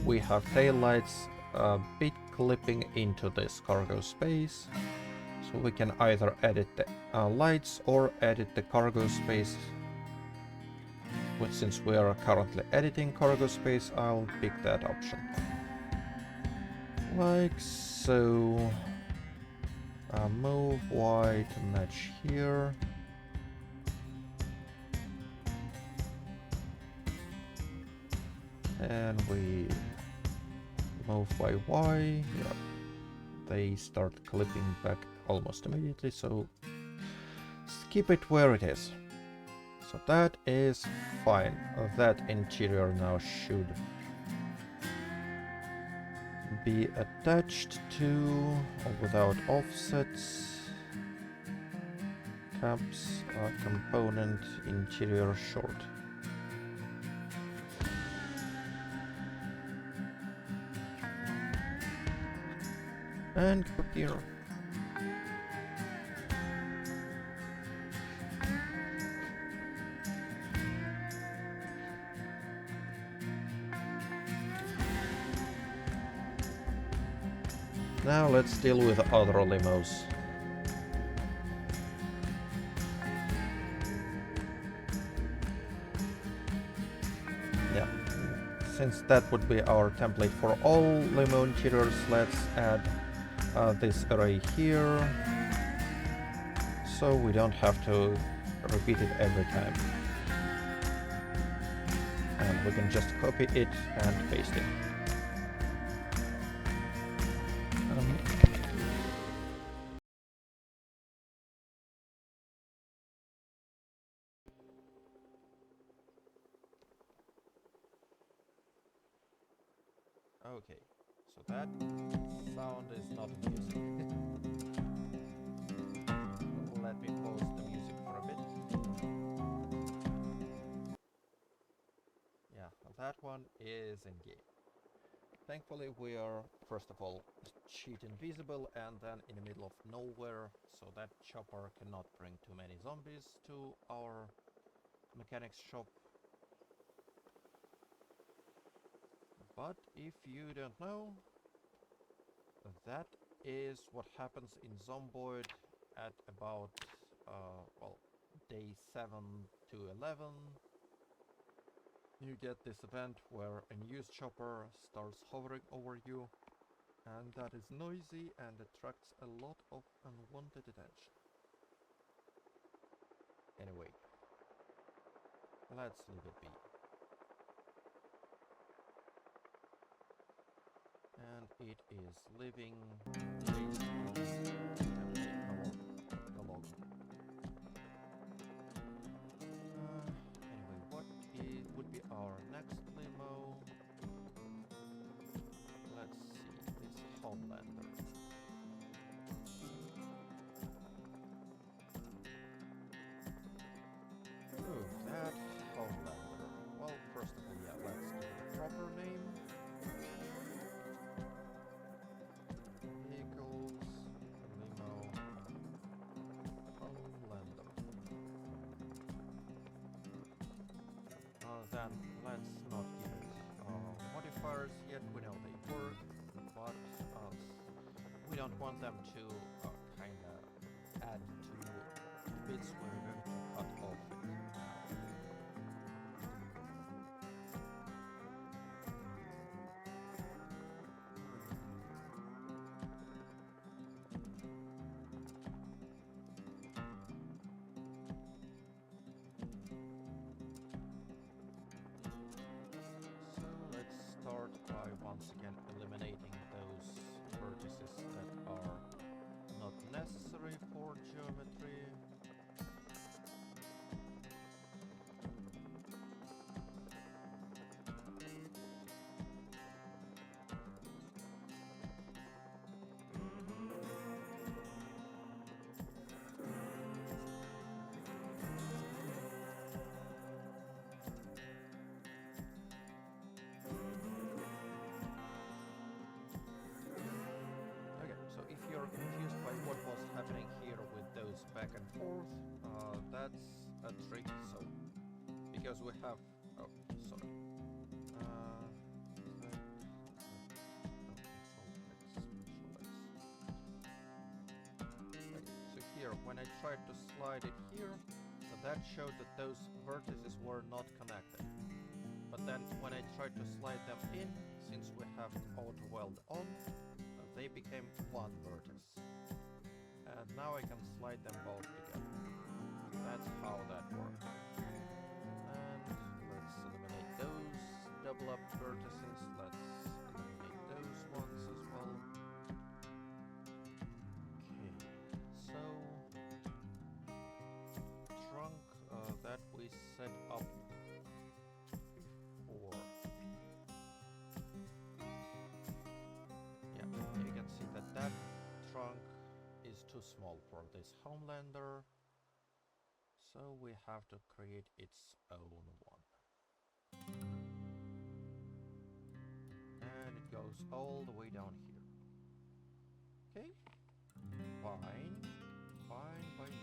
Speaker 1: we have taillights a bit clipping into this cargo space. So we can either edit the lights or edit the cargo space. But since we are currently editing cargo space, I'll pick that option. Like so. Move Y to match here. And we move by Y. Yeah. They start clipping back almost immediately, so keep it where it is. So that is fine. That interior now should be attached to, without offsets, caps, component, interior short. And here. Now let's deal with other limos. Yeah, since that would be our template for all limo interiors, let's add this array here, so we don't have to repeat it every time. And we can just copy it and paste it. Okay, so that sound is not music. Let me pause the music for a bit. Yeah, that one is in game. Thankfully we are, first of all, cheat invisible and then in the middle of nowhere, so that chopper cannot bring too many zombies to our mechanics shop. But if you don't know, that is what happens in Zomboid at about, well, day 7 to 11. You get this event where a news chopper starts hovering over you, and that is noisy and attracts a lot of unwanted attention. Anyway, let's leave it be. And it is living based on the log. Anyway, what would be our next limo? Let's see, it's Homelander. Oh, that Homelander. Well, first of all, yeah, let's give it a proper name. Vehicles, limo, Homelander. Then let's not give it modifiers yet. We know they work, but we don't want them to kind of add to bits we're going to cut off it. So let's start by once again eliminating those vertices that are not necessary for geometry. back and forth. That's a trick, so because we have, oh, sorry. So here, when I tried to slide it here, that showed that those vertices were not connected. But then when I tried to slide them in, since we have auto weld on, they became one vertex. And now I can slide them both together. That's how that works. And let's eliminate those double up vertices. Let's eliminate those ones as well. Okay, so trunk that we set up for. Yeah, you can see that that trunk is too small for this Homelander, so we have to create its own one. And it goes all the way down here. Okay, fine by me.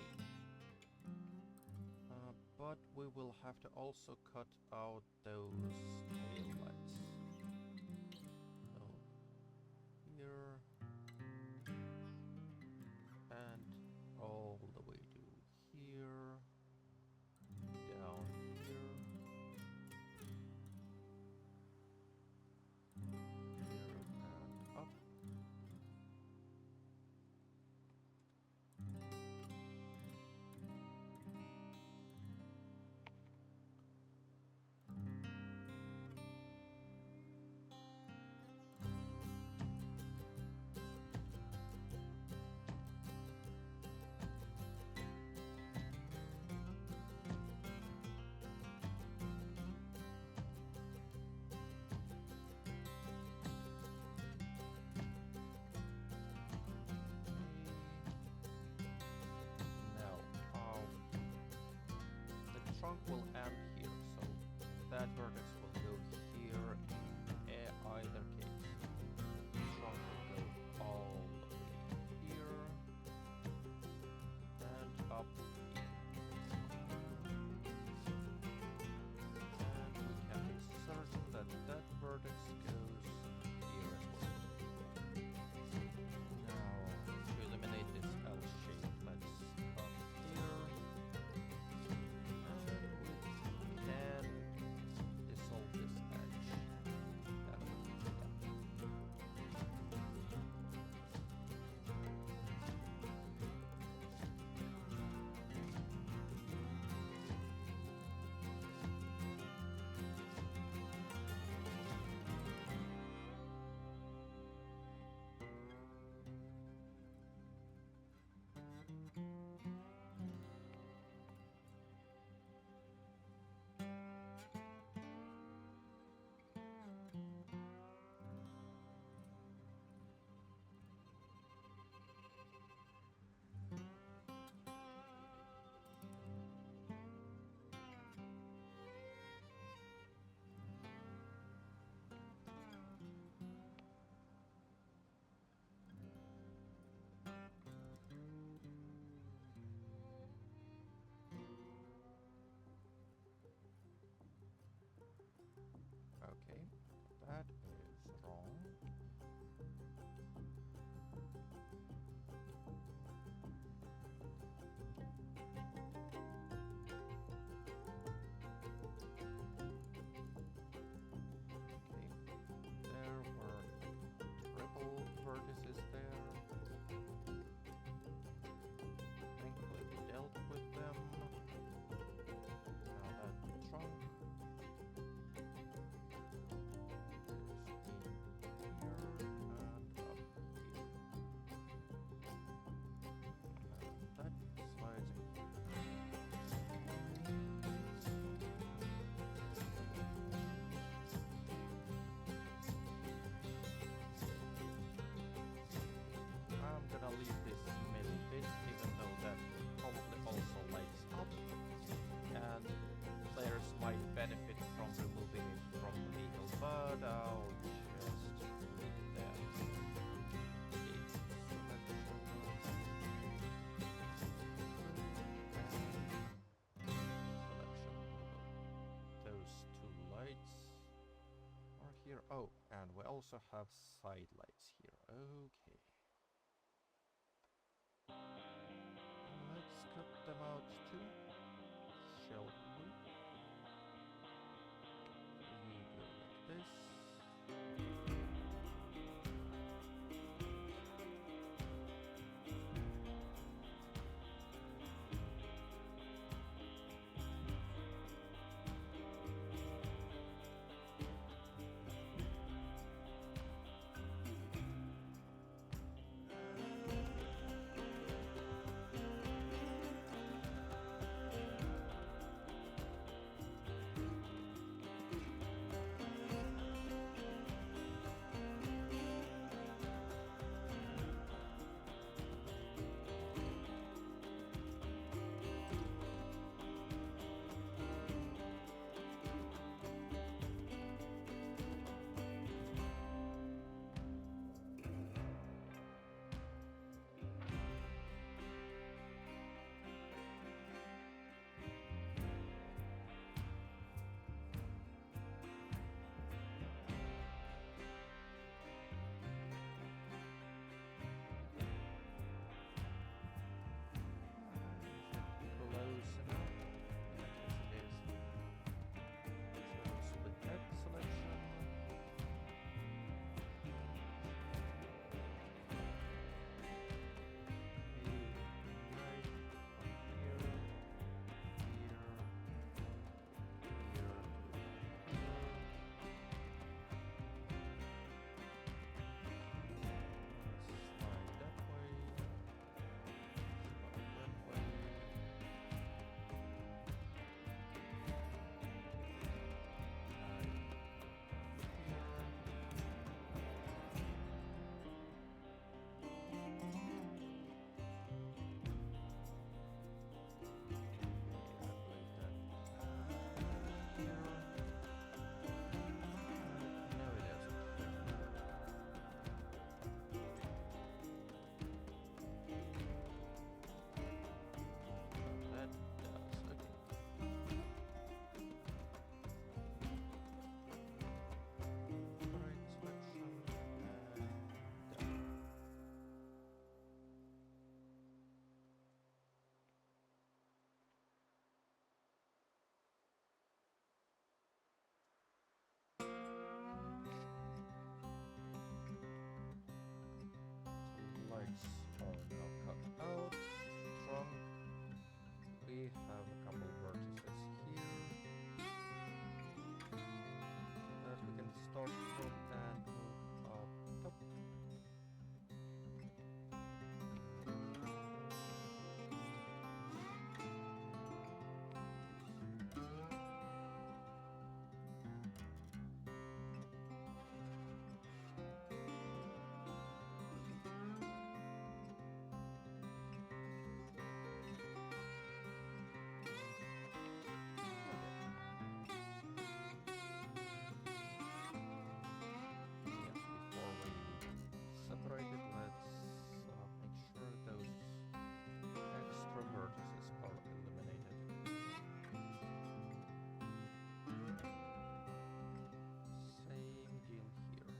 Speaker 1: But we will have to also cut out those tail lights. So here and all the way to here, down here, here and up. Trunk will end here, so that vertex will go here in either case. The trunk will go all the way here and up here. And we can be certain that that vertex goes here as well. Now, to eliminate this L shape, let's come here. Oh, and we also have side lights here. Okay. Let's cut them out too, shall we? You go like this. Close enough. In that case it is. So split head selection. Right from here, here, here, slide that way, slide that way. Lights are now cut out. Trunk. We have a couple vertices here that we can start from and move up top. Separate it, let's make sure those extra vertices are eliminated. Same deal here.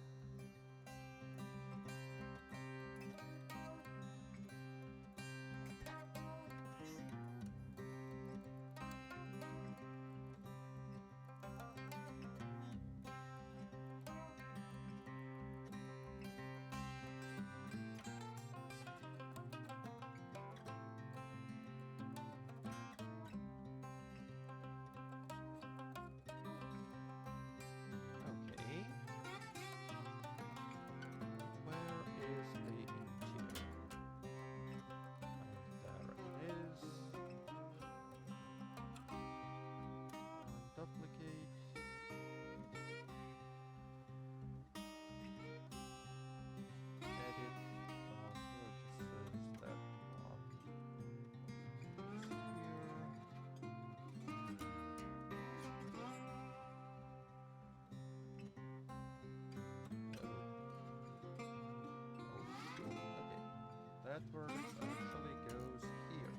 Speaker 1: that vertex actually goes here.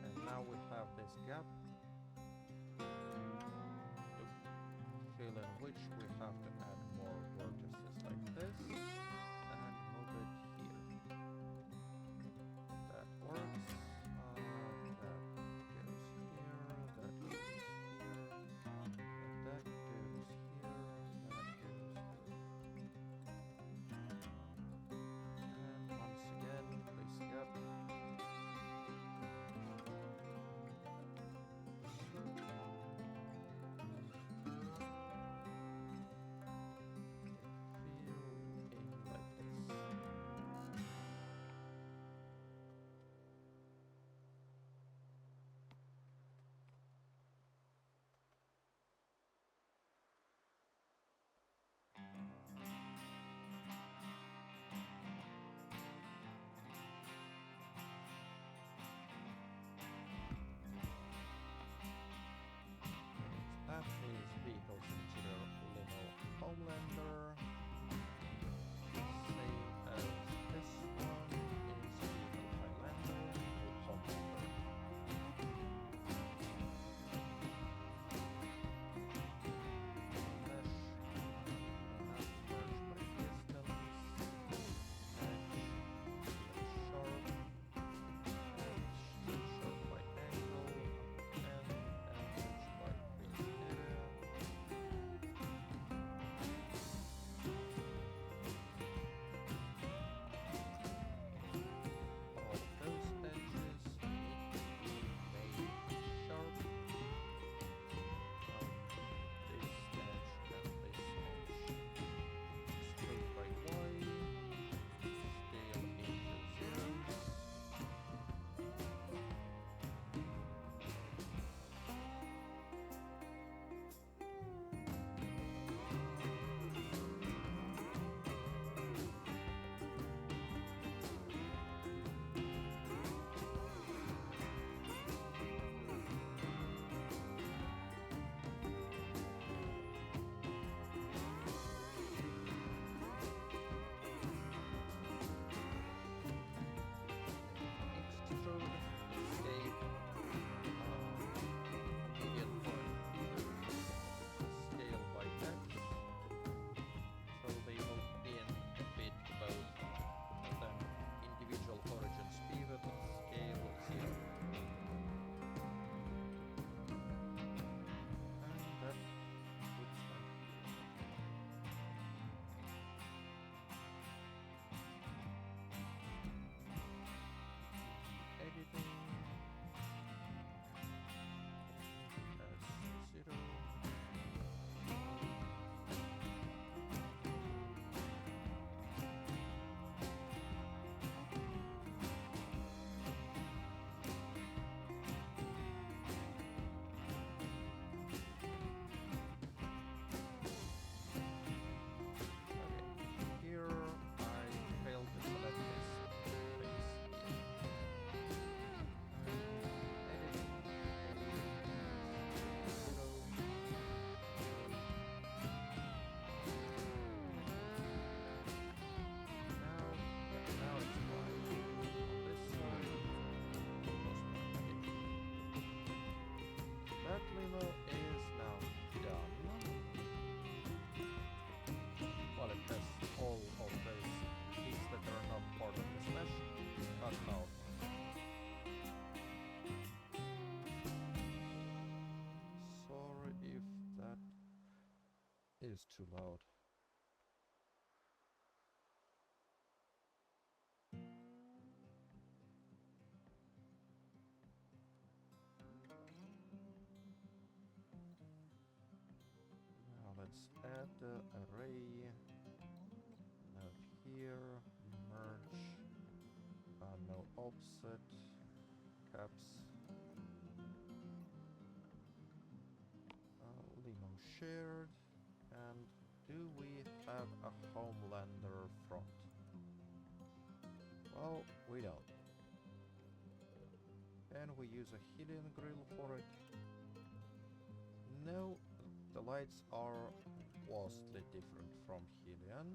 Speaker 1: And now we have this gap to fill in which we have to add more this and move it here. That works. That goes here, that goes here, and that goes here, that goes here. And once again, this gap. That is vehicles interior Limo Homelander. Same as this one is vehicle Highlander Homelander. Mesh, merge by distance, edge, sharp, edge, sharp by angle, and average by field area. All those edges need to be made sharp. This edge and this edge. Straight by Y. Scale into zeros. Extrude, escape, median point here, scale by X, so they will bend a bit both, and then individual origins pivot, scale 0. And that looks like editing as 0. Okay, here I failed to select this face here. Editing, zero. Now it's fine. On this side, almost fine. Okay. That limo is now done. Well, it has all of those bits that are not part of this mesh cut out. Sorry if that is too loud. Now let's add the array. Node here, merge, no offset, caps, Limo shared, and do we have a Homelander front? Well, we don't. Can we use a hidden grill for it? No, the lights are vastly different from Helion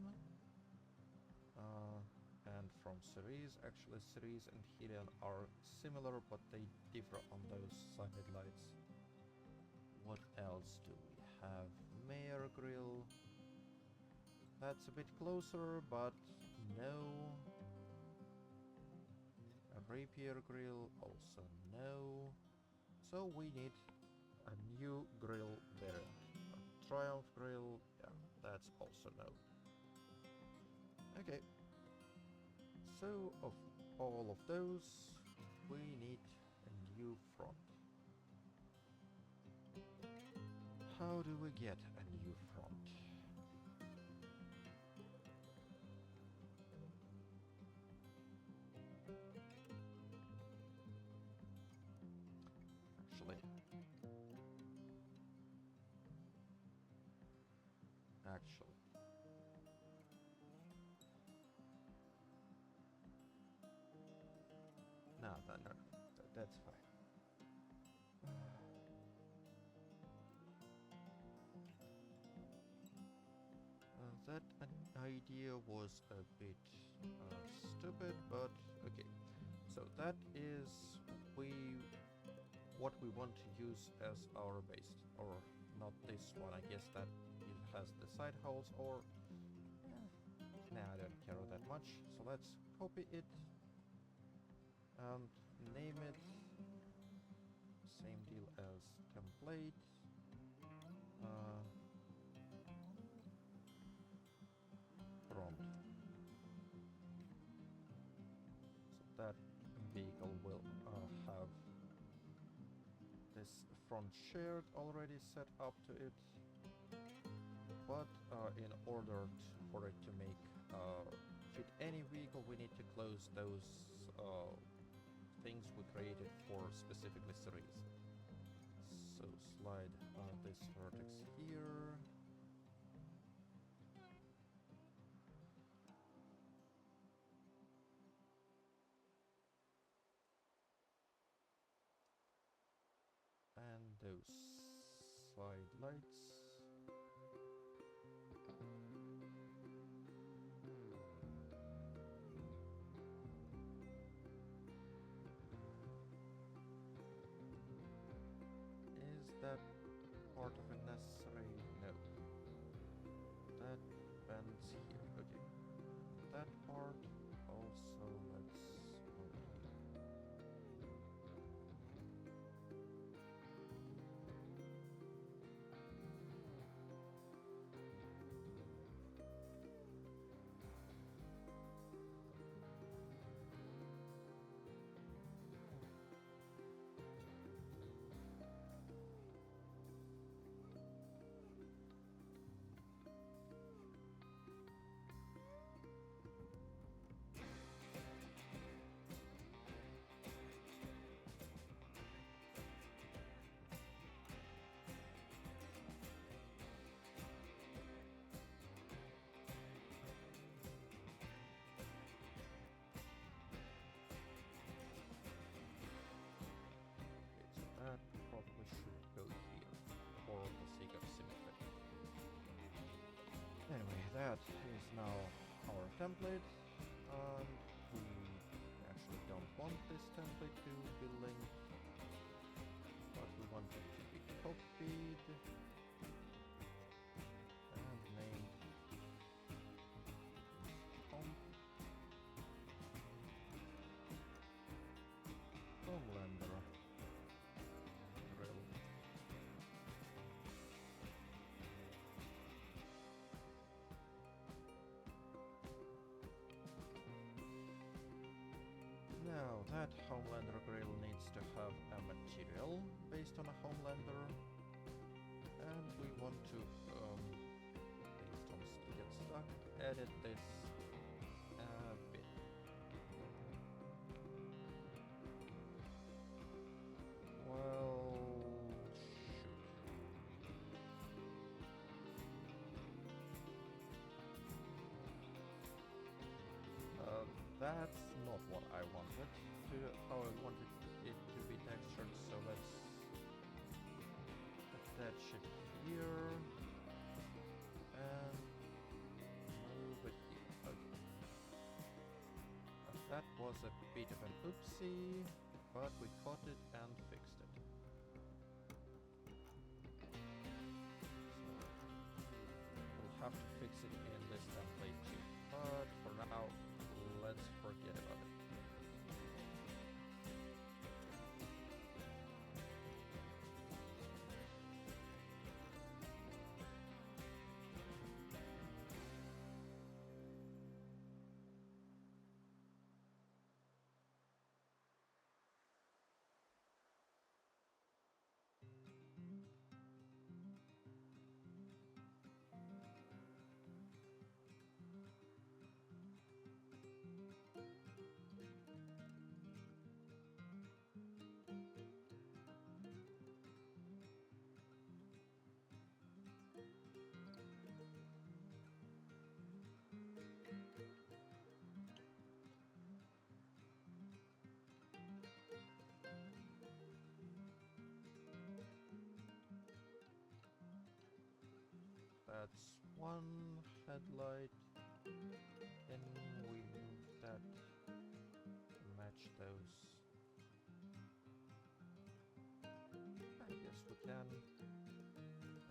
Speaker 1: and from Ceres. Actually, Ceres and Helion are similar, but they differ on those side lights. What else do we have? Mayor grill. That's a bit closer, but no. A rapier grill, also no. So we need a new grill variant. A Triumph grill, yeah, that's also no. Okay. So of all of those, we need a new front. How do we get a new front? Actually. No, that's fine. That idea was a bit stupid, but okay. So that is what we want to use as our base, or not this one. I guess that it has the side holes, or nah, I don't care that much. So let's copy it and name it. Same deal as template. Front. So that vehicle will have this front shared already set up to it, but in order for it to make fit any vehicle, we need to close those things we created for specifically series. So slide this vertex here. And those side lights. Is that part of it necessary? No. That bends here. Okay. That part also, let's move here. That probably should go here, for the sake of symmetry. Anyway, that is now our template, and we actually don't want this template to be linked, but we want it to be copied and named Homelander. Now that Homelander grill needs to have a material based on a Homelander, and we want to, based on get stuck, edit this a bit. Well, shoot. That's not what I wanted to, how I wanted it to be textured, so let's attach it here and move it here. Okay. That was a bit of an oopsie, but we caught it and fixed it. So we'll have to fix it in this one headlight, then we move that to match those. I guess we can.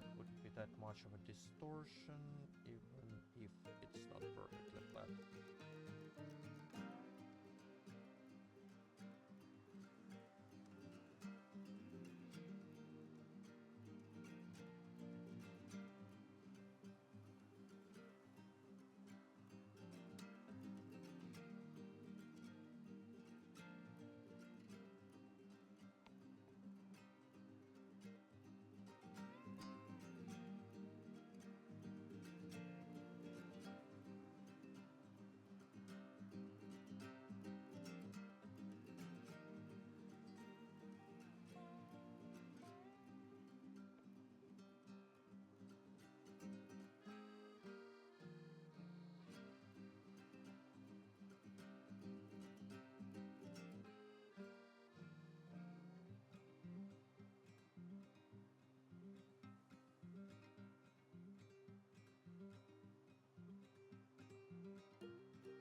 Speaker 1: It wouldn't be that much of a distortion, even if it's not perfectly flat.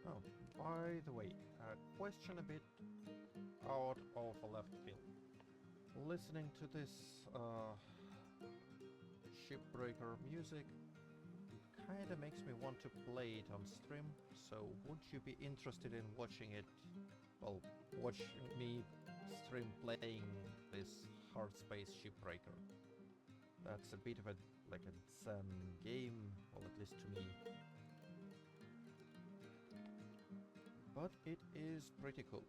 Speaker 1: Oh, by the way, a question a bit out of a left field. Listening to this shipbreaker music kinda makes me want to play it on stream, so would you be interested in watching it? Well, watch me stream playing this hard space shipbreaker. That's a bit of a like a Zen game, well at least to me. But it is pretty cool.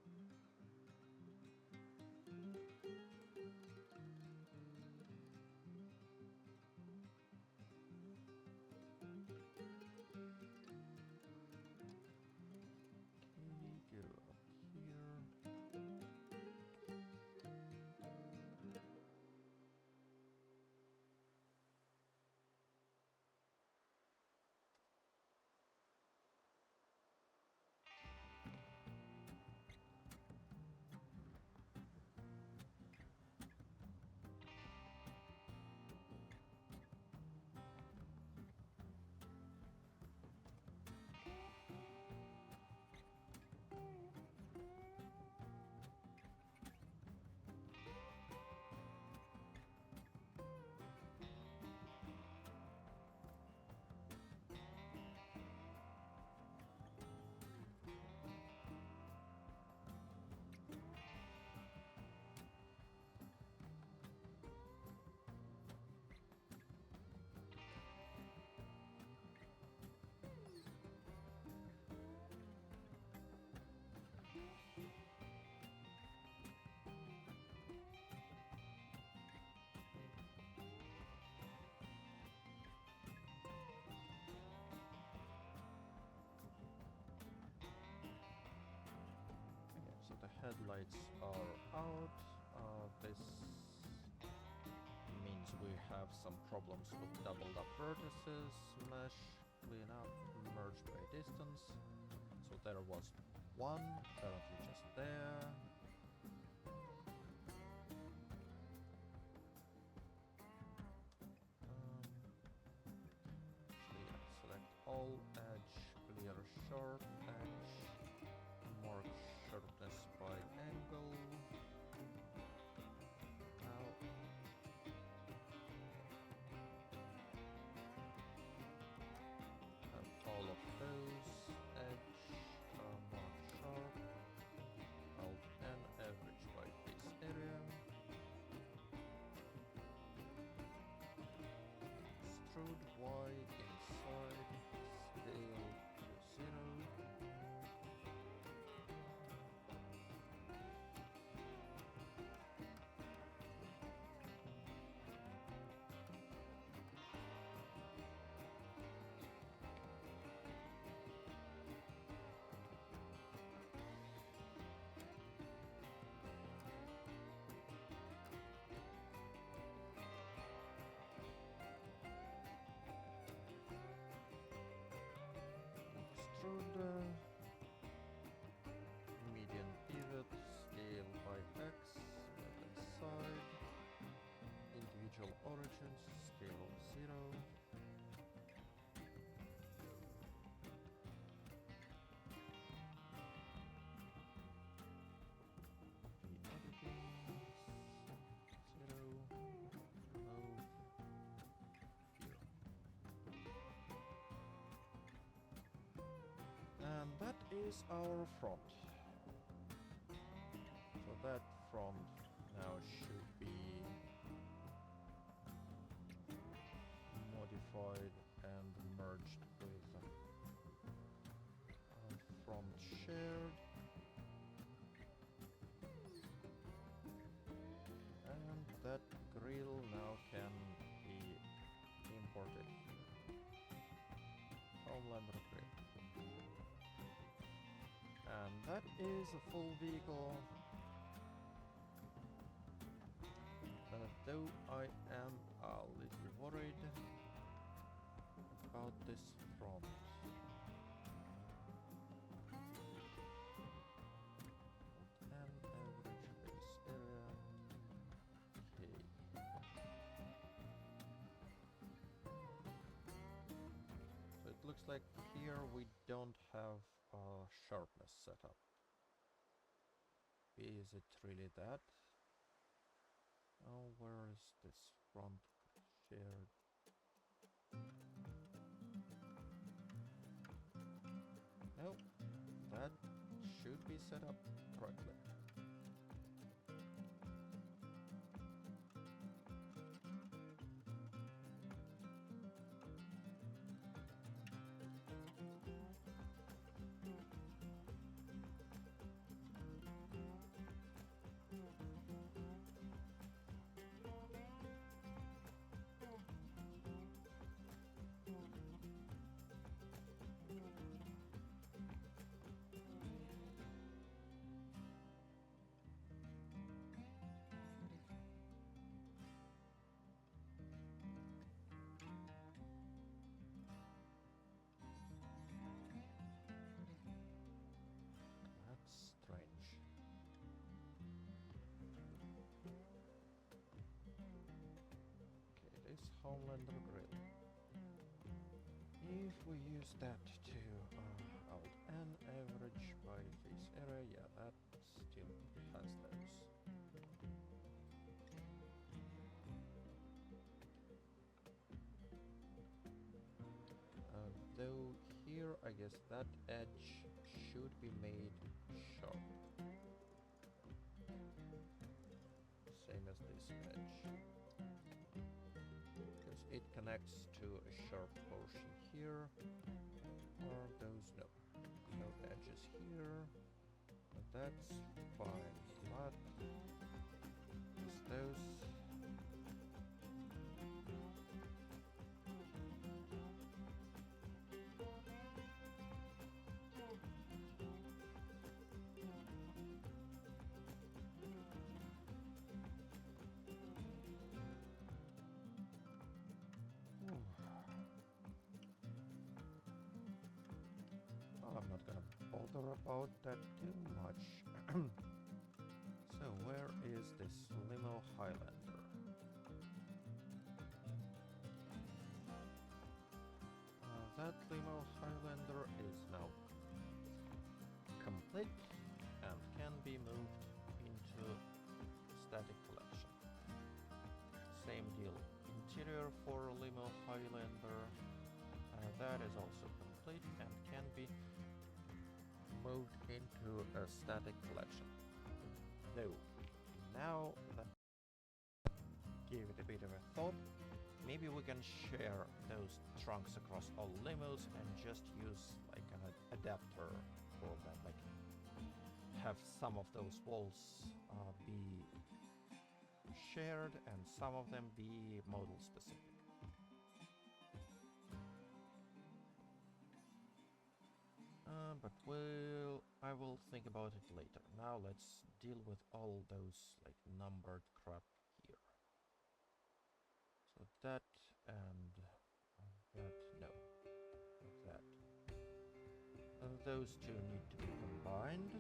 Speaker 1: So the headlights are out. This means we have some problems with doubled up vertices, mesh, clean up, merge by distance. So there was one, currently just there. Select all edge, clear sharp edge, mark sharpness by angle. Now have all of those edge mark sharp, alt N average by this area. Extrude Y inside, scale to 0. And that is our front. So that front now should be modified and merged with front shared. And that grill now can be imported here. Homelander grill. And that is a full vehicle. Though I am a little worried about this front. And average base area. Okay. So it looks like here we don't have sharpness set up. Is it really that? Oh, where is this front shared? No, that should be set up correctly. Strange. Okay, this Homelander grill. If we use that to out an average by face area, yeah, that still has those. Though here, I guess that edge should be made sharp. Same as this edge. Because it connects to a sharp portion here. Or those, no. No edges here. But that's fine. But just those. I'm not gonna bother about that too much. So where is this Limo Highlander? That Limo Highlander is now complete and can be moved into static collection. Same deal, interior for Limo Highlander. That is also complete and can be moved into a static collection. So now that give it a bit of a thought, maybe we can share those trunks across all limos and just use like an adapter for that, like have some of those walls be shared and some of them be model specific. But I will think about it later. Now let's deal with all those like numbered crap here. So that and that, no, that. Those two need to be combined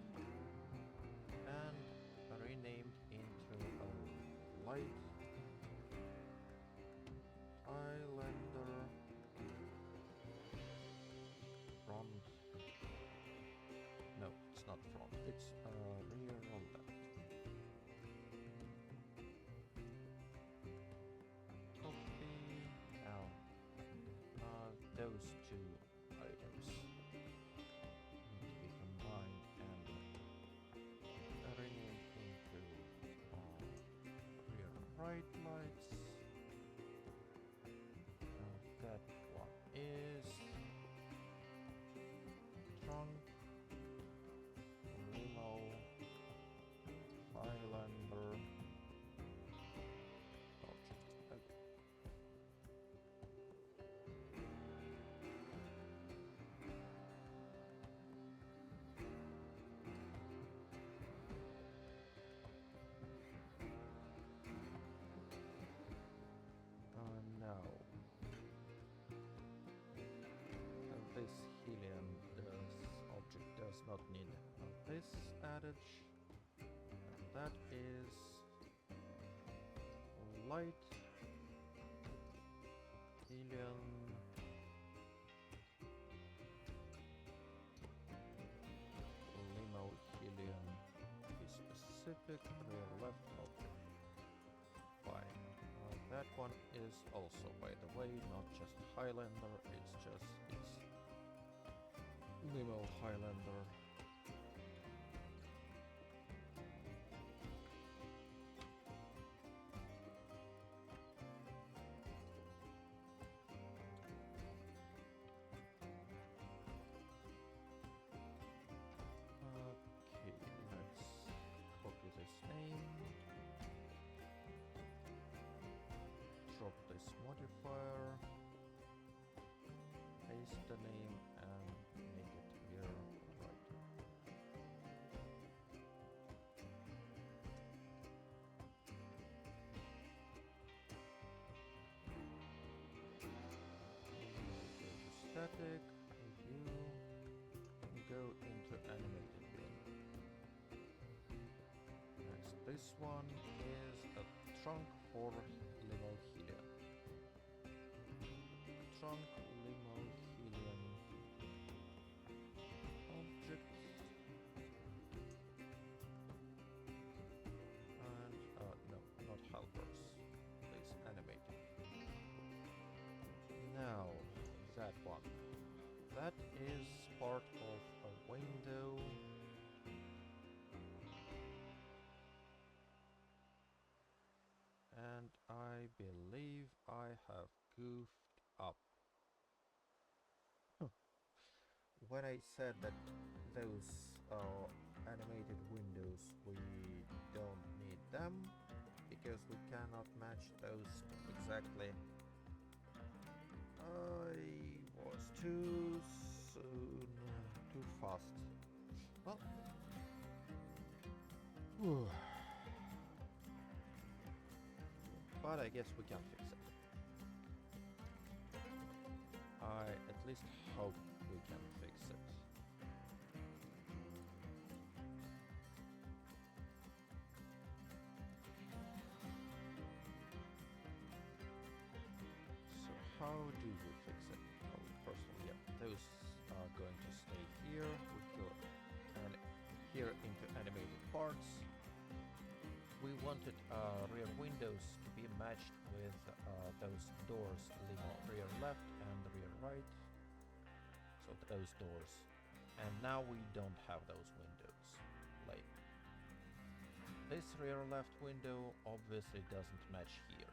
Speaker 1: and renamed into a light Highlander front. No, it's not front, it's rear or left. Copy. Now, those two items right lights. That one is trunk, limo, Highlander, object. Okay. Now this helium object does not need this added, and that is light, helium, limo, helium, be specific, rear left object. Fine. That one is also, by the way, not just Highlander, it's Limo Highlander. Okay, let's copy this name. Drop this modifier, paste the name and make it here right. Go to static, review, and go into animated bin. Next, this one is a trunk for limo helium. Trunk limo helium object, and no, not helpers, please animate. Now that one, that is part of a window. And I believe I have goofed up. When I said that those animated windows, we don't need them because we cannot match those exactly. I was too soon, too fast. Well. Whew. But I guess we can fix it. I at least hope we can fix it. So how do we fix it? Well, first of all, yeah, those are going to stay here. We go and here into animated parts. We wanted rear windows to be matched with those doors, limo rear left and rear right. So those doors. And now we don't have those windows. Like this rear left window obviously doesn't match here.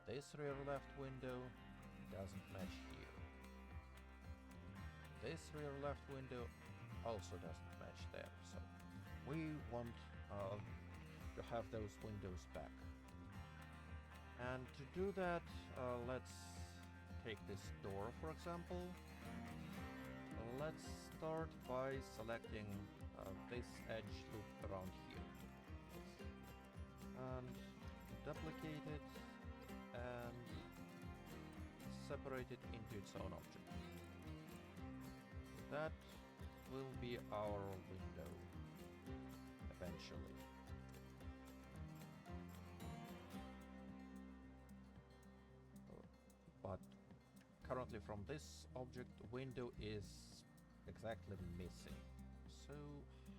Speaker 1: This rear left window doesn't match here. This rear left window also doesn't match there. So we want to have those windows back. And to do that, let's take this door, for example. Let's start by selecting this edge loop around here. And duplicate it and separate it into its own object. That will be our window eventually. But currently from this object, window is exactly missing. So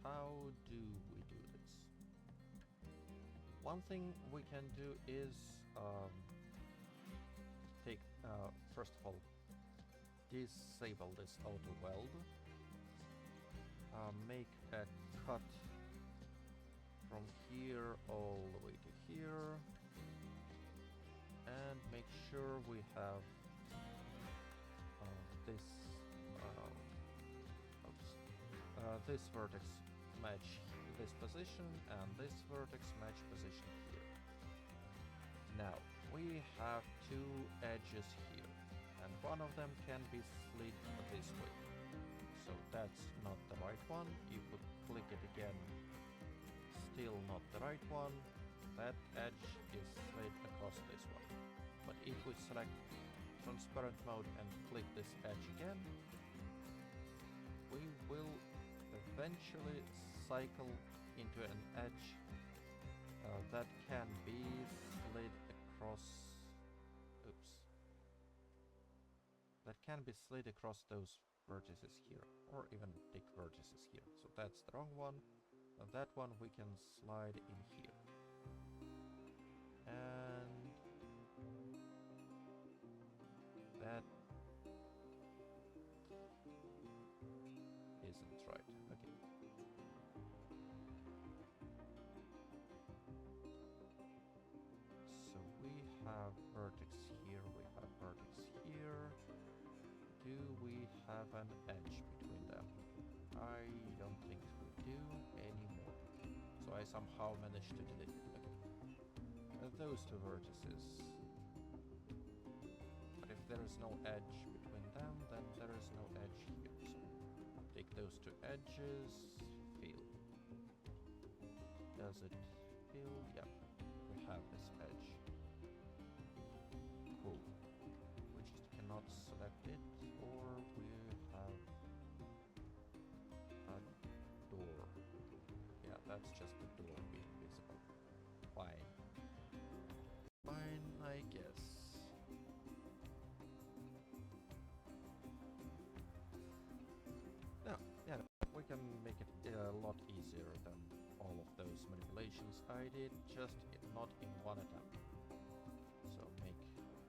Speaker 1: how do we do this? One thing we can do is take, first of all, disable this auto weld, make a cut from here all the way to here. And make sure we have this this vertex match this position and this vertex match position here. Now we have two edges here and one of them can be slid this way. So that's not the right one. You could click it again. Still not the right one. That edge is slid across this one. But if we select transparent mode and click this edge again, we will eventually cycle into an edge that can be slid across. Oops. That can be slid across those vertices here, or even big vertices here. So that's the wrong one. That one we can slide in here. And that isn't right. Okay. So we have vertex here, we have vertex here. Do we have an edge between them? I don't think we do anymore. So I somehow managed to delete it. Okay. Those two vertices. But if there is no edge between them, then there is no edge here. So take those two edges, fill. Does it fill? Yeah, we have this edge. Cool. We just cannot select it, or we have a door. Yeah, that's just the door being visible. Fine. Fine, I guess. No, yeah, we can make it a lot easier than all of those manipulations I did, just not in one attempt. So make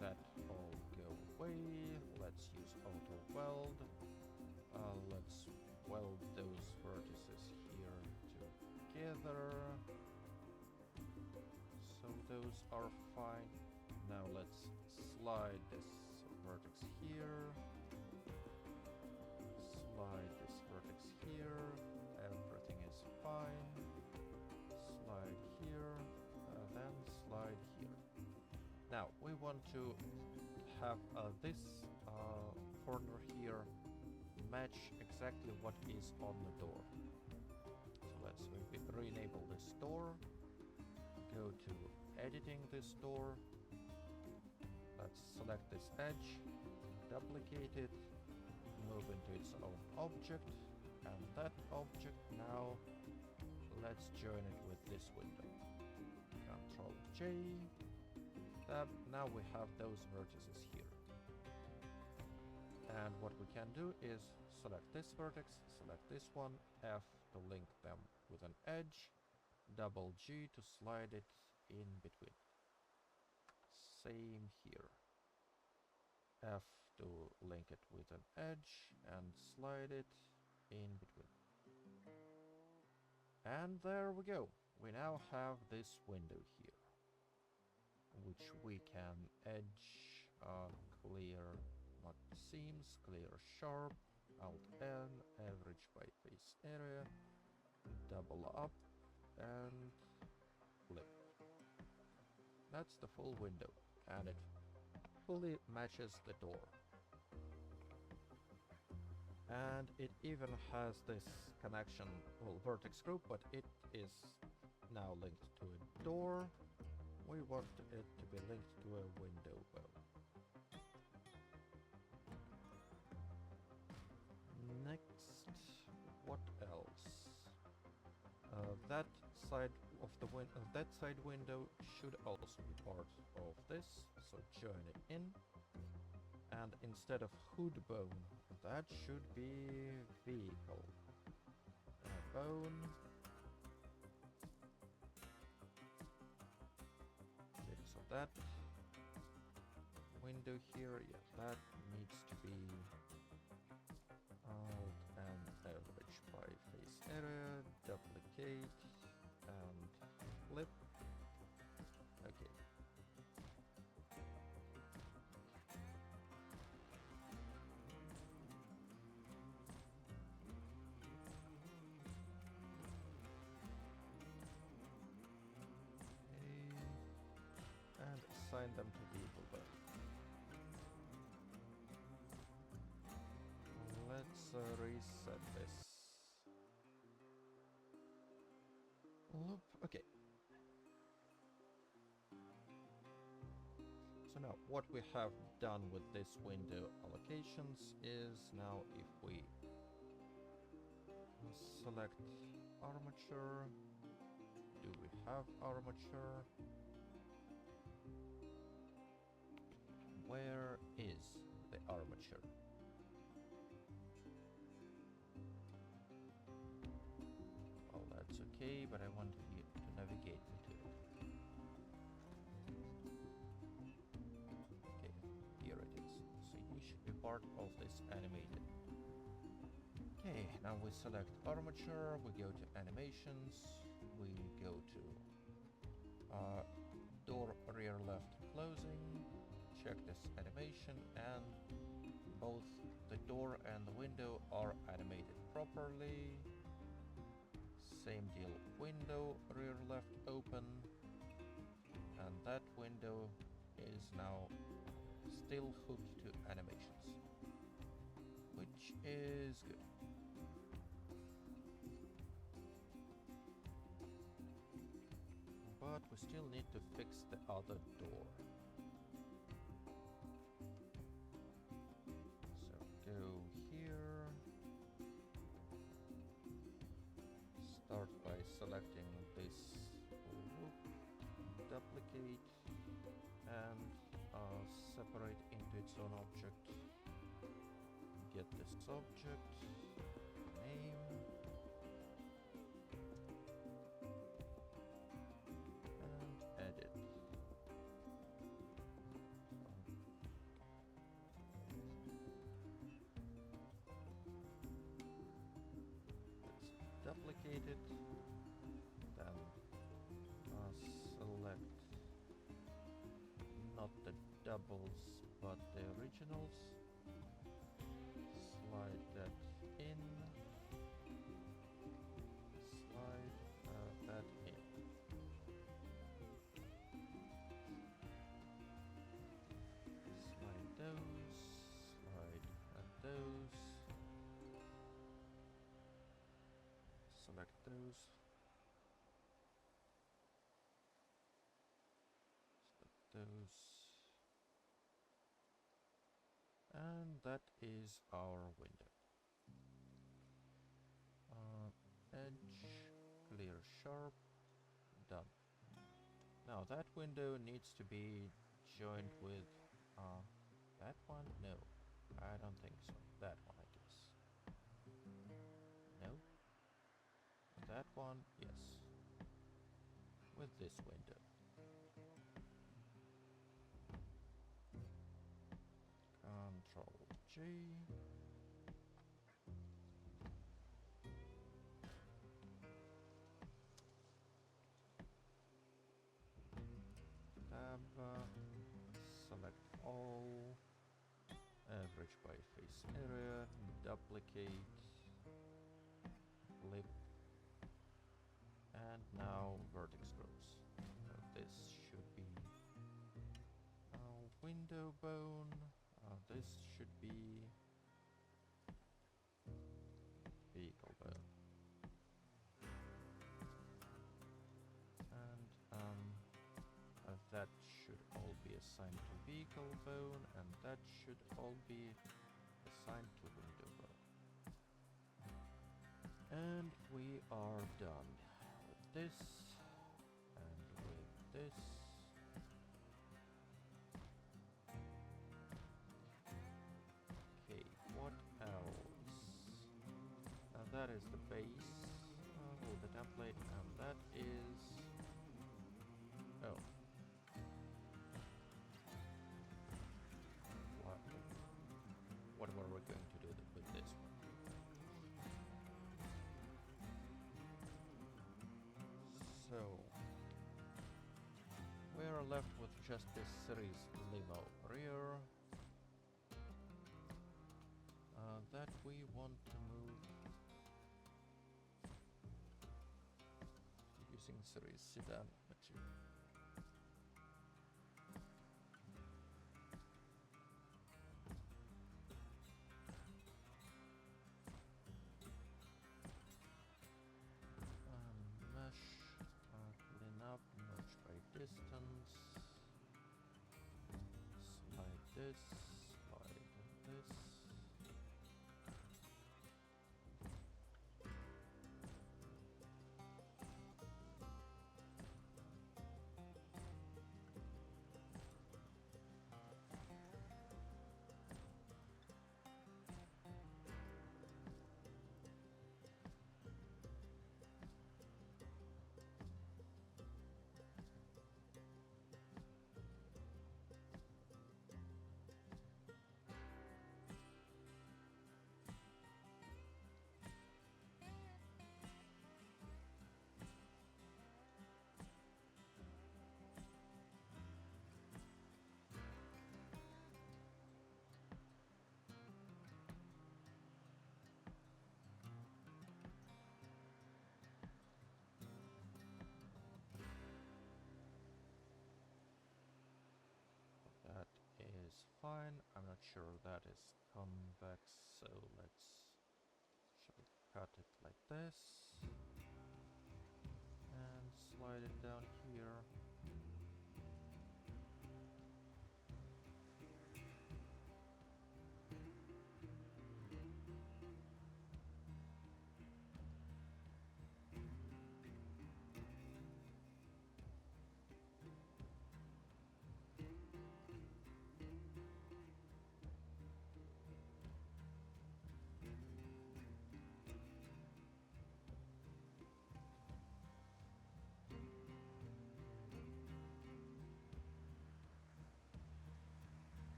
Speaker 1: that all go away. Let's use auto weld. Let's weld those vertices here together. So those are fine. Now let's slide this vertex here. Slide this vertex here. Everything is fine. Slide here. Then slide here. Now we want to have this corner here match exactly what is on the door. So let's re-enable this door. Go to editing this door. Let's select this edge, duplicate it, move into its own object, and that object now let's join it with this window. Ctrl J. Now we have those vertices here. And what we can do is select this vertex, select this one, F to link them with an edge, double G to slide it in between. Same here. F to link it with an edge and slide it in between. And there we go. We now have this window here, which we can edge, clear, not seams, clear sharp, Alt N, average by face area, double up, and flip. That's the full window, and it fully matches the door. And it even has this connection, well, vertex group, but it is now linked to a door. We want it to be linked to a window well. Next, what else? That side of the that side window should also be part of this, so join it in. And instead of hood bone, that should be vehicle. Bone. Okay, so that window here, yeah, that needs to be Alt and average by face area, duplicate, and assign them to vehicle boat. Let's reset this. Loop. Okay. So now what we have done with this window allocations is now if we select armature, do we have armature? Where is the armature? Well, that's okay, but I want you to navigate me to it. Okay, here it is. So you should be part of this animated. Okay, now we select armature, we go to animations, we go to door rear left closing, check this animation, and both the door and the window are animated properly. Same deal, window rear left open, and that window is now still hooked to animations, which is good. But we still need to fix the other door. So go here. Start by selecting this loop, duplicate, and separate into its own object. Get this object, name, and edit. Let's duplicate it, then select not the doubles but the originals, slide that in, slide that in. Slide those, slide those, select those, select those, and that is our window. Edge, clear sharp, done. Now that window needs to be joined with that one? No, I don't think so. That one, I guess. No. That one, yes. With this window. Control G. Tab, select all, average by face area, duplicate, flip, and now vertex groups. This should be window bone, this should be vehicle bone. And that should all be assigned to vehicle bone, and that should all be assigned to window bone. And we are done with this, and with this. Okay, what else? Now that is the base, the template, and that is... oh. What were we going to do with this one? So we are left with just this series Limo rear that we want to move using series sedan material. distance. Slide this, slide this. That is fine. I'm not sure that is convex, so let's cut it like this and slide it down here.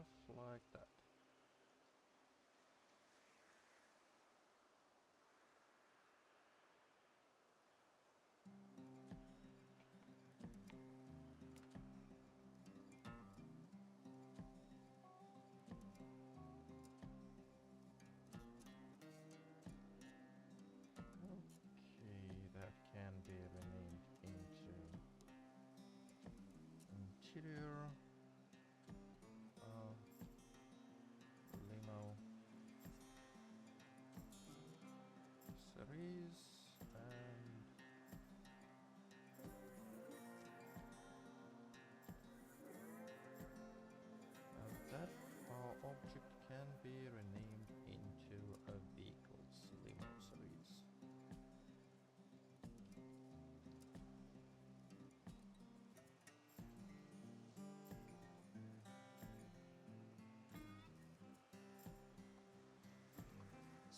Speaker 1: stuff like that. Okay, that can be renamed into interior Limo series, and that object can be renamed into a vehicles Limo series.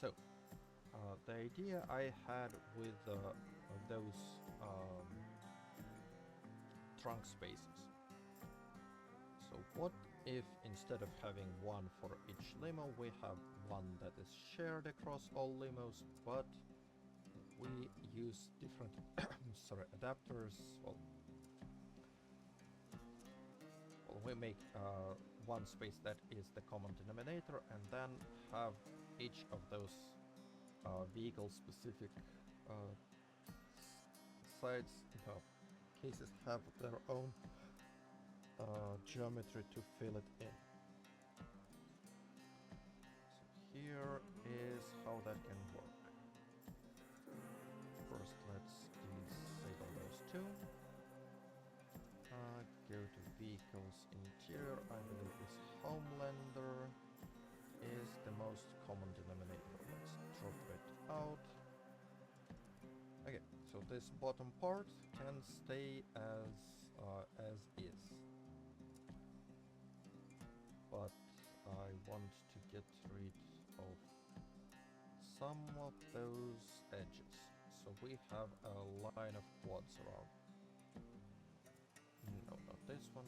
Speaker 1: So, the idea I had with those trunk spaces. So what if instead of having one for each limo, we have one that is shared across all limos, but we use different adapters. Well, we make one space that is the common denominator, and then have each of those vehicle-specific cases have their own geometry to fill it in. So here is how that can work. First, let's disable those two. Go to vehicles interior. I believe this Homelander is the most common denominator. Let's drop it out. Okay, so this bottom part can stay as is, but I want to get rid of some of those edges. So we have a line of quads around. No, not this one,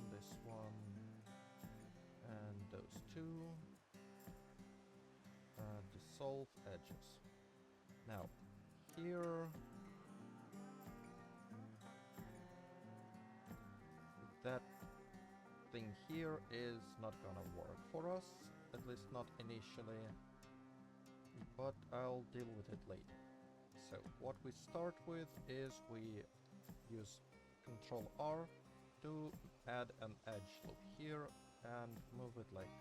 Speaker 1: and those two. Dissolve edges. Now, here, that thing here is not gonna work for us, at least not initially, but I'll deal with it later. So what we start with is we use Ctrl R to add an edge loop here and move it like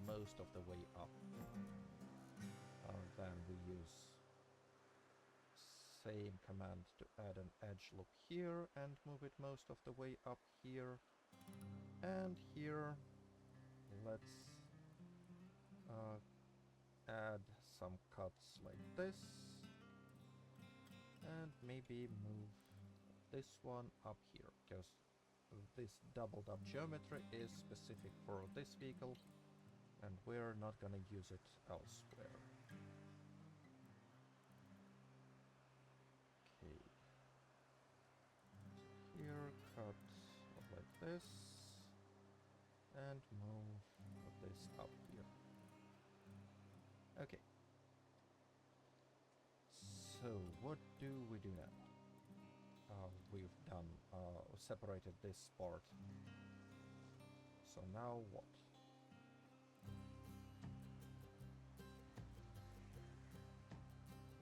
Speaker 1: most of the way up. Then we use same command to add an edge loop here and move it most of the way up here. And here, let's add some cuts like this, and maybe move this one up here, because this doubled up geometry is specific for this vehicle, and we're not gonna use it elsewhere. Okay. So here, cut like this, and move this up here. Okay. So what do we do now? We've done separated this part. So now what?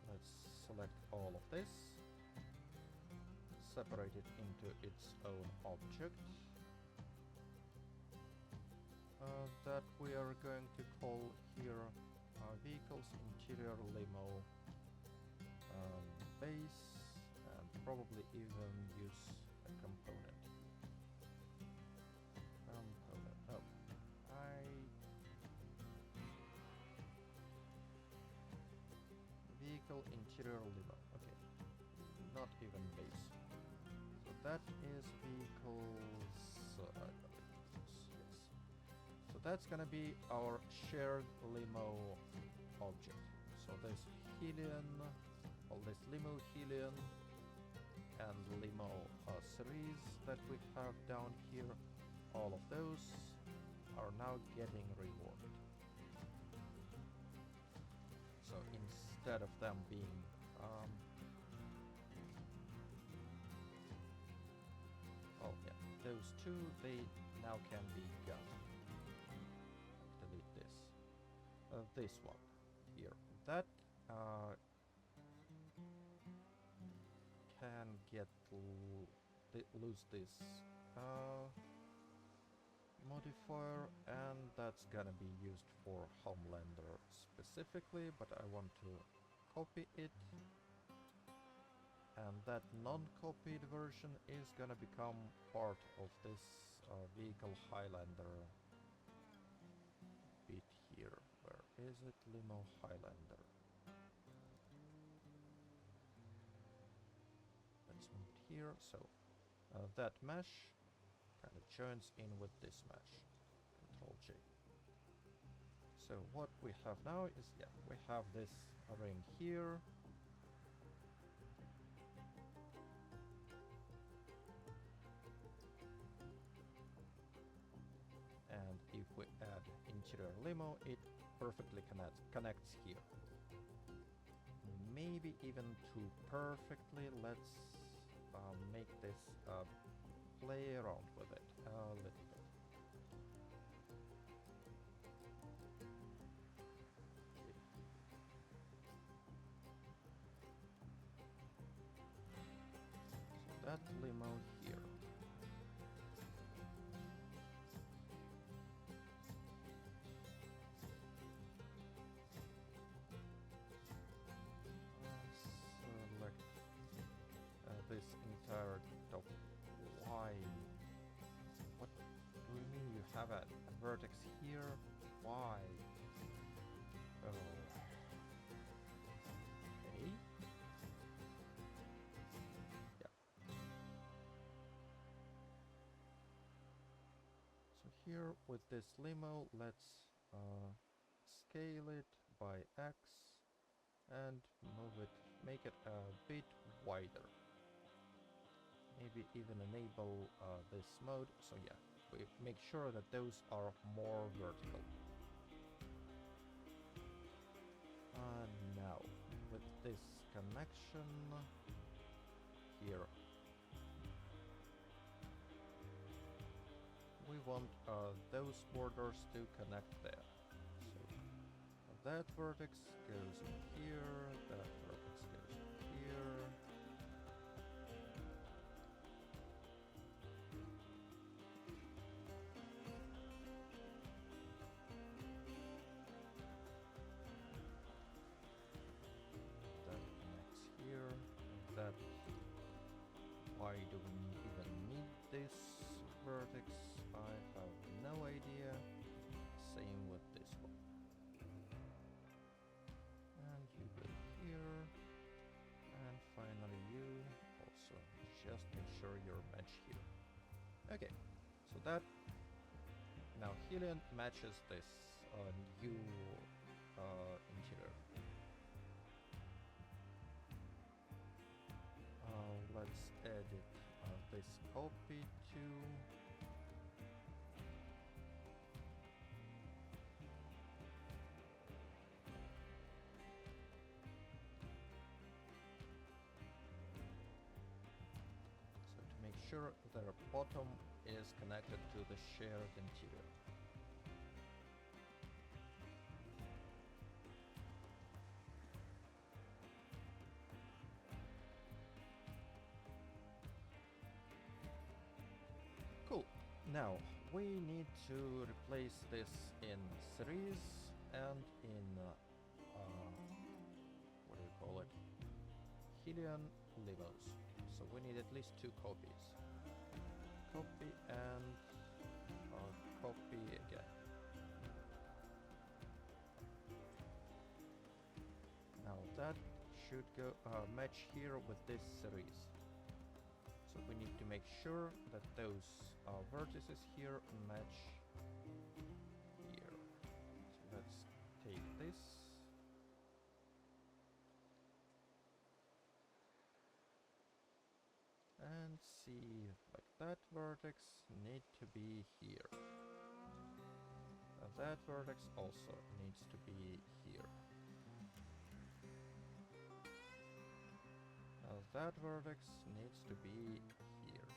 Speaker 1: Let's select all of this, separate it into its own object that we are going to call here vehicles interior limo base, and probably even use a component. Oh, vehicle interior limo. Okay, not even base. So that is vehicles. Yes. So that's gonna be our shared limo object. So this Helion, all this limo Helion, and limo series that we have down here, all of those are now getting rewarded. So instead of them being oh yeah, those two, they now can be gone. Delete this. This one here. That can get lose this modifier, and that's gonna be used for Homelander specifically, but I want to copy it, and that non-copied version is gonna become part of this vehicle Highlander bit here. Where is it? Limo Highlander. Let's move it here. So that mesh kind of joins in with this mesh. Control J. So what we have now is, yeah, we have this ring here. And if we add interior limo, it perfectly connects here. Maybe even too perfectly. Let's make this play around with it a little bit. So that limo here. Select this entire top. Why? What do you mean you have a vertex here? Why? Oh. Okay. Yeah. So here with this limo, let's scale it by X and move it, make it a bit wider. Maybe even enable this mode, so yeah, we make sure that those are more vertical. Now, with this connection here, we want those borders to connect there. So that vertex goes in here, that vertex goes in here. That why do we even need this vertex? I have no idea. Same with this one. And you go here. And finally you also just make sure you're matched here. Okay, so that now Helion matches this new interior. Let's edit this copy to so to make sure their bottom is connected to the shared interior. Cool. Now we need to replace this in series and in what do you call it? Helion limos. So we need at least 2 copies. Copy and copy again. Now that should go match here with this series. So we need to make sure that those vertices here match here. So let's take this. And see, like that vertex need to be here. That vertex also needs to be here. Now that vertex needs to be here.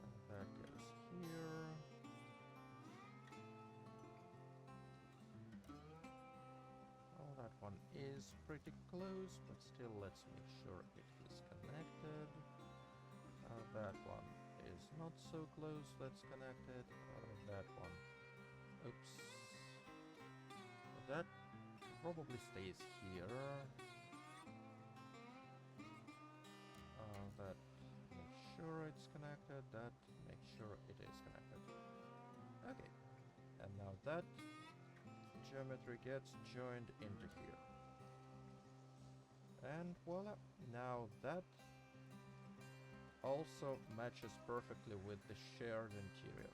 Speaker 1: And that goes here. Well, that one is pretty close, but still let's make sure it is connected. That one is not so close, let's connect it. That one. Oops. That probably stays here. That make sure it's connected. That make sure it is connected. Okay. And now that geometry gets joined into here. And voila. Now that also matches perfectly with the shared interior.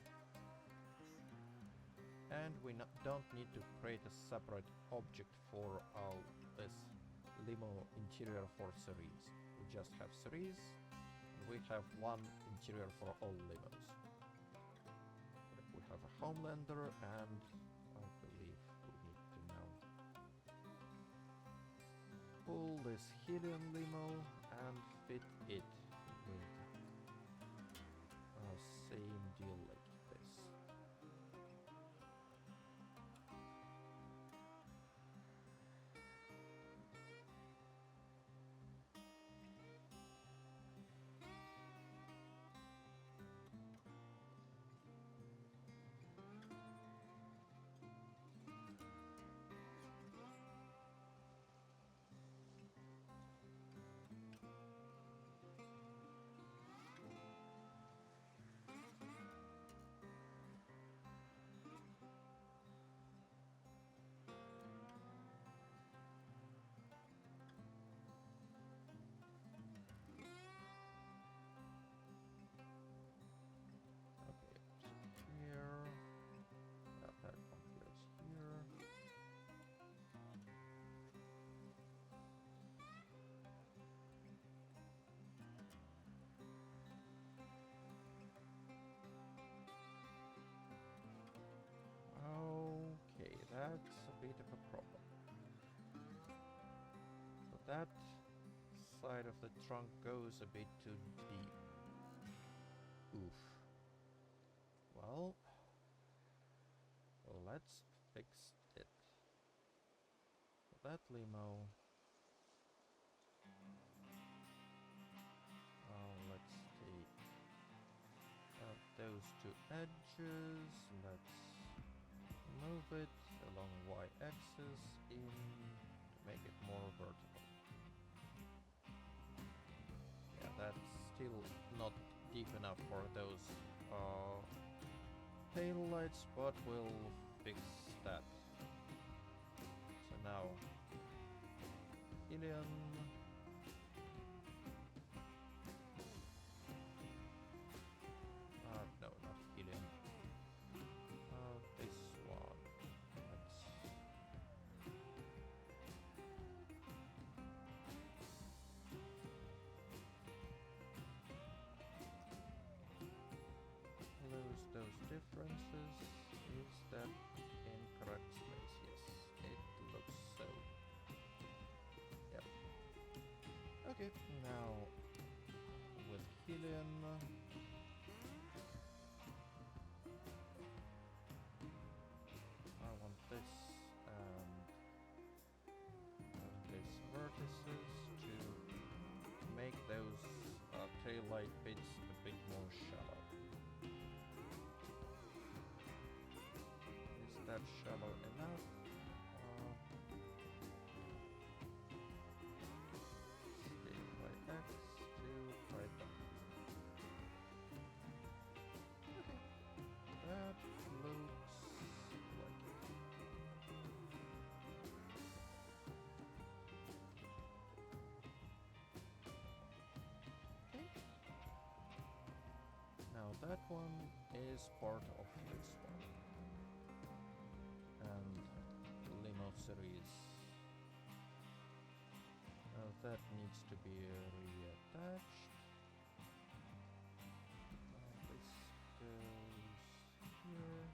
Speaker 1: And we don't need to create a separate object for this Limo interior for series. We just have series, and we have one interior for all Limos. We have a Homelander, and I believe we need to now pull this Helium Limo and fit it with same deal like this. Okay, that's a bit of a problem. So that side of the trunk goes a bit too deep. Oof. Well, let's fix it. So that Limo. Let's take those two edges. Let's move it along y-axis in to make it more vertical. Yeah, that's still not deep enough for those tail lights, but we'll fix that. So now, Helium. No, not Helium. This one. Let's lose those differences. Is that incorrect space? Yes, it looks so. Yep. Okay, now with Helium. This and these vertices to make those tail light bits a bit more shallow. Is that shallow enough? Scale by X to right there. Okay. That looks like it. Now that one is part of this one. And Limo series. that needs to be reattached. This goes here.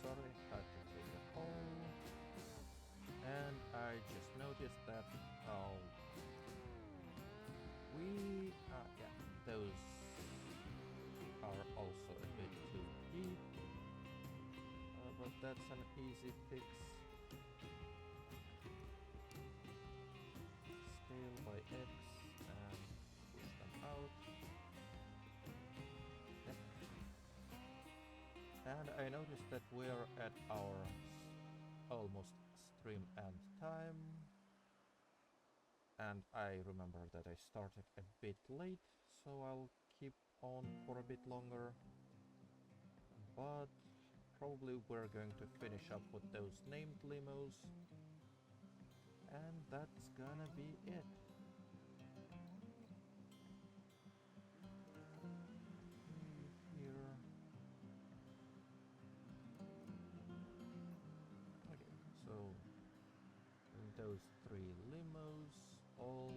Speaker 1: Sorry, had to take a call. And I just noticed that yeah, those are also a bit too deep, but that's an easy fix. Scale by X and push them out. And I noticed that we're at our almost stream end time. And I remember that I started a bit late, so I'll keep on for a bit longer. But probably we're going to finish up with those named limos. And that's gonna be it. Here. Okay, so those 3 limos all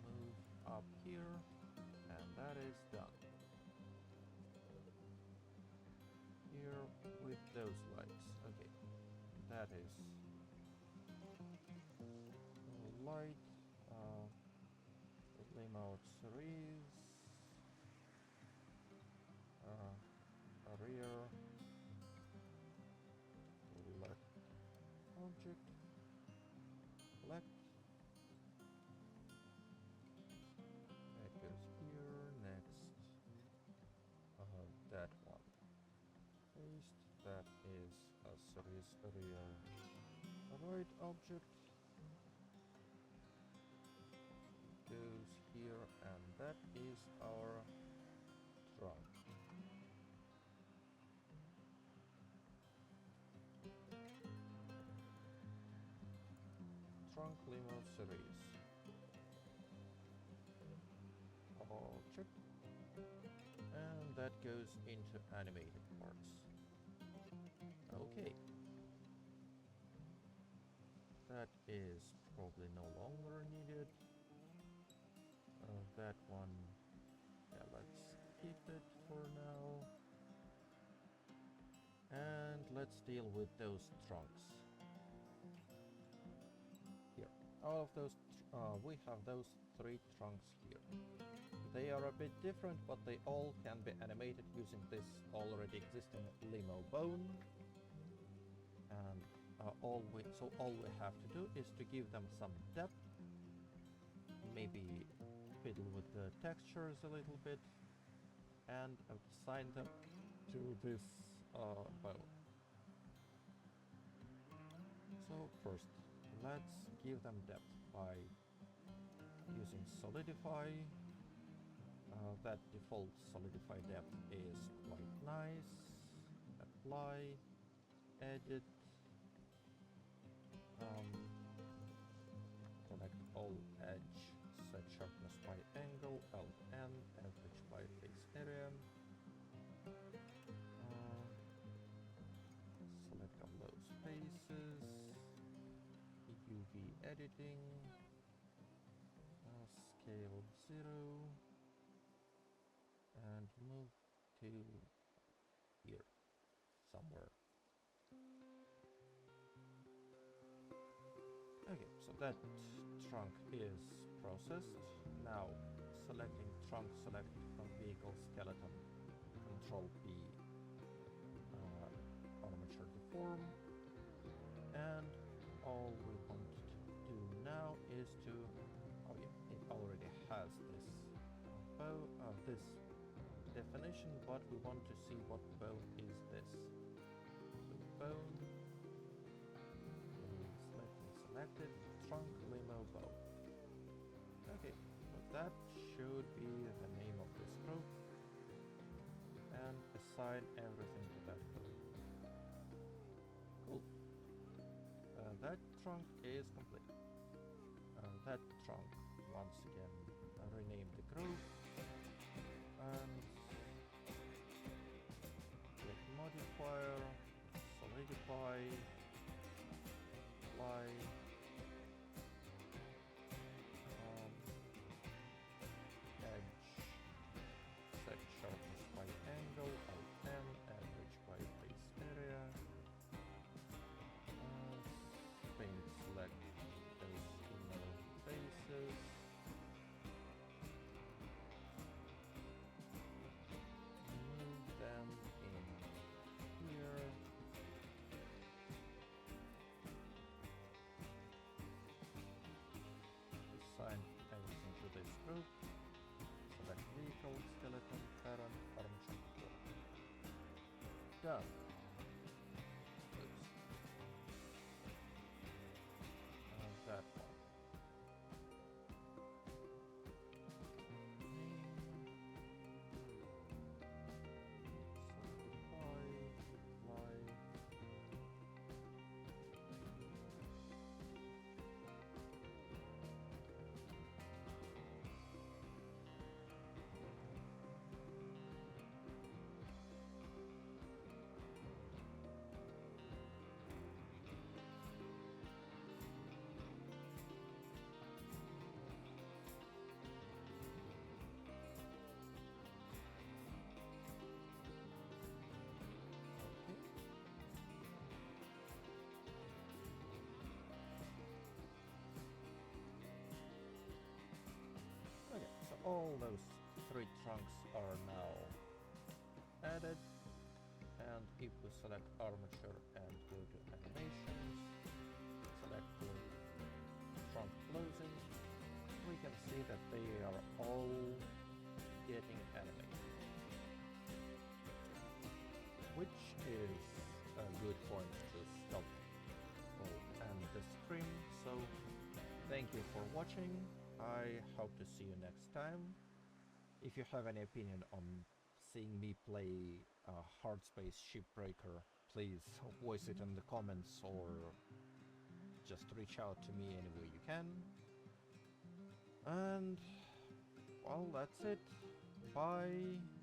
Speaker 1: move up here, and that is done. Here with those lights. Okay, that is light. Limo series. Rear. Left object. Left. That goes here. Next. That one. Paste. That is a series rear right object. Goes here, and that is our trunk. Trunk Limo series. Object. And that goes into animated parts. Okay. That is probably no longer needed. That one, yeah, let's keep it for now. And let's deal with those trunks. Here, all of those, we have those 3 trunks here. They are a bit different, but they all can be animated using this already existing Limo bone. And all we have to do is to give them some depth, maybe fiddle with the textures a little bit, and assign them to this bone. So first, let's give them depth by using solidify. That default solidify depth is quite nice. Apply, edit, connect all edge, set sharpness by angle, Alt-N, average by face area. Select all those faces, UV editing, scale 0, and move to here, somewhere. Okay, so that trunk is processed. Now, selecting trunk selected from vehicle skeleton, Control P, armature deform, and all we want to do now is to, oh yeah, it already has this bow, this definition, but we want to see what bone is this. So bone is selected, trunk limb that should be the name of this group, and assign everything to that group. Cool. That trunk is complete. That trunk, once again, rename the group, and get modifier, solidify, apply, edge, set sharpness by angle, Alt-10, average by base area, paint select those inner faces, move them in here, assign everything to this group, select vehicle, skeleton, parent, armature, core. Done. Oops. That one. Okay, so all those 3 trunks are now added, and if we select armature and go to animations, select the trunk closing, we can see that they are all getting animated, which is a good point to stop and the stream. So thank you for watching. I hope to see you next time. If you have any opinion on seeing me play Hard Space Shipbreaker, please voice it in the comments or just reach out to me any way you can. And well, that's it. Bye.